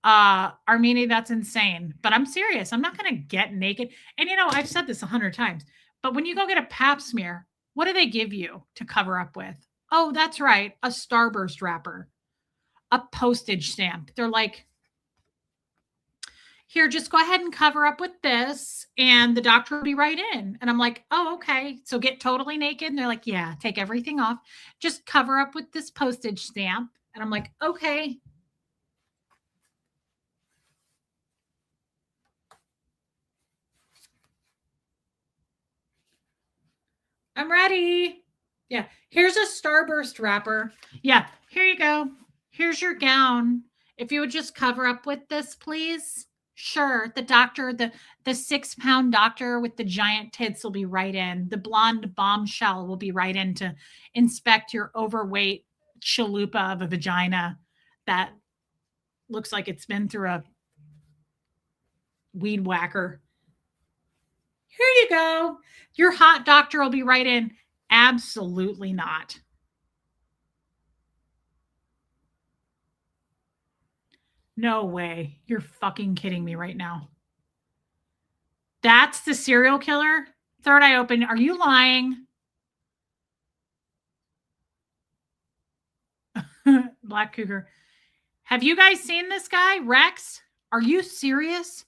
Armini, that's insane. But I'm serious. I'm not going to get naked. And I've said this 100 times, but when you go get a pap smear, what do they give you to cover up with? Oh, that's right. A Starburst wrapper, a postage stamp. They're like, here, just go ahead and cover up with this and the doctor will be right in. And I'm like, oh, okay. So get totally naked. And they're like, yeah, take everything off. Just cover up with this postage stamp. And I'm like, okay. I'm ready. Yeah. Here's a Starburst wrapper. Yeah. Here you go. Here's your gown. If you would just cover up with this, please. Sure. The doctor, the 6-pound doctor with the giant tits will be right in. The blonde bombshell will be right in to inspect your overweight chalupa of a vagina that looks like it's been through a weed whacker. Here you go. Your hot doctor will be right in. Absolutely not. No way. You're fucking kidding me right now. That's the serial killer? Third eye open. Are you lying? Black Cougar. Have you guys seen this guy, Rex? Are you serious?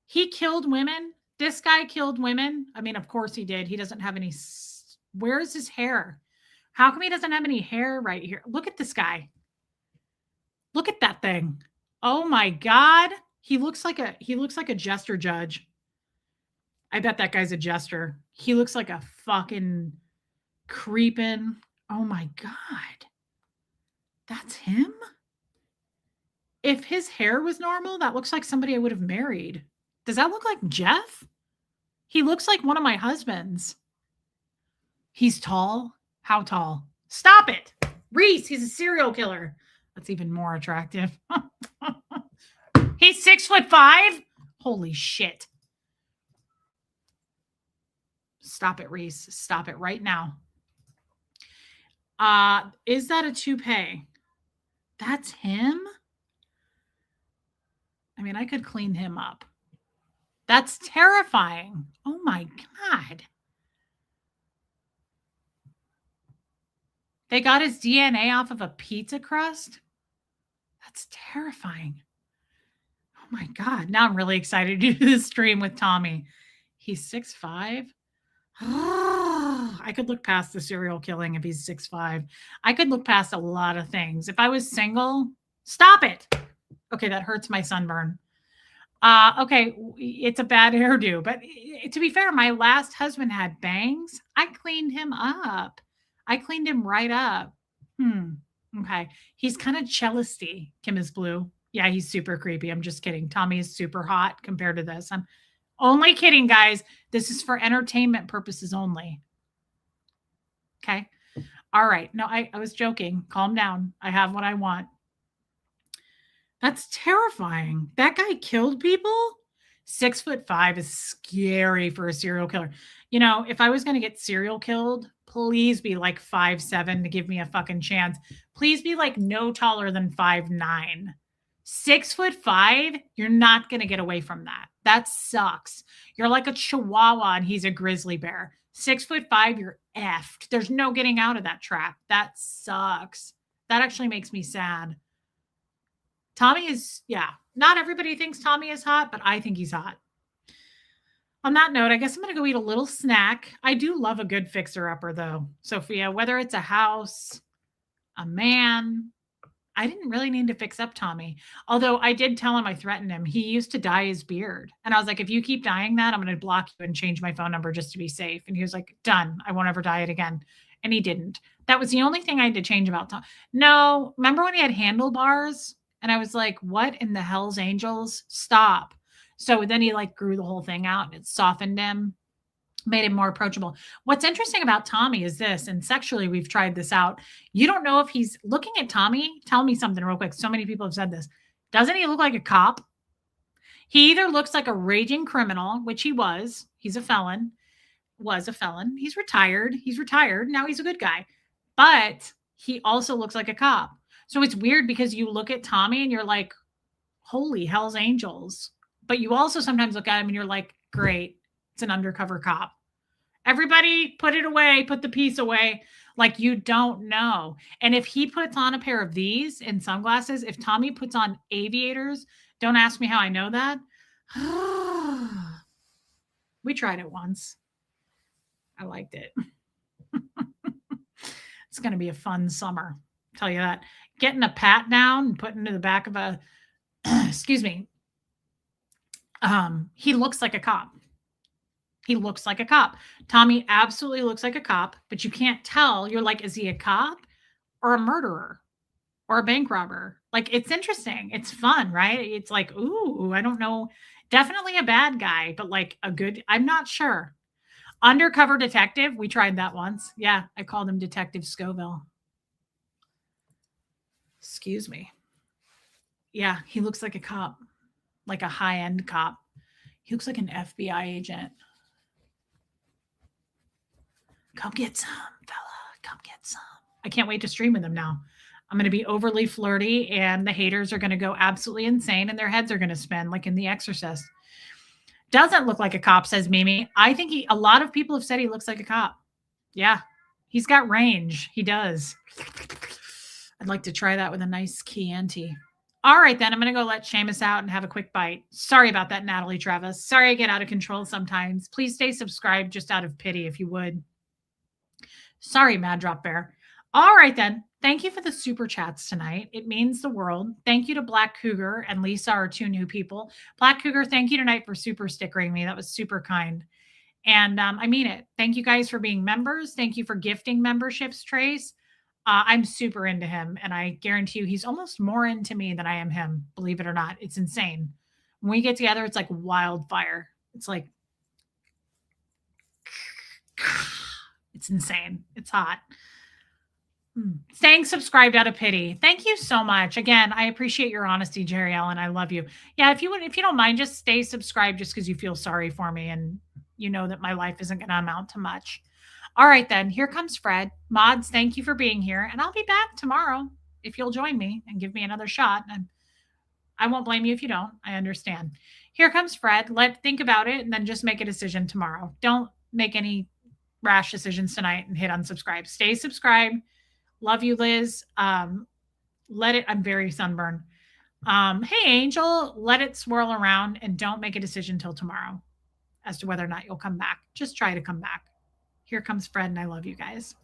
He killed women. This guy killed women. I mean, of course he did. He doesn't have any. Where's his hair? How come he doesn't have any hair right here? Look at this guy. Look at that thing. Oh my God. He looks like a jester judge. I bet that guy's a jester. He looks like a fucking creeping. Oh my God. That's him? If his hair was normal, that looks like somebody I would have married. Does that look like Jeff? He looks like one of my husbands. He's tall. How tall? Stop it. Reese, he's a serial killer. That's even more attractive. He's 6'5". Holy shit. Stop it, Reese. Stop it right now. Is that a toupee? That's him? I mean, I could clean him up. That's terrifying. Oh my God. They got his DNA off of a pizza crust? That's terrifying. Oh my God. Now I'm really excited to do this stream with Tommy. He's 6'5". I could look past the serial killing if he's 6'5". I could look past a lot of things. If I was single, stop it. Okay, that hurts my sunburn. Okay, it's a bad hairdo, but to be fair, my last husband had bangs. I cleaned him up. I cleaned him right up. Okay. He's kind of cellisty. Kim is blue. Yeah, he's super creepy. I'm just kidding. Tommy is super hot compared to this. I'm only kidding, guys. This is for entertainment purposes only. Okay. All right. No, I was joking. Calm down. I have what I want. That's terrifying. That guy killed people? 6'5" is scary for a serial killer. You know, if I was going to get serial killed, please be like 5'7" to give me a fucking chance. Please be like no taller than 5'9". 6'5", you're not going to get away from that. That sucks. You're like a chihuahua and he's a grizzly bear. 6'5", you're effed. There's no getting out of that trap. That sucks. That actually makes me sad. Tommy is, yeah, not everybody thinks Tommy is hot, but I think he's hot. On that note, I guess I'm going to go eat a little snack. I do love a good fixer-upper, though, Sophia, whether it's a house, a man. I didn't really need to fix up Tommy. Although I did tell him, I threatened him. He used to dye his beard. And I was like, if you keep dyeing that, I'm going to block you and change my phone number just to be safe. And he was like, done. I won't ever dye it again. And he didn't. That was the only thing I had to change about Tom. No, remember when he had handlebars? And I was like, what in the hell's angels? Stop. So then he like grew the whole thing out and it softened him, made him more approachable. What's interesting about Tommy is this, and sexually we've tried this out. You don't know if he's looking at Tommy. Tell me something real quick. So many people have said this. Doesn't he look like a cop? He either looks like a raging criminal, which he was. He's a felon. Was a felon. He's retired. Now he's a good guy. But he also looks like a cop. So it's weird because you look at Tommy and you're like, holy hell's angels. But you also sometimes look at him and you're like, great, it's an undercover cop. Everybody put it away, put the piece away. Like you don't know. And if he puts on a pair of these and sunglasses, if Tommy puts on aviators, don't ask me how I know that. We tried it once. I liked it. It's going to be a fun summer. I'll tell you that. Getting a pat down and putting into the back of a, excuse me. He looks like a cop. He looks like a cop. Tommy absolutely looks like a cop, but you can't tell. You're like, is he a cop or a murderer or a bank robber? Like, it's interesting. It's fun, right? It's like, ooh, I don't know. Definitely a bad guy, but like a good, I'm not sure. Undercover detective. We tried that once. Yeah. I called him Detective Scoville. Excuse me. Yeah. He looks like a cop, like a high-end cop. He looks like an FBI agent. Come get some, fella. Come get some. I can't wait to stream with him now. I'm going to be overly flirty and the haters are going to go absolutely insane and their heads are going to spin like in The Exorcist. Doesn't look like a cop, says Mimi. I think a lot of people have said he looks like a cop. Yeah. He's got range. He does. I'd like to try that with a nice Chianti. All right, then I'm going to go let Seamus out and have a quick bite. Sorry about that, Natalie Travis. Sorry I get out of control sometimes. Please stay subscribed just out of pity if you would. Sorry, Mad Drop Bear. All right, then. Thank you for the super chats tonight. It means the world. Thank you to Black Cougar and Lisa, our two new people. Black Cougar, thank you tonight for super stickering me. That was super kind. And I mean it. Thank you guys for being members. Thank you for gifting memberships, Trace. I'm super into him, and I guarantee you he's almost more into me than I am him, believe it or not. It's insane. When we get together, it's like wildfire. It's like, it's insane. It's hot. Staying subscribed out of pity. Thank you so much. Again, I appreciate your honesty, Jerry Ellen. I love you. Yeah, if you don't mind, just stay subscribed just because you feel sorry for me and you know that my life isn't going to amount to much. All right, then. Here comes Fred. Mods, thank you for being here. And I'll be back tomorrow if you'll join me and give me another shot. And I won't blame you if you don't. I understand. Here comes Fred. Think about it and then just make a decision tomorrow. Don't make any rash decisions tonight and hit unsubscribe. Stay subscribed. Love you, Liz. I'm very sunburned. Hey, Angel, let it swirl around and don't make a decision till tomorrow as to whether or not you'll come back. Just try to come back. Here comes Fred, and I love you guys.